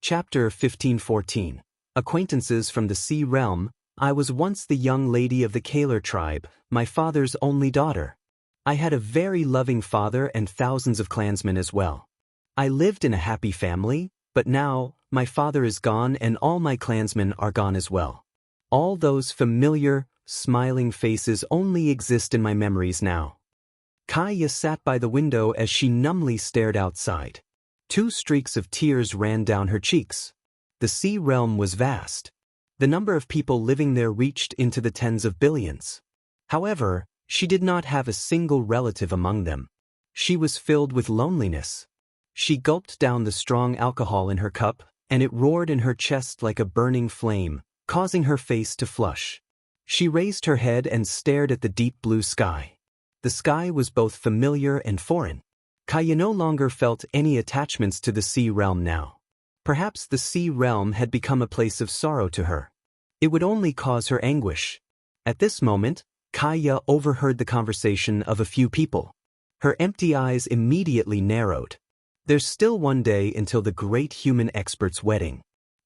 Chapter 1514. Acquaintances from the Sea Realm, I was once the young lady of the Kaler tribe, my father's only daughter. I had a very loving father and thousands of clansmen as well. I lived in a happy family, but now, my father is gone and all my clansmen are gone as well. All those familiar, smiling faces only exist in my memories now. Kaya sat by the window as she numbly stared outside. 2 streaks of tears ran down her cheeks. The sea realm was vast. The number of people living there reached into the tens of billions. However, she did not have a single relative among them. She was filled with loneliness. She gulped down the strong alcohol in her cup, and it roared in her chest like a burning flame, causing her face to flush. She raised her head and stared at the deep blue sky. The sky was both familiar and foreign. Kaya no longer felt any attachments to the sea realm now. Perhaps the sea realm had become a place of sorrow to her. It would only cause her anguish. At this moment, Kaya overheard the conversation of a few people. Her empty eyes immediately narrowed. There's still one day until the great human expert's wedding.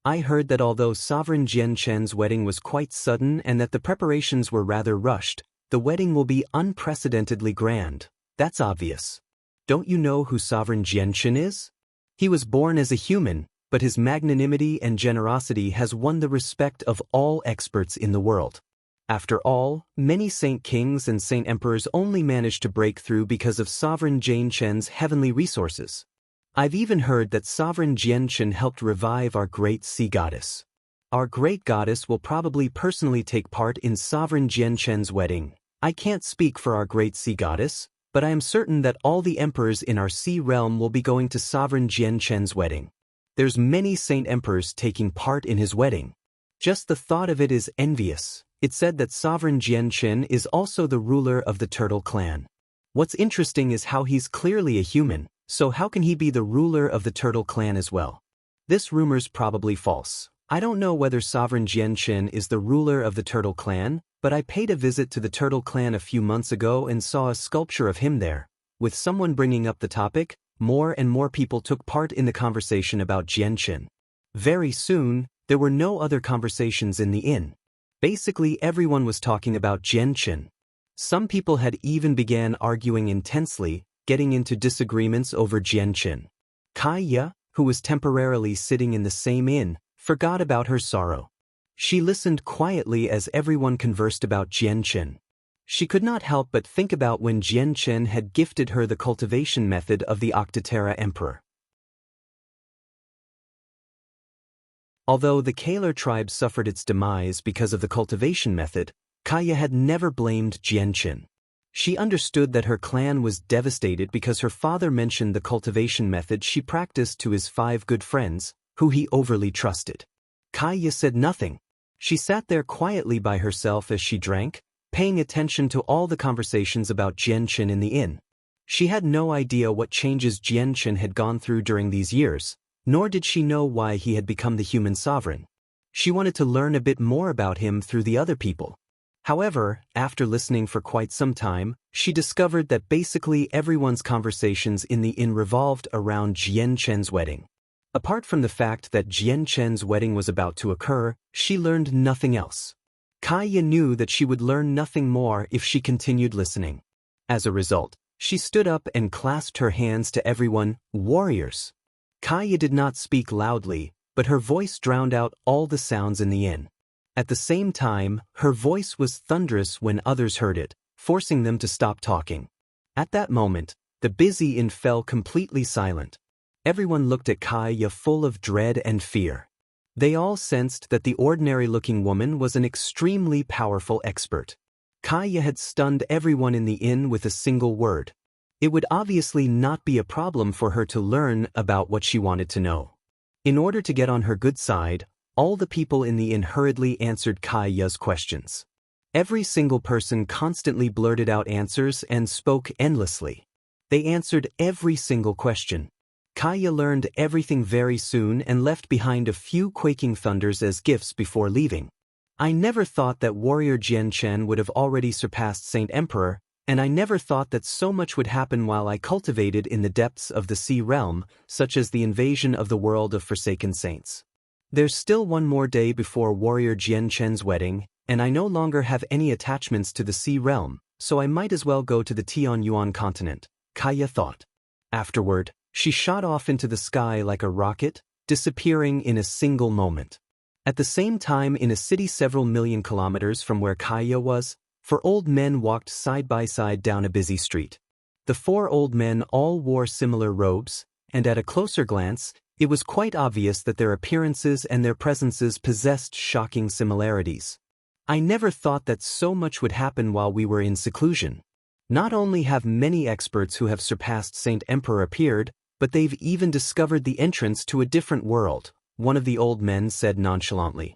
I heard that although Sovereign Jian Chen's wedding was quite sudden and that the preparations were rather rushed, the wedding will be unprecedentedly grand. That's obvious. Don't you know who Sovereign Jian Chen is? He was born as a human, but his magnanimity and generosity has won the respect of all experts in the world. After all, many saint kings and saint emperors only managed to break through because of Sovereign Jian Chen's heavenly resources. I've even heard that Sovereign Jian Chen helped revive our great sea goddess. Our great goddess will probably personally take part in Sovereign Jian Chen's wedding. I can't speak for our great sea goddess, but I am certain that all the emperors in our sea realm will be going to Sovereign Jian Chen's wedding. There's many saint emperors taking part in his wedding. Just the thought of it is envious. It's said that Sovereign Jian Chen is also the ruler of the Turtle clan. What's interesting is how he's clearly a human, so how can he be the ruler of the Turtle clan as well? This rumor's probably false. I don't know whether Sovereign Jian Chen is the ruler of the Turtle clan, but I paid a visit to the Turtle clan a few months ago and saw a sculpture of him there. With someone bringing up the topic, more and more people took part in the conversation about Jian Chen. Very soon, there were no other conversations in the inn. Basically everyone was talking about Jian Chen. Some people had even began arguing intensely, getting into disagreements over Jian Chen. Kaya, who was temporarily sitting in the same inn, forgot about her sorrow. She listened quietly as everyone conversed about Jian Chen. She could not help but think about when Jian Chen had gifted her the cultivation method of the Octaterra Emperor. Although the Kaler tribe suffered its demise because of the cultivation method, Kaya had never blamed Jian Chen. She understood that her clan was devastated because her father mentioned the cultivation method she practiced to his 5 good friends, who he overly trusted. Kaya said nothing. She sat there quietly by herself as she drank, paying attention to all the conversations about Jian Chen in the inn. She had no idea what changes Jian Chen had gone through during these years, nor did she know why he had become the human sovereign. She wanted to learn a bit more about him through the other people. However, after listening for quite some time, she discovered that basically everyone's conversations in the inn revolved around Jian Chen's wedding. Apart from the fact that Jian Chen's wedding was about to occur, she learned nothing else. Kaya knew that she would learn nothing more if she continued listening. As a result, she stood up and clasped her hands to everyone, warriors. Kaya did not speak loudly, but her voice drowned out all the sounds in the inn. At the same time, her voice was thunderous when others heard it, forcing them to stop talking. At that moment, the busy inn fell completely silent. Everyone looked at Kaya full of dread and fear. They all sensed that the ordinary-looking woman was an extremely powerful expert. Kaya had stunned everyone in the inn with a single word. It would obviously not be a problem for her to learn about what she wanted to know. In order to get on her good side, all the people in the inn hurriedly answered Kaya's questions. Every single person constantly blurted out answers and spoke endlessly. They answered every single question. Kaya learned everything very soon and left behind a few quaking thunders as gifts before leaving. I never thought that warrior Jian Chen would have already surpassed Saint Emperor, and I never thought that so much would happen while I cultivated in the depths of the sea realm, such as the invasion of the world of forsaken saints. There's still one more day before warrior Jian Chen's wedding, and I no longer have any attachments to the sea realm, so I might as well go to the Tianyuan continent, Kaya thought. Afterward, she shot off into the sky like a rocket, disappearing in a single moment. At the same time, in a city several million kilometers from where Kaya was, 4 old men walked side by side down a busy street. The 4 old men all wore similar robes, and at a closer glance, it was quite obvious that their appearances and their presences possessed shocking similarities. I never thought that so much would happen while we were in seclusion. Not only have many experts who have surpassed Saint Emperor appeared, but they've even discovered the entrance to a different world, one of the old men said nonchalantly.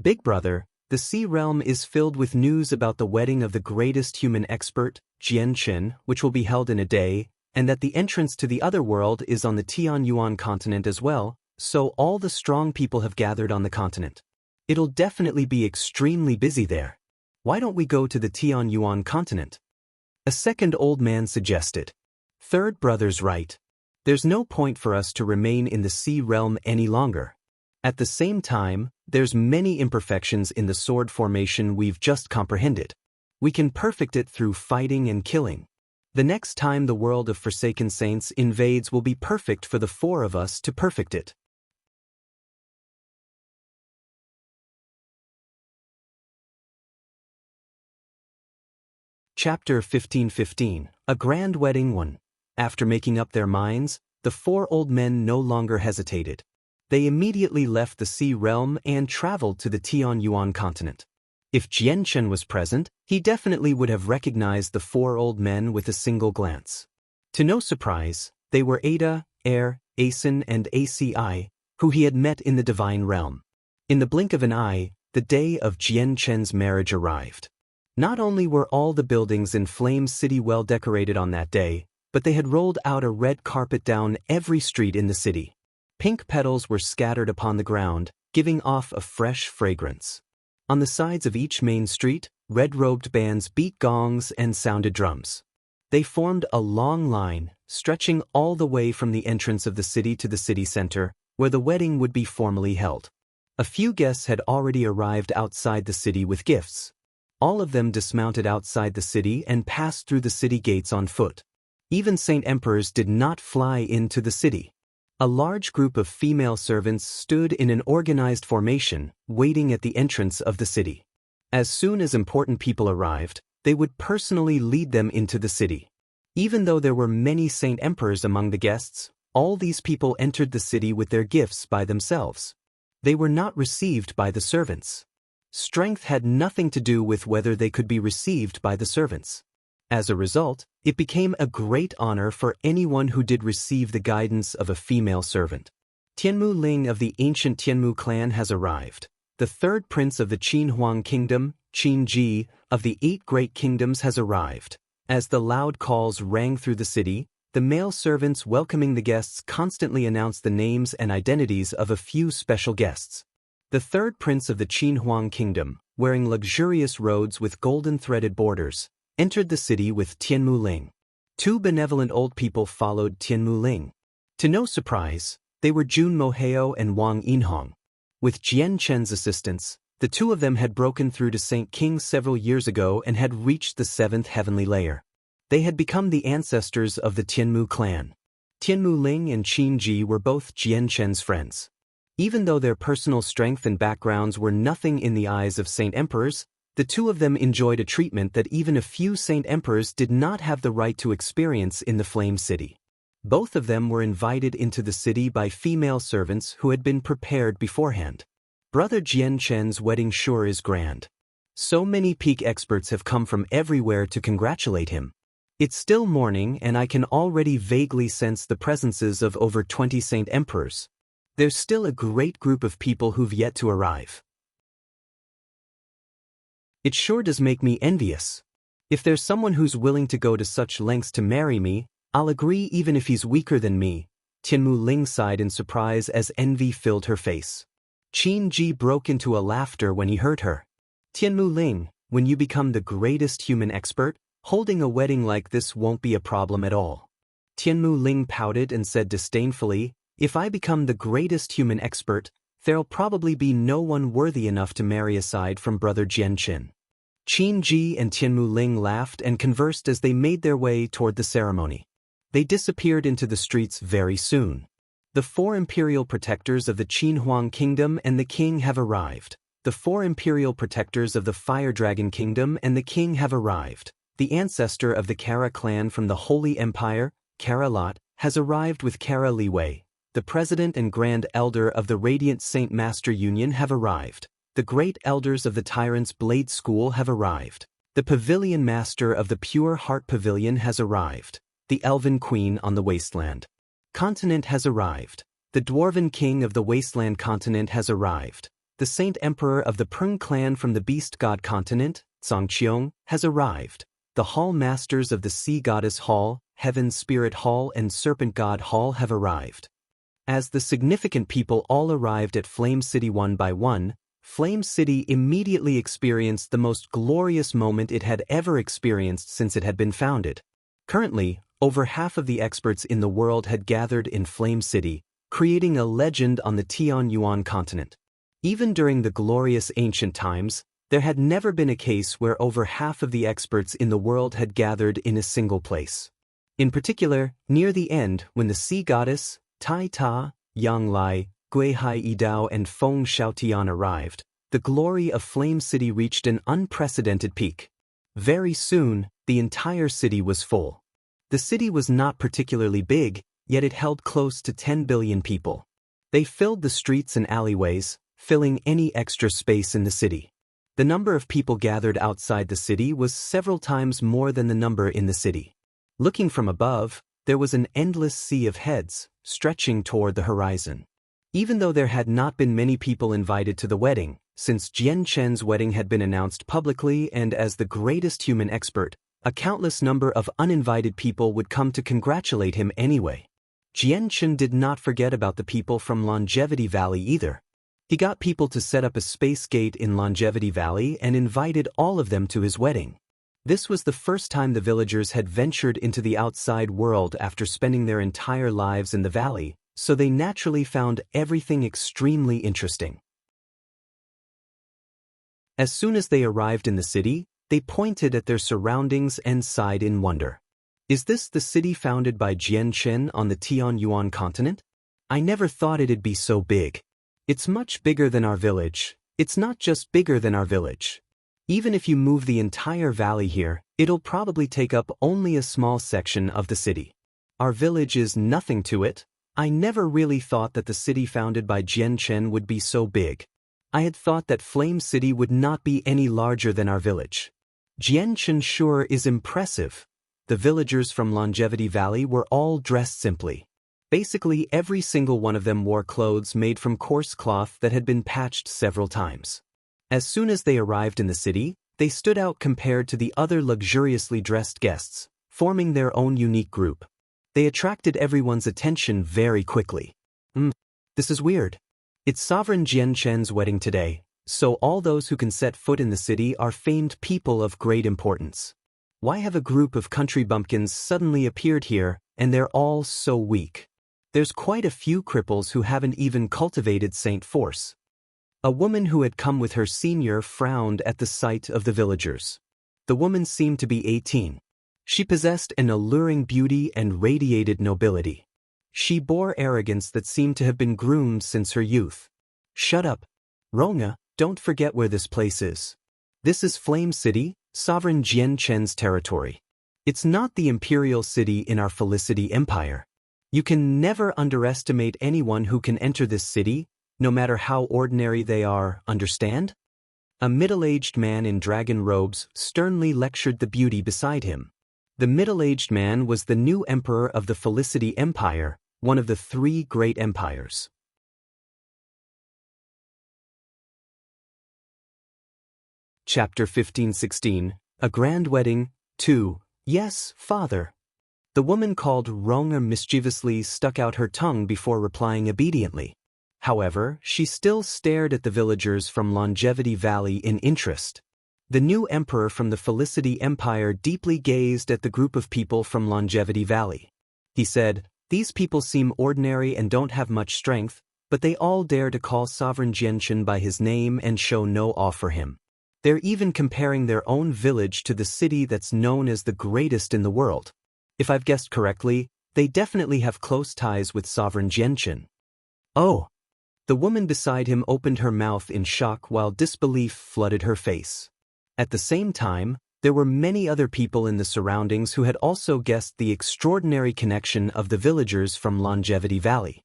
Big Brother, the sea realm is filled with news about the wedding of the greatest human expert, Jian Chen, which will be held in a day, and that the entrance to the other world is on the Tianyuan continent as well, so all the strong people have gathered on the continent. It'll definitely be extremely busy there. Why don't we go to the Tianyuan continent? A second old man suggested. Third brother's right. There's no point for us to remain in the sea realm any longer. At the same time, there's many imperfections in the sword formation we've just comprehended. We can perfect it through fighting and killing. The next time the world of Forsaken Saints invades will be perfect for the 4 of us to perfect it. Chapter 15:15, A Grand Wedding 1. After making up their minds, the 4 old men no longer hesitated. They immediately left the sea realm and traveled to the Tianyuan continent. If Jian Chen was present, he definitely would have recognized the 4 old men with a single glance. To no surprise, they were Ada, Air, Asen and Aci, who he had met in the divine realm. In the blink of an eye, the day of Jian Chen's marriage arrived. Not only were all the buildings in Flame City well decorated on that day, but they had rolled out a red carpet down every street in the city. Pink petals were scattered upon the ground, giving off a fresh fragrance. On the sides of each main street, red-robed bands beat gongs and sounded drums. They formed a long line, stretching all the way from the entrance of the city to the city center, where the wedding would be formally held. A few guests had already arrived outside the city with gifts. All of them dismounted outside the city and passed through the city gates on foot. Even Saint Emperors did not fly into the city. A large group of female servants stood in an organized formation, waiting at the entrance of the city. As soon as important people arrived, they would personally lead them into the city. Even though there were many Saint Emperors among the guests, all these people entered the city with their gifts by themselves. They were not received by the servants. Strength had nothing to do with whether they could be received by the servants. As a result, it became a great honor for anyone who did receive the guidance of a female servant. Tianmu Ling of the ancient Tianmu clan has arrived. The 3rd prince of the Qin Huang kingdom, Qin Ji, of the 8 great kingdoms has arrived. As the loud calls rang through the city, the male servants welcoming the guests constantly announced the names and identities of a few special guests. The 3rd prince of the Qin Huang kingdom, wearing luxurious robes with golden threaded borders, entered the city with Tianmu Ling. 2 benevolent old people followed Tianmu Ling. To no surprise, they were Jun Moheo and Wang Yinhong. With Jian Chen's assistance, the 2 of them had broken through to Saint King several years ago and had reached the 7th heavenly layer. They had become the ancestors of the Tianmu clan. Tianmu Ling and Qin Ji were both Jian Chen's friends. Even though their personal strength and backgrounds were nothing in the eyes of Saint Emperors, the 2 of them enjoyed a treatment that even a few Saint Emperors did not have the right to experience in the Flame City. Both of them were invited into the city by female servants who had been prepared beforehand. Brother Jian Chen's wedding sure is grand. So many peak experts have come from everywhere to congratulate him. It's still morning and I can already vaguely sense the presences of over 20 Saint Emperors. There's still a great group of people who've yet to arrive. It sure does make me envious. If there's someone who's willing to go to such lengths to marry me, I'll agree even if he's weaker than me. Tianmu Ling sighed in surprise as envy filled her face. Qin Ji broke into a laughter when he heard her. Tianmu Ling, when you become the greatest human expert, holding a wedding like this won't be a problem at all. Tianmu Ling pouted and said disdainfully, if I become the greatest human expert, there'll probably be no one worthy enough to marry aside from brother Jianchen. Qin Ji and Tianmu Ling laughed and conversed as they made their way toward the ceremony. They disappeared into the streets very soon. The 4 imperial protectors of the Qin Huang Kingdom and the king have arrived. The 4 imperial protectors of the Fire Dragon Kingdom and the king have arrived. The ancestor of the Kara clan from the Holy Empire, Kara Lot, has arrived with Kara Liwei. The president and grand elder of the Radiant Saint Master Union have arrived. The great elders of the Tyrant's Blade School have arrived. The pavilion master of the Pure Heart Pavilion has arrived. The Elven Queen on the Wasteland Continent has arrived. The Dwarven King of the Wasteland Continent has arrived. The Saint Emperor of the Prung clan from the Beast God Continent, Zongqiong, has arrived. The Hall Masters of the Sea Goddess Hall, Heaven Spirit Hall and Serpent God Hall have arrived. As the significant people all arrived at Flame City one by one, Flame City immediately experienced the most glorious moment it had ever experienced since it had been founded. Currently, over half of the experts in the world had gathered in Flame City, creating a legend on the Tianyuan continent. Even during the glorious ancient times, there had never been a case where over half of the experts in the world had gathered in a single place. In particular, near the end, when the sea goddess, Tai Ta, Yang Lai, Gui Hai Yidao and Feng Xiaotian arrived, the glory of Flame City reached an unprecedented peak. Very soon, the entire city was full. The city was not particularly big, yet it held close to 10 billion people. They filled the streets and alleyways, filling any extra space in the city. The number of people gathered outside the city was several times more than the number in the city. Looking from above, there was an endless sea of heads, stretching toward the horizon. Even though there had not been many people invited to the wedding, since Jian Chen's wedding had been announced publicly and as the greatest human expert, a countless number of uninvited people would come to congratulate him anyway. Jian Chen did not forget about the people from Longevity Valley either. He got people to set up a space gate in Longevity Valley and invited all of them to his wedding. This was the first time the villagers had ventured into the outside world after spending their entire lives in the valley, so they naturally found everything extremely interesting. As soon as they arrived in the city, they pointed at their surroundings and sighed in wonder. Is this the city founded by Jian Chen on the Tianyuan continent? I never thought it'd be so big. It's much bigger than our village. It's not just bigger than our village. Even if you move the entire valley here, it'll probably take up only a small section of the city. Our village is nothing to it. I never really thought that the city founded by Jian Chen would be so big. I had thought that Flame City would not be any larger than our village. Jian Chen sure is impressive. The villagers from Longevity Valley were all dressed simply. Basically, every single one of them wore clothes made from coarse cloth that had been patched several times. As soon as they arrived in the city, they stood out compared to the other luxuriously dressed guests, forming their own unique group. They attracted everyone's attention very quickly. This is weird. It's Sovereign Jian Chen's wedding today, so all those who can set foot in the city are famed people of great importance. Why have a group of country bumpkins suddenly appeared here, and they're all so weak? There's quite a few cripples who haven't even cultivated Saint Force. A woman who had come with her senior frowned at the sight of the villagers. The woman seemed to be 18. She possessed an alluring beauty and radiated nobility. She bore arrogance that seemed to have been groomed since her youth. Shut up. Ronga, don't forget where this place is. This is Flame City, Sovereign Jian Chen's territory. It's not the imperial city in our Felicity Empire. You can never underestimate anyone who can enter this city, no matter how ordinary they are, understand? A middle-aged man in dragon robes sternly lectured the beauty beside him. The middle-aged man was the new emperor of the Felicity Empire, one of the 3 great empires. Chapter 15-16, A Grand Wedding, 2, Yes, Father. The woman called Ronger mischievously stuck out her tongue before replying obediently. However, she still stared at the villagers from Longevity Valley in interest. The new emperor from the Felicity Empire deeply gazed at the group of people from Longevity Valley. He said, "These people seem ordinary and don't have much strength, but they all dare to call Sovereign Jianchen by his name and show no awe for him. They're even comparing their own village to the city that's known as the greatest in the world. If I've guessed correctly, they definitely have close ties with Sovereign Jianchen. Oh! The woman beside him opened her mouth in shock while disbelief flooded her face. At the same time, there were many other people in the surroundings who had also guessed the extraordinary connection of the villagers from Longevity Valley.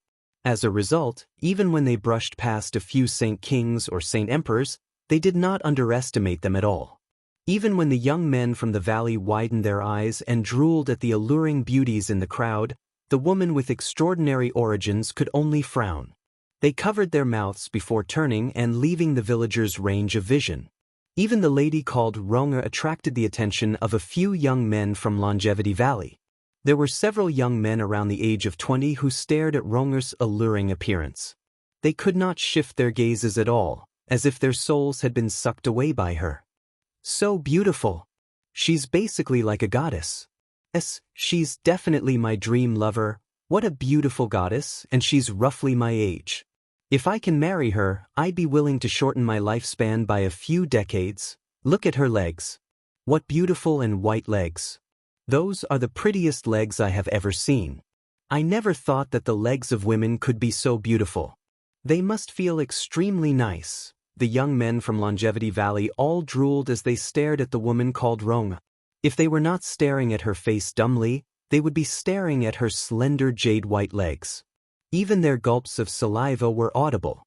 As a result, even when they brushed past a few Saint Kings or Saint Emperors, they did not underestimate them at all. Even when the young men from the valley widened their eyes and drooled at the alluring beauties in the crowd, the woman with extraordinary origins could only frown. They covered their mouths before turning and leaving the villagers' range of vision. Even the lady called Ronger attracted the attention of a few young men from Longevity Valley. There were several young men around the age of 20 who stared at Ronger's alluring appearance. They could not shift their gazes at all, as if their souls had been sucked away by her. So beautiful. She's basically like a goddess. Yes, she's definitely my dream lover. What a beautiful goddess, and she's roughly my age. If I can marry her, I'd be willing to shorten my lifespan by a few decades. Look at her legs. What beautiful and white legs. Those are the prettiest legs I have ever seen. I never thought that the legs of women could be so beautiful. They must feel extremely nice. The young men from Longevity Valley all drooled as they stared at the woman called Rong. If they were not staring at her face dumbly, they would be staring at her slender jade-white legs. Even their gulps of saliva were audible.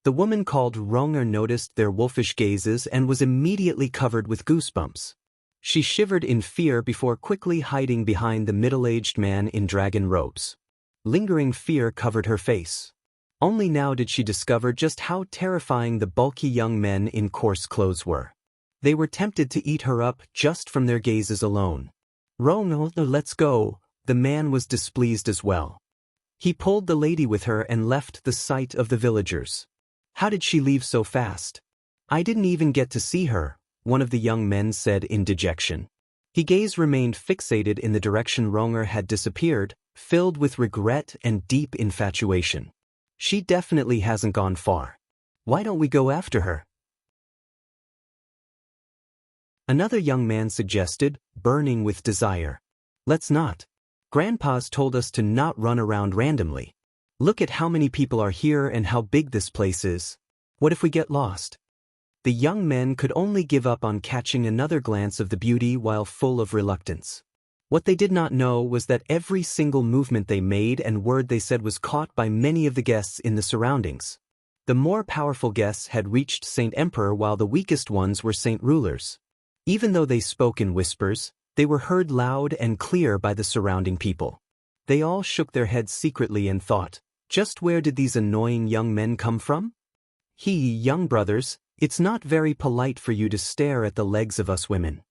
The woman called Ronger noticed their wolfish gazes and was immediately covered with goosebumps. She shivered in fear before quickly hiding behind the middle-aged man in dragon robes. Lingering fear covered her face. Only now did she discover just how terrifying the bulky young men in coarse clothes were. They were tempted to eat her up just from their gazes alone. Ronger, let's go. The man was displeased as well. He pulled the lady with her and left the sight of the villagers. How did she leave so fast? I didn't even get to see her, one of the young men said in dejection. His gaze remained fixated in the direction Ronger had disappeared, filled with regret and deep infatuation. She definitely hasn't gone far. Why don't we go after her? Another young man suggested, burning with desire. Let's not. Grandpa's told us to not run around randomly. Look at how many people are here and how big this place is. What if we get lost? The young men could only give up on catching another glance of the beauty while full of reluctance. What they did not know was that every single movement they made and word they said was caught by many of the guests in the surroundings. The more powerful guests had reached Saint Emperor while the weakest ones were Saint Rulers. Even though they spoke in whispers, they were heard loud and clear by the surrounding people. They all shook their heads secretly and thought, just where did these annoying young men come from? Young brothers, it's not very polite for you to stare at the legs of us women.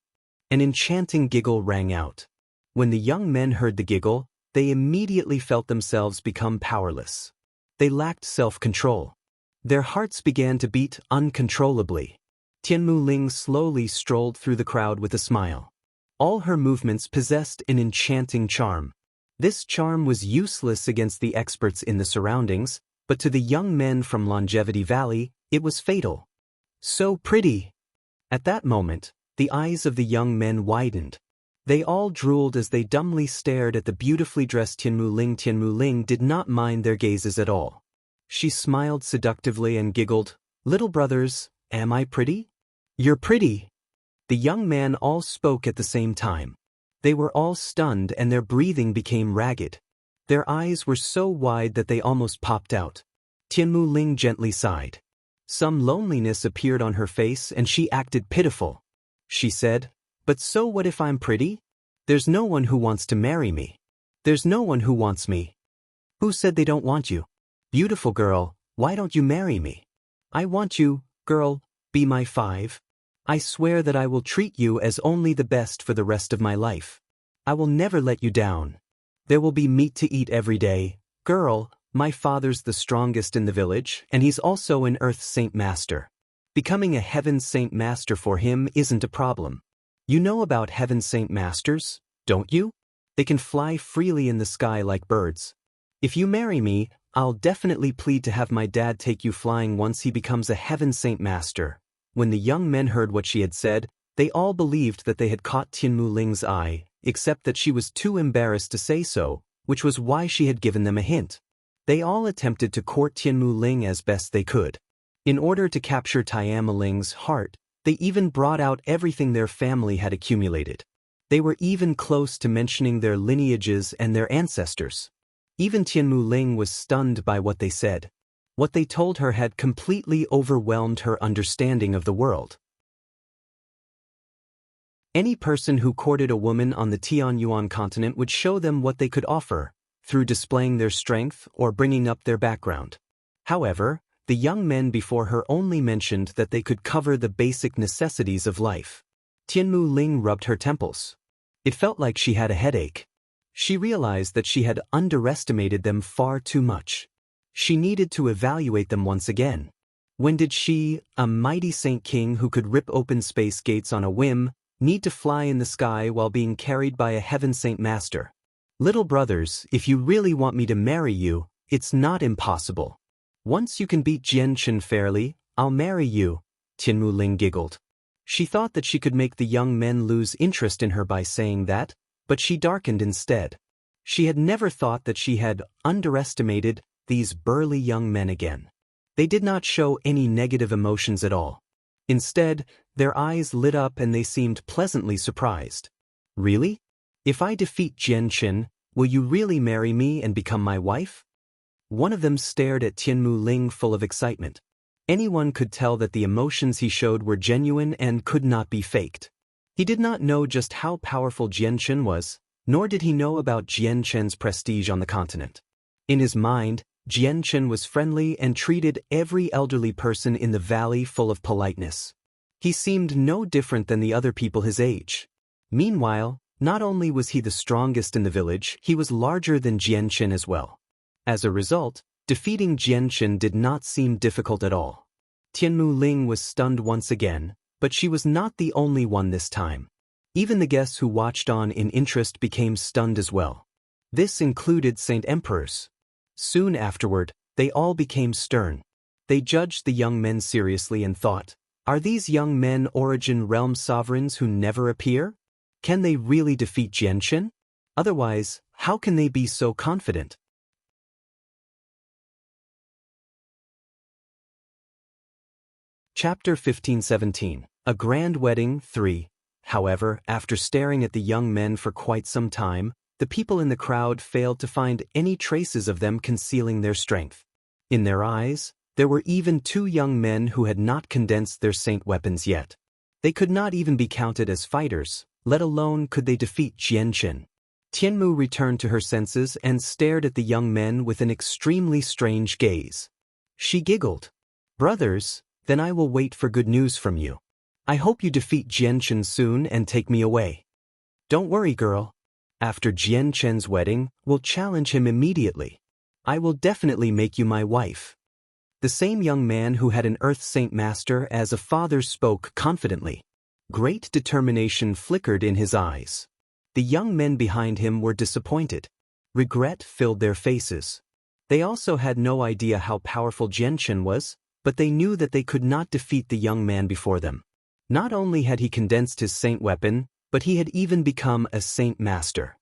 An enchanting giggle rang out. When the young men heard the giggle, they immediately felt themselves become powerless. They lacked self-control. Their hearts began to beat uncontrollably. Tianmu Ling slowly strolled through the crowd with a smile. All her movements possessed an enchanting charm. This charm was useless against the experts in the surroundings, but to the young men from Longevity Valley, it was fatal. So pretty! At that moment, the eyes of the young men widened. They all drooled as they dumbly stared at the beautifully dressed Tianmu Ling. Tianmu Ling did not mind their gazes at all. She smiled seductively and giggled, "Little brothers, am I pretty?" "You're pretty." The young men all spoke at the same time. They were all stunned and their breathing became ragged. Their eyes were so wide that they almost popped out. Tianmu Ling gently sighed. Some loneliness appeared on her face and she acted pitiful. She said, "But so what if I'm pretty? There's no one who wants to marry me. There's no one who wants me." "Who said they don't want you? Beautiful girl, why don't you marry me?" "I want you, girl, be my five. I swear that I will treat you as only the best for the rest of my life. I will never let you down. There will be meat to eat every day. Girl, my father's the strongest in the village, and he's also an Earth Saint Master. Becoming a Heaven Saint Master for him isn't a problem. You know about Heaven Saint Masters, don't you? They can fly freely in the sky like birds. If you marry me, I'll definitely plead to have my dad take you flying once he becomes a heaven saint master. When the young men heard what she had said, they all believed that they had caught Tianmu Ling's eye, except that she was too embarrassed to say so, which was why she had given them a hint. They all attempted to court Tianmu Ling as best they could. In order to capture Tianmu Ling's heart, they even brought out everything their family had accumulated. They were even close to mentioning their lineages and their ancestors. Even Tianmu Ling was stunned by what they said. What they told her had completely overwhelmed her understanding of the world. Any person who courted a woman on the Tianyuan continent would show them what they could offer, through displaying their strength or bringing up their background. However, the young men before her only mentioned that they could cover the basic necessities of life. Tianmu Ling rubbed her temples. It felt like she had a headache. She realized that she had underestimated them far too much. She needed to evaluate them once again. When did she, a mighty saint king who could rip open space gates on a whim, need to fly in the sky while being carried by a heaven saint master? Little brothers, if you really want me to marry you, it's not impossible. Once you can beat Jianchen fairly, I'll marry you, Tianmu Ling giggled. She thought that she could make the young men lose interest in her by saying that, but she darkened instead. She had never thought that she had underestimated these burly young men again. They did not show any negative emotions at all. Instead, their eyes lit up and they seemed pleasantly surprised. Really? If I defeat Jianchen, will you really marry me and become my wife? One of them stared at Tianmu Ling full of excitement. Anyone could tell that the emotions he showed were genuine and could not be faked. He did not know just how powerful Jianchen was, nor did he know about Jianchen's prestige on the continent. In his mind, Jianchen was friendly and treated every elderly person in the valley full of politeness. He seemed no different than the other people his age. Meanwhile, not only was he the strongest in the village, he was larger than Jianchen as well. As a result, defeating Jianchen did not seem difficult at all. Tianmu Ling was stunned once again, but she was not the only one this time. Even the guests who watched on in interest became stunned as well. This included Saint Emperors. Soon afterward, they all became stern. They judged the young men seriously and thought, are these young men Origin Realm sovereigns who never appear? Can they really defeat Jianchen? Otherwise, how can they be so confident? Chapter 15-17. A Grand Wedding 3. However, after staring at the young men for quite some time, the people in the crowd failed to find any traces of them concealing their strength. In their eyes, there were even two young men who had not condensed their saint weapons yet. They could not even be counted as fighters, let alone could they defeat Jianchen. Tianmu returned to her senses and stared at the young men with an extremely strange gaze. She giggled. Brothers, then I will wait for good news from you. I hope you defeat Jianchen soon and take me away. Don't worry, girl. After Jianchen's wedding, we'll challenge him immediately. I will definitely make you my wife. The same young man who had an Earth Saint Master as a father spoke confidently. Great determination flickered in his eyes. The young men behind him were disappointed. Regret filled their faces. They also had no idea how powerful Jianchen was, but they knew that they could not defeat the young man before them. Not only had he condensed his saint weapon, but he had even become a saint master.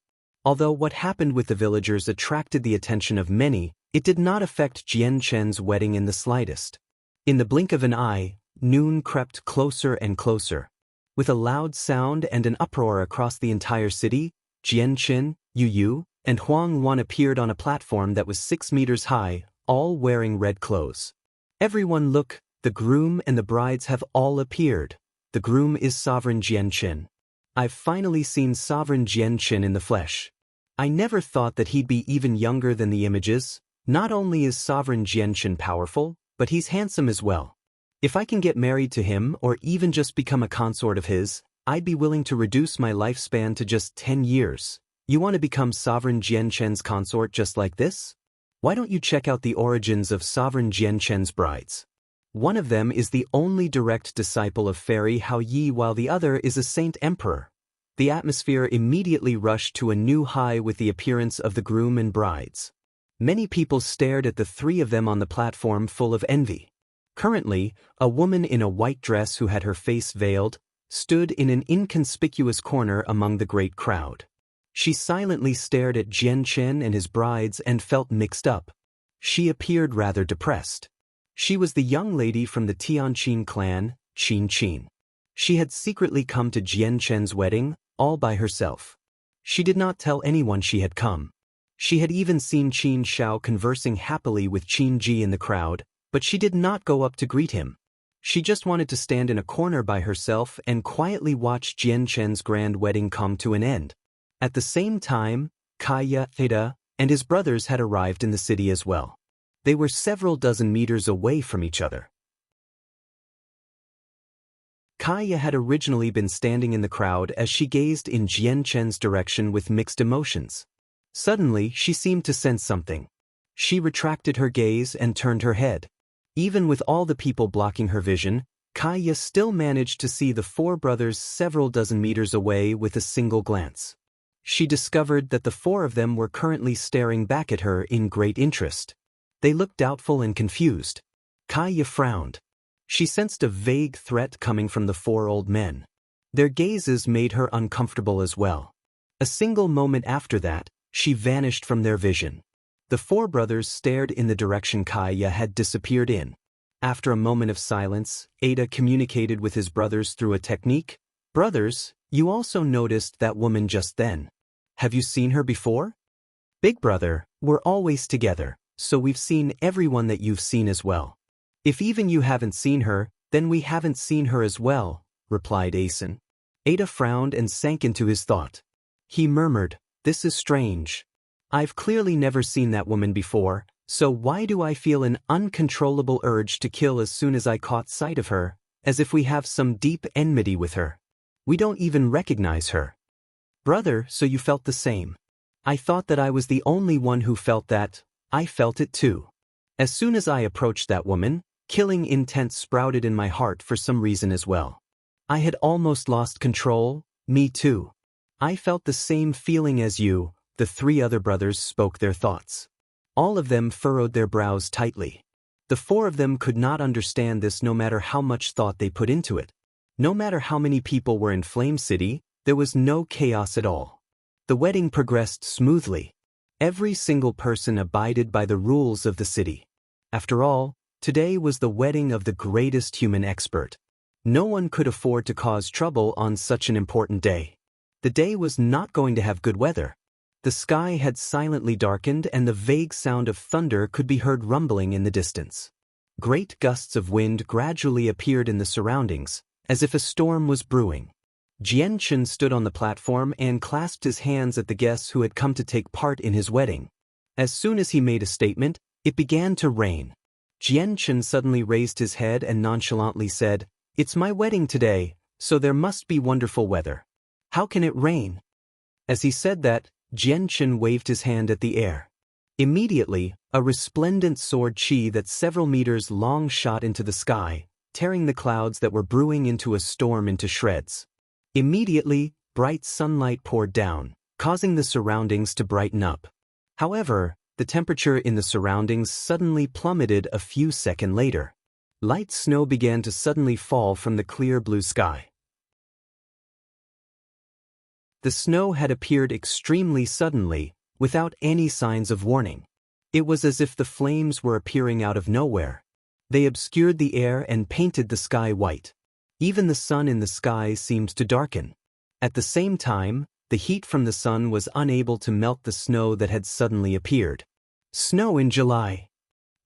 Although what happened with the villagers attracted the attention of many, it did not affect Jianchen's wedding in the slightest. In the blink of an eye, noon crept closer and closer. With a loud sound and an uproar across the entire city, Jianchen, Yu Yu, and Huang Wan appeared on a platform that was 6 meters high, all wearing red clothes. Everyone look, the groom and the brides have all appeared. The groom is Sovereign Jianchen. I've finally seen Sovereign Jianchen in the flesh. I never thought that he'd be even younger than the images. Not only is Sovereign Jianchen powerful, but he's handsome as well. If I can get married to him or even just become a consort of his, I'd be willing to reduce my lifespan to just 10 years. You want to become Sovereign Jianchen's consort just like this? Why don't you check out the origins of Sovereign Jianchen's brides? One of them is the only direct disciple of Fairy Hao Yi while the other is a Saint Emperor. The atmosphere immediately rushed to a new high with the appearance of the groom and brides. Many people stared at the three of them on the platform full of envy. Currently, a woman in a white dress who had her face veiled stood in an inconspicuous corner among the great crowd. She silently stared at Jian Chen and his brides and felt mixed up. She appeared rather depressed. She was the young lady from the Tianqin clan, Qin Qin. She had secretly come to Jian Chen's wedding, all by herself. She did not tell anyone she had come. She had even seen Qin Shao conversing happily with Qin Ji in the crowd, but she did not go up to greet him. She just wanted to stand in a corner by herself and quietly watch Jian Chen's grand wedding come to an end. At the same time, Kaya, Ada, and his brothers had arrived in the city as well. They were several dozen meters away from each other. Kaya had originally been standing in the crowd as she gazed in Jian Chen's direction with mixed emotions. Suddenly, she seemed to sense something. She retracted her gaze and turned her head. Even with all the people blocking her vision, Kaya still managed to see the four brothers several dozen meters away with a single glance. She discovered that the four of them were currently staring back at her in great interest. They looked doubtful and confused. Kaya frowned. She sensed a vague threat coming from the four old men. Their gazes made her uncomfortable as well. A single moment after that, she vanished from their vision. The four brothers stared in the direction Kaya had disappeared in. After a moment of silence, Ada communicated with his brothers through a technique. "Brothers, you also noticed that woman just then. Have you seen her before?" "Big brother, we're always together, so we've seen everyone that you've seen as well. If even you haven't seen her, then we haven't seen her as well," replied Asen. Ada frowned and sank into his thought. He murmured, "This is strange. I've clearly never seen that woman before, so why do I feel an uncontrollable urge to kill as soon as I caught sight of her, as if we have some deep enmity with her? We don't even recognize her." "Brother, so you felt the same. I thought that I was the only one who felt that. I felt it too. As soon as I approached that woman, killing intent sprouted in my heart for some reason as well. I had almost lost control. Me too. I felt the same feeling as you." The three other brothers spoke their thoughts. All of them furrowed their brows tightly. The four of them could not understand this no matter how much thought they put into it. No matter how many people were in Flame City, there was no chaos at all. The wedding progressed smoothly. Every single person abided by the rules of the city. After all, today was the wedding of the greatest human expert. No one could afford to cause trouble on such an important day. The day was not going to have good weather. The sky had silently darkened and the vague sound of thunder could be heard rumbling in the distance. Great gusts of wind gradually appeared in the surroundings, as if a storm was brewing. Jian Chen stood on the platform and clasped his hands at the guests who had come to take part in his wedding. As soon as he made a statement, it began to rain. Jian Chen suddenly raised his head and nonchalantly said, "It's my wedding today, so there must be wonderful weather. How can it rain?" As he said that, Jian Chen waved his hand at the air. Immediately, a resplendent sword chi that several meters long shot into the sky, tearing the clouds that were brewing into a storm into shreds. Immediately, bright sunlight poured down, causing the surroundings to brighten up. However, the temperature in the surroundings suddenly plummeted a few seconds later. Light snow began to suddenly fall from the clear blue sky. The snow had appeared extremely suddenly, without any signs of warning. It was as if the flames were appearing out of nowhere. They obscured the air and painted the sky white. Even the sun in the sky seemed to darken. At the same time, the heat from the sun was unable to melt the snow that had suddenly appeared. Snow in July.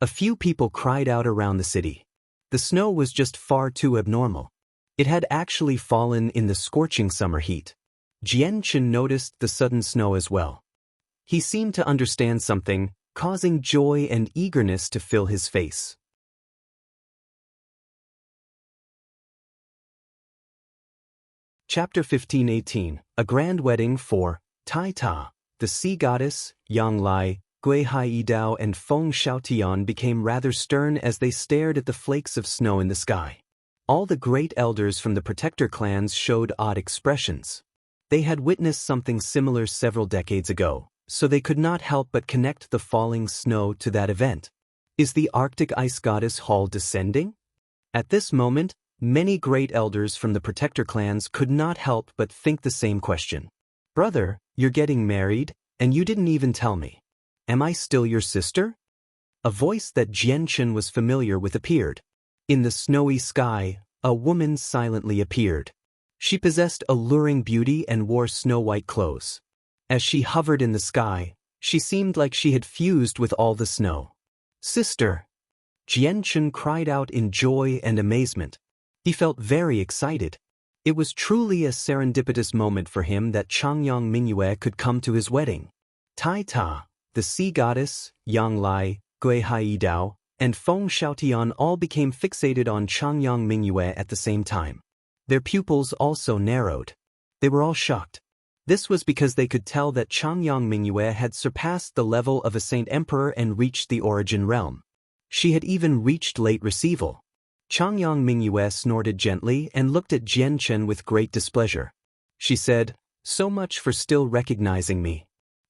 A few people cried out around the city. The snow was just far too abnormal. It had actually fallen in the scorching summer heat. Jian Chen noticed the sudden snow as well. He seemed to understand something, causing joy and eagerness to fill his face. Chapter 15:18. A Grand Wedding for Tai Ta. The sea goddess, Yang Lai, Gui Hai Dao and Feng Xiaotian became rather stern as they stared at the flakes of snow in the sky. All the great elders from the protector clans showed odd expressions. They had witnessed something similar several decades ago, so they could not help but connect the falling snow to that event. Is the Arctic ice goddess Hall descending? At this moment, many great elders from the protector clans could not help but think the same question. Brother, you're getting married, and you didn't even tell me. Am I still your sister? A voice that Jianchen was familiar with appeared. In the snowy sky, a woman silently appeared. She possessed alluring beauty and wore snow-white clothes. As she hovered in the sky, she seemed like she had fused with all the snow. Sister! Jianchen cried out in joy and amazement. He felt very excited. It was truly a serendipitous moment for him that Changyang Mingyue could come to his wedding. Tai Ta, the sea goddess, Yang Lai, Gui Haidao, and Feng Xiaotian all became fixated on Changyang Mingyue at the same time. Their pupils also narrowed. They were all shocked. This was because they could tell that Changyang Mingyue had surpassed the level of a saint emperor and reached the origin realm. She had even reached late receival. Changyang Mingyue snorted gently and looked at Jianchen with great displeasure. She said, "So much for still recognizing me.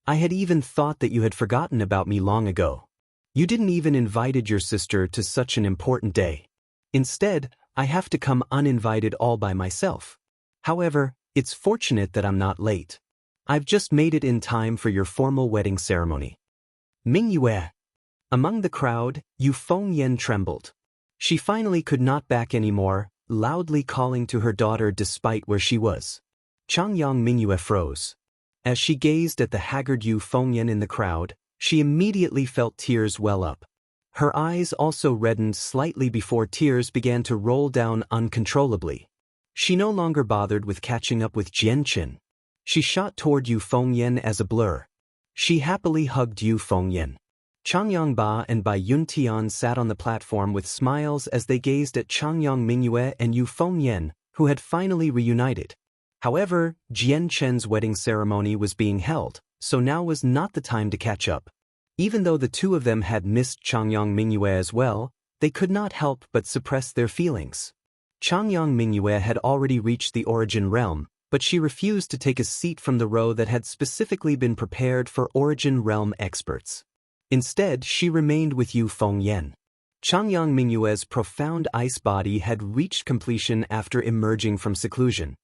I had even thought that you had forgotten about me long ago. You didn't even invited your sister to such an important day. Instead, I have to come uninvited all by myself. However, it's fortunate that I'm not late. I've just made it in time for your formal wedding ceremony." Mingyue. Among the crowd, Yu Fengyan trembled. She finally could not back anymore, loudly calling to her daughter despite where she was. Changyang Mingyue froze. As she gazed at the haggard Yu Fengyan in the crowd, she immediately felt tears well up. Her eyes also reddened slightly before tears began to roll down uncontrollably. She no longer bothered with catching up with Jianchen. She shot toward Yu Fengyan as a blur. She happily hugged Yu Fengyan. Changyang Ba and Bai Yuntian sat on the platform with smiles as they gazed at Changyang Mingyue and Yu Fengyan, who had finally reunited. However, Jianchen's wedding ceremony was being held, so now was not the time to catch up. Even though the two of them had missed Changyang Mingyue as well, they could not help but suppress their feelings. Changyang Mingyue had already reached the origin realm, but she refused to take a seat from the row that had specifically been prepared for origin realm experts. Instead, she remained with Yu Fengyan. Changyang Mingyue's profound ice body had reached completion after emerging from seclusion.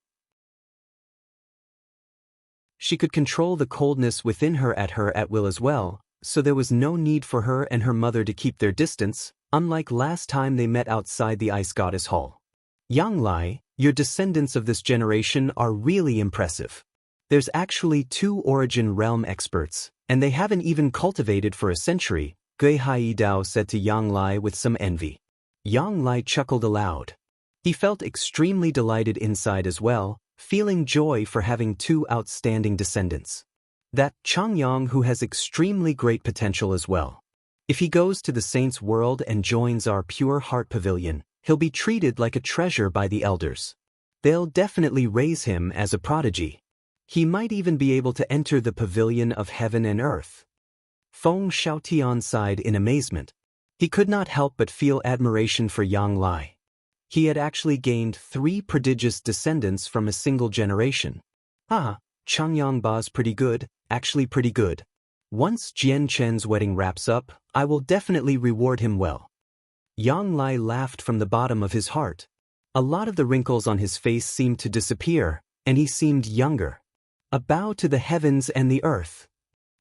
She could control the coldness within her at will as well, so there was no need for her and her mother to keep their distance, unlike last time they met outside the Ice Goddess Hall. Yang Lai, your descendants of this generation are really impressive. There's actually 2 origin realm experts, and they haven't even cultivated for a century, Gui Haidao said to Yang Lai with some envy. Yang Lai chuckled aloud. He felt extremely delighted inside as well, feeling joy for having 2 outstanding descendants. That Changyang who has extremely great potential as well. If he goes to the Saints' World and joins our Pure Heart Pavilion, he'll be treated like a treasure by the elders. They'll definitely raise him as a prodigy. He might even be able to enter the pavilion of heaven and earth. Feng Xiaotian sighed in amazement. He could not help but feel admiration for Yang Lai. He had actually gained 3 prodigious descendants from a single generation. Ah, Changyang Ba's pretty good, actually pretty good. Once Jianchen's wedding wraps up, I will definitely reward him well. Yang Lai laughed from the bottom of his heart. A lot of the wrinkles on his face seemed to disappear, and he seemed younger. A bow to the heavens and the earth.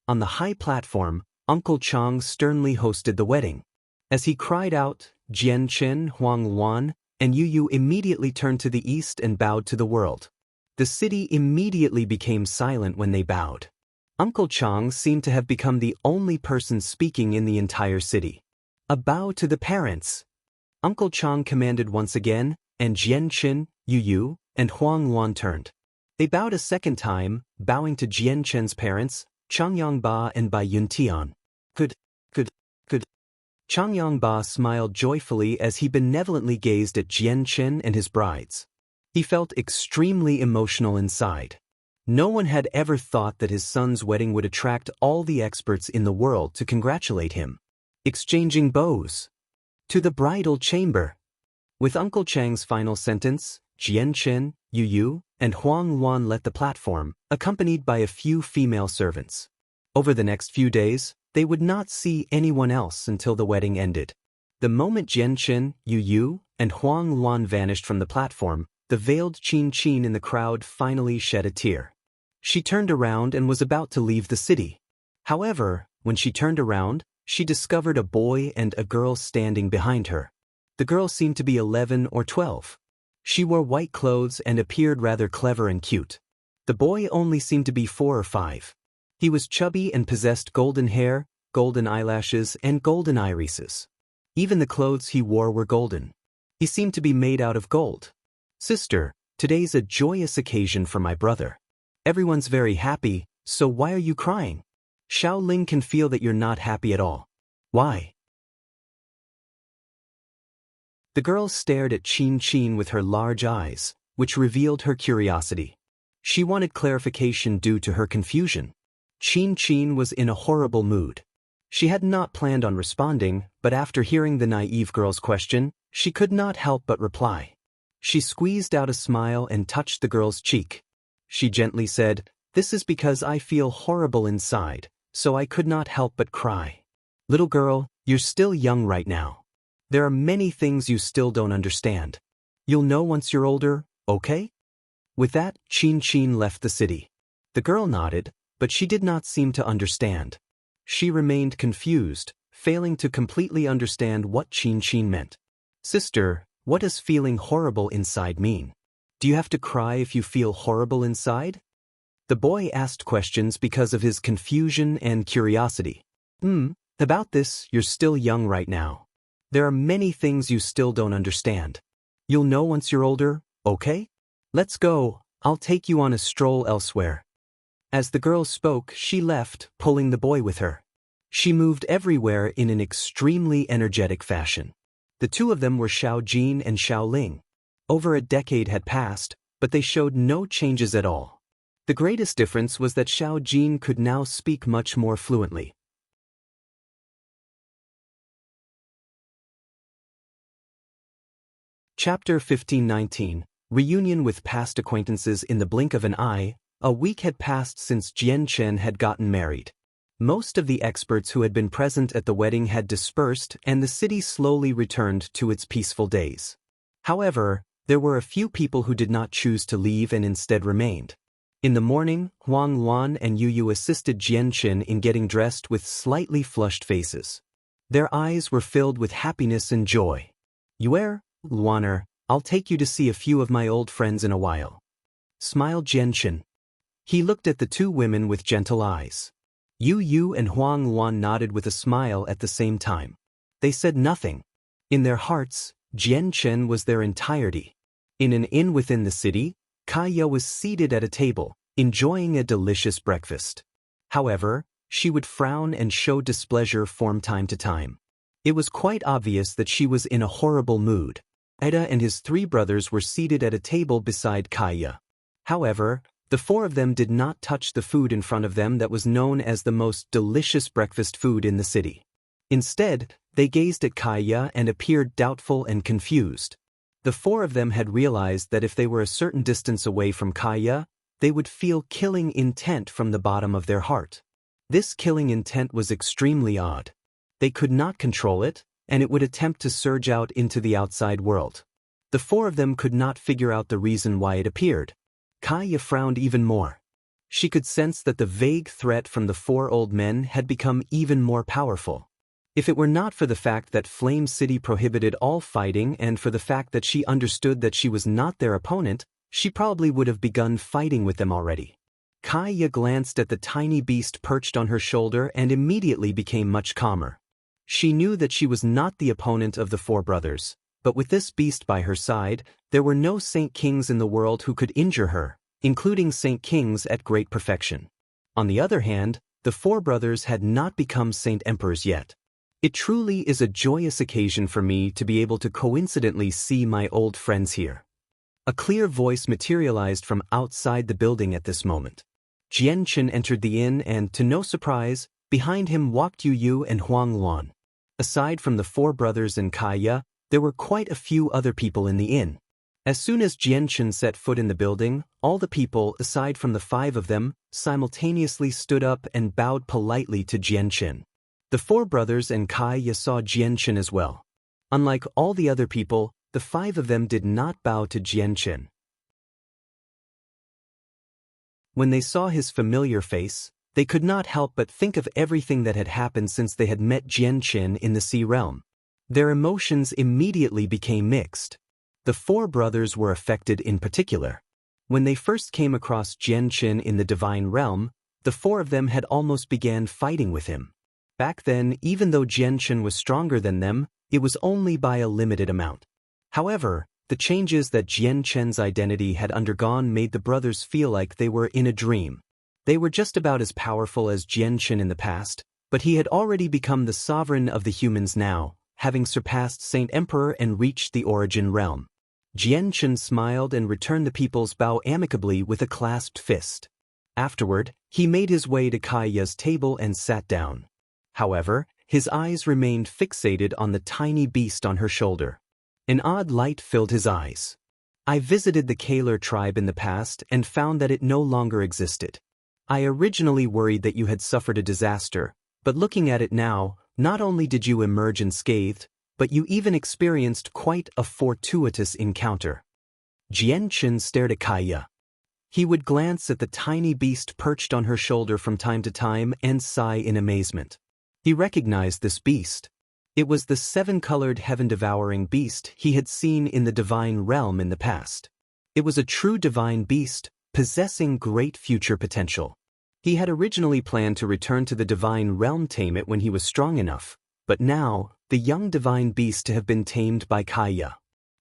On the high platform, Uncle Chang sternly hosted the wedding. As he cried out, Jianchen, Huang Wan, and Yu Yu immediately turned to the east and bowed to the world. The city immediately became silent when they bowed. Uncle Chang seemed to have become the only person speaking in the entire city. A bow to the parents. Uncle Chang commanded once again, and Jianchen, Yu Yu, and Huang Wan turned. They bowed a second time, bowing to Jianchen's parents, Changyang Ba and Bai Yuntian. Good. Changyang Ba smiled joyfully as he benevolently gazed at Jianchen and his brides. He felt extremely emotional inside. No one had ever thought that his son's wedding would attract all the experts in the world to congratulate him. Exchanging bows. To the bridal chamber. With Uncle Chang's final sentence, Jianchen, Yu Yu, and Huang Wan left the platform, accompanied by a few female servants. Over the next few days, they would not see anyone else until the wedding ended. The moment Jianchen, Yu Yu, and Huang Luan vanished from the platform, the veiled Qin Qin in the crowd finally shed a tear. She turned around and was about to leave the city. However, when she turned around, she discovered a boy and a girl standing behind her. The girl seemed to be 11 or 12. She wore white clothes and appeared rather clever and cute. The boy only seemed to be 4 or 5. He was chubby and possessed golden hair, golden eyelashes, and golden irises. Even the clothes he wore were golden. He seemed to be made out of gold. Sister, today's a joyous occasion for my brother. Everyone's very happy, so why are you crying? Xiao Ling can feel that you're not happy at all. Why? The girl stared at Qin Qin with her large eyes, which revealed her curiosity. She wanted clarification due to her confusion. Qin Qin was in a horrible mood. She had not planned on responding, but after hearing the naive girl's question, she could not help but reply. She squeezed out a smile and touched the girl's cheek. She gently said, "This is because I feel horrible inside, so I could not help but cry. Little girl, you're still young right now. There are many things you still don't understand. You'll know once you're older, okay?" With that, Qin Qin left the city. The girl nodded, but she did not seem to understand. She remained confused, failing to completely understand what Qin Qin meant. Sister, what does feeling horrible inside mean? Do you have to cry if you feel horrible inside? The boy asked questions because of his confusion and curiosity. About this, you're still young right now. There are many things you still don't understand. You'll know once you're older, okay? Let's go, I'll take you on a stroll elsewhere. As the girl spoke, she left, pulling the boy with her. She moved everywhere in an extremely energetic fashion. The two of them were Xiao Jin and Xiao Ling. Over a decade had passed, but they showed no changes at all. The greatest difference was that Xiao Jin could now speak much more fluently. Chapter 1519, Reunion with Past Acquaintances. In the blink of an eye, a week had passed since Jianchen had gotten married. Most of the experts who had been present at the wedding had dispersed and the city slowly returned to its peaceful days. However, there were a few people who did not choose to leave and instead remained. In the morning, Huang Luan and Yu Yu assisted Jianchen in getting dressed with slightly flushed faces. Their eyes were filled with happiness and joy. "Yuer, Luaner, I'll take you to see a few of my old friends in a while," smiled Jianchen. He looked at the two women with gentle eyes. Yu Yu and Huang Luan nodded with a smile at the same time. They said nothing. In their hearts, Jianchen was their entirety. In an inn within the city, Kaya was seated at a table, enjoying a delicious breakfast. However, she would frown and show displeasure from time to time. It was quite obvious that she was in a horrible mood. Eda and his 3 brothers were seated at a table beside Kaya. However, the 4 of them did not touch the food in front of them that was known as the most delicious breakfast food in the city. Instead, they gazed at Kaya and appeared doubtful and confused. The 4 of them had realized that if they were a certain distance away from Kaya, they would feel killing intent from the bottom of their heart. This killing intent was extremely odd. They could not control it, and it would attempt to surge out into the outside world. The 4 of them could not figure out the reason why it appeared. Kaya frowned even more. She could sense that the vague threat from the 4 old men had become even more powerful. If it were not for the fact that Flame City prohibited all fighting and for the fact that she understood that she was not their opponent, she probably would have begun fighting with them already. Kaya glanced at the tiny beast perched on her shoulder and immediately became much calmer. She knew that she was not the opponent of the 4 brothers, but with this beast by her side, there were no Saint Kings in the world who could injure her, including Saint Kings at great perfection. On the other hand, the 4 brothers had not become Saint Emperors yet. It truly is a joyous occasion for me to be able to coincidentally see my old friends here. A clear voice materialized from outside the building at this moment. Jianchen entered the inn and, to no surprise, behind him walked Yu Yu and Huang Luan. Aside from the 4 brothers and Kaya, there were quite a few other people in the inn. As soon as Jianchen set foot in the building, all the people, aside from the 5 of them, simultaneously stood up and bowed politely to Jianchen. The 4 brothers and Kaiya saw Jianchen as well. Unlike all the other people, the 5 of them did not bow to Jianchen. When they saw his familiar face, they could not help but think of everything that had happened since they had met Jianchen in the Sea Realm. Their emotions immediately became mixed. The 4 brothers were affected in particular. When they first came across Jianchen in the Divine Realm, the 4 of them had almost began fighting with him. Back then, even though Jianchen was stronger than them, it was only by a limited amount. However, the changes that Jianchen's identity had undergone made the brothers feel like they were in a dream. They were just about as powerful as Jianchen in the past, but he had already become the sovereign of the humans now, having surpassed Saint Emperor and reached the Origin Realm. Jianchen smiled and returned the people's bow amicably with a clasped fist. Afterward, he made his way to Kaiya's table and sat down. However, his eyes remained fixated on the tiny beast on her shoulder. An odd light filled his eyes. I visited the Kaler tribe in the past and found that it no longer existed. I originally worried that you had suffered a disaster, but looking at it now, not only did you emerge unscathed, but you even experienced quite a fortuitous encounter. Jianchen stared at Kaiya. He would glance at the tiny beast perched on her shoulder from time to time and sigh in amazement. He recognized this beast. It was the 7-colored heaven-devouring beast he had seen in the Divine Realm in the past. It was a true divine beast, possessing great future potential. He had originally planned to return to the Divine Realm tame it when he was strong enough, but now, the young divine beast have been tamed by Kaiya.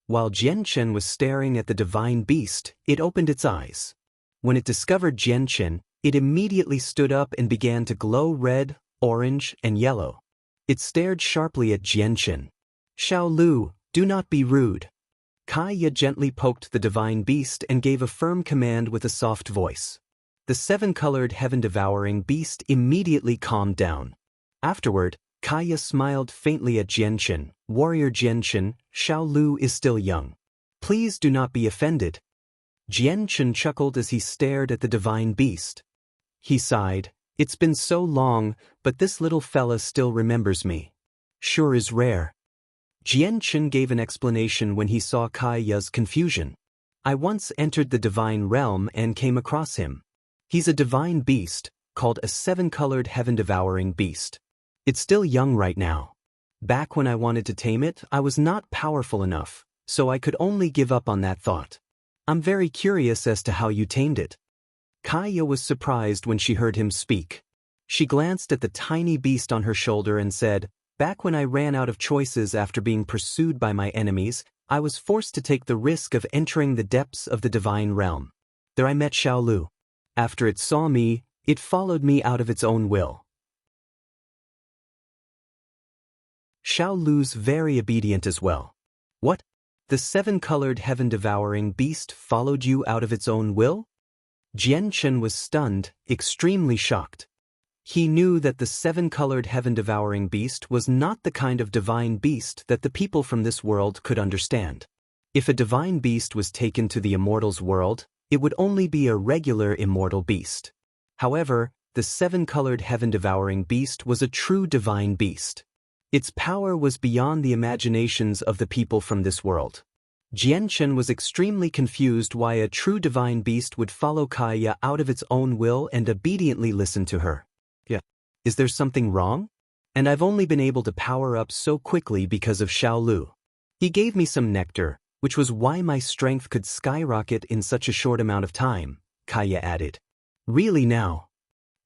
While Jianchen was staring at the divine beast, it opened its eyes. When it discovered Jianchen, it immediately stood up and began to glow red, orange, and yellow. It stared sharply at Jianchen. "Xiao Lu, do not be rude." Kaiya gently poked the divine beast and gave a firm command with a soft voice. The 7-colored heaven-devouring beast immediately calmed down. Afterward, Kaiya smiled faintly at Jianchen. "Warrior Jianchen, Xiao Lu is still young. Please do not be offended." Jianchen chuckled as he stared at the divine beast. He sighed. "It's been so long, but this little fella still remembers me. Sure is rare." Jianchen gave an explanation when he saw Kaiya's confusion. "I once entered the Divine Realm and came across him. He's a divine beast, called a 7-colored heaven-devouring beast. It's still young right now. Back when I wanted to tame it, I was not powerful enough, so I could only give up on that thought. I'm very curious as to how you tamed it." Kaiya was surprised when she heard him speak. She glanced at the tiny beast on her shoulder and said, "Back when I ran out of choices after being pursued by my enemies, I was forced to take the risk of entering the depths of the Divine Realm. There I met Xiao Lu. After it saw me, it followed me out of its own will. Xiao Lu's very obedient as well." "What? The 7-colored heaven-devouring beast followed you out of its own will?" Jianchen was stunned, extremely shocked. He knew that the 7-colored heaven-devouring beast was not the kind of divine beast that the people from this world could understand. If a divine beast was taken to the immortals' world, it would only be a regular immortal beast. However, the 7-colored heaven-devouring beast was a true divine beast. Its power was beyond the imaginations of the people from this world. Jianchen was extremely confused why a true divine beast would follow Kaiya out of its own will and obediently listen to her. "Yeah. Is there something wrong? And I've only been able to power up so quickly because of Xiao Lu. He gave me some nectar, which was why my strength could skyrocket in such a short amount of time," Kaiya added. "Really now?"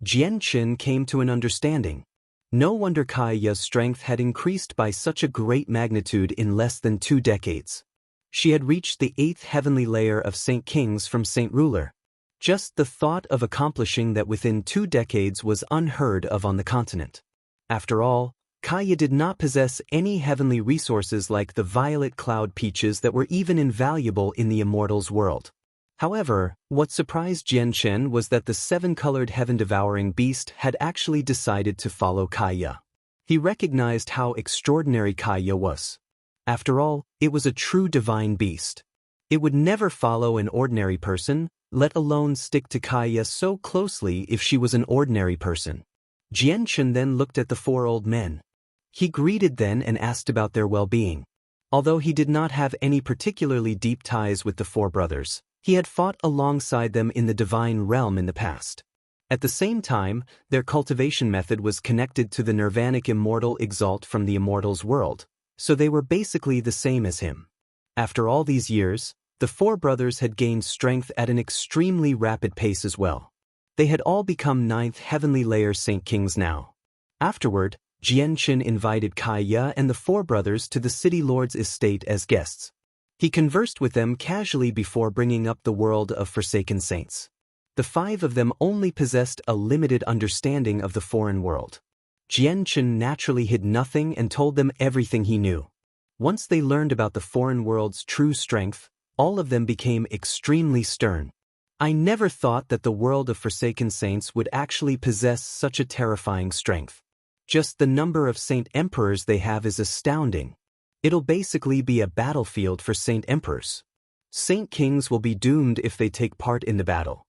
Jianchen came to an understanding. No wonder Kaiya's strength had increased by such a great magnitude in less than 2 decades. She had reached the 8th heavenly layer of Saint Kings from Saint Ruler. Just the thought of accomplishing that within 2 decades was unheard of on the continent. After all, Kaiya did not possess any heavenly resources like the violet cloud peaches that were even invaluable in the immortals' world. However, what surprised Jianchen was that the 7-colored heaven-devouring beast had actually decided to follow Kaiya. He recognized how extraordinary Kaiya was. After all, it was a true divine beast. It would never follow an ordinary person, let alone stick to Kaya so closely if she was an ordinary person. Jianchen then looked at the four old men. He greeted them and asked about their well-being. Although he did not have any particularly deep ties with the four brothers, he had fought alongside them in the divine realm in the past. At the same time, their cultivation method was connected to the nirvanic immortal exalt from the immortal's world, so they were basically the same as him. After all these years, the four brothers had gained strength at an extremely rapid pace as well. They had all become 9th heavenly layer Saint Kings now. Afterward, Jianchen invited Kaya and the four brothers to the city lord's estate as guests. He conversed with them casually before bringing up the world of forsaken saints. The 5 of them only possessed a limited understanding of the foreign world. Jianchen naturally hid nothing and told them everything he knew. Once they learned about the foreign world's true strength, all of them became extremely stern. I never thought that the world of forsaken saints would actually possess such a terrifying strength. Just the number of saint emperors they have is astounding. It'll basically be a battlefield for saint emperors. Saint kings will be doomed if they take part in the battle.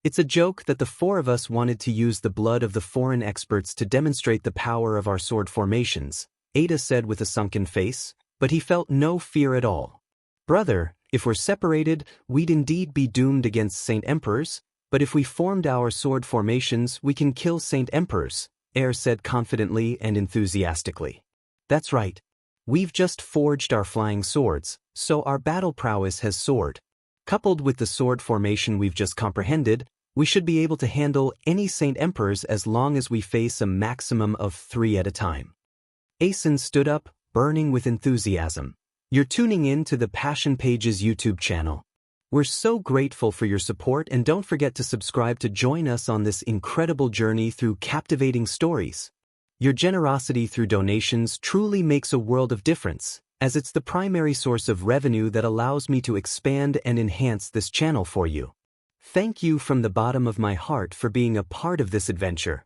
It's a joke that the 4 of us wanted to use the blood of the foreign experts to demonstrate the power of our sword formations, Ada said with a sunken face, but he felt no fear at all. Brother, if we're separated, we'd indeed be doomed against saint emperors, but if we formed our sword formations, we can kill saint emperors, Air said confidently and enthusiastically. That's right. We've just forged our flying swords, so our battle prowess has soared. Coupled with the sword formation we've just comprehended, we should be able to handle any saint emperors as long as we face a maximum of 3 at a time. Asen stood up, burning with enthusiasm. You're tuning in to the Passion Pages YouTube channel. We're so grateful for your support, and don't forget to subscribe to join us on this incredible journey through captivating stories. Your generosity through donations truly makes a world of difference, as it's the primary source of revenue that allows me to expand and enhance this channel for you. Thank you from the bottom of my heart for being a part of this adventure.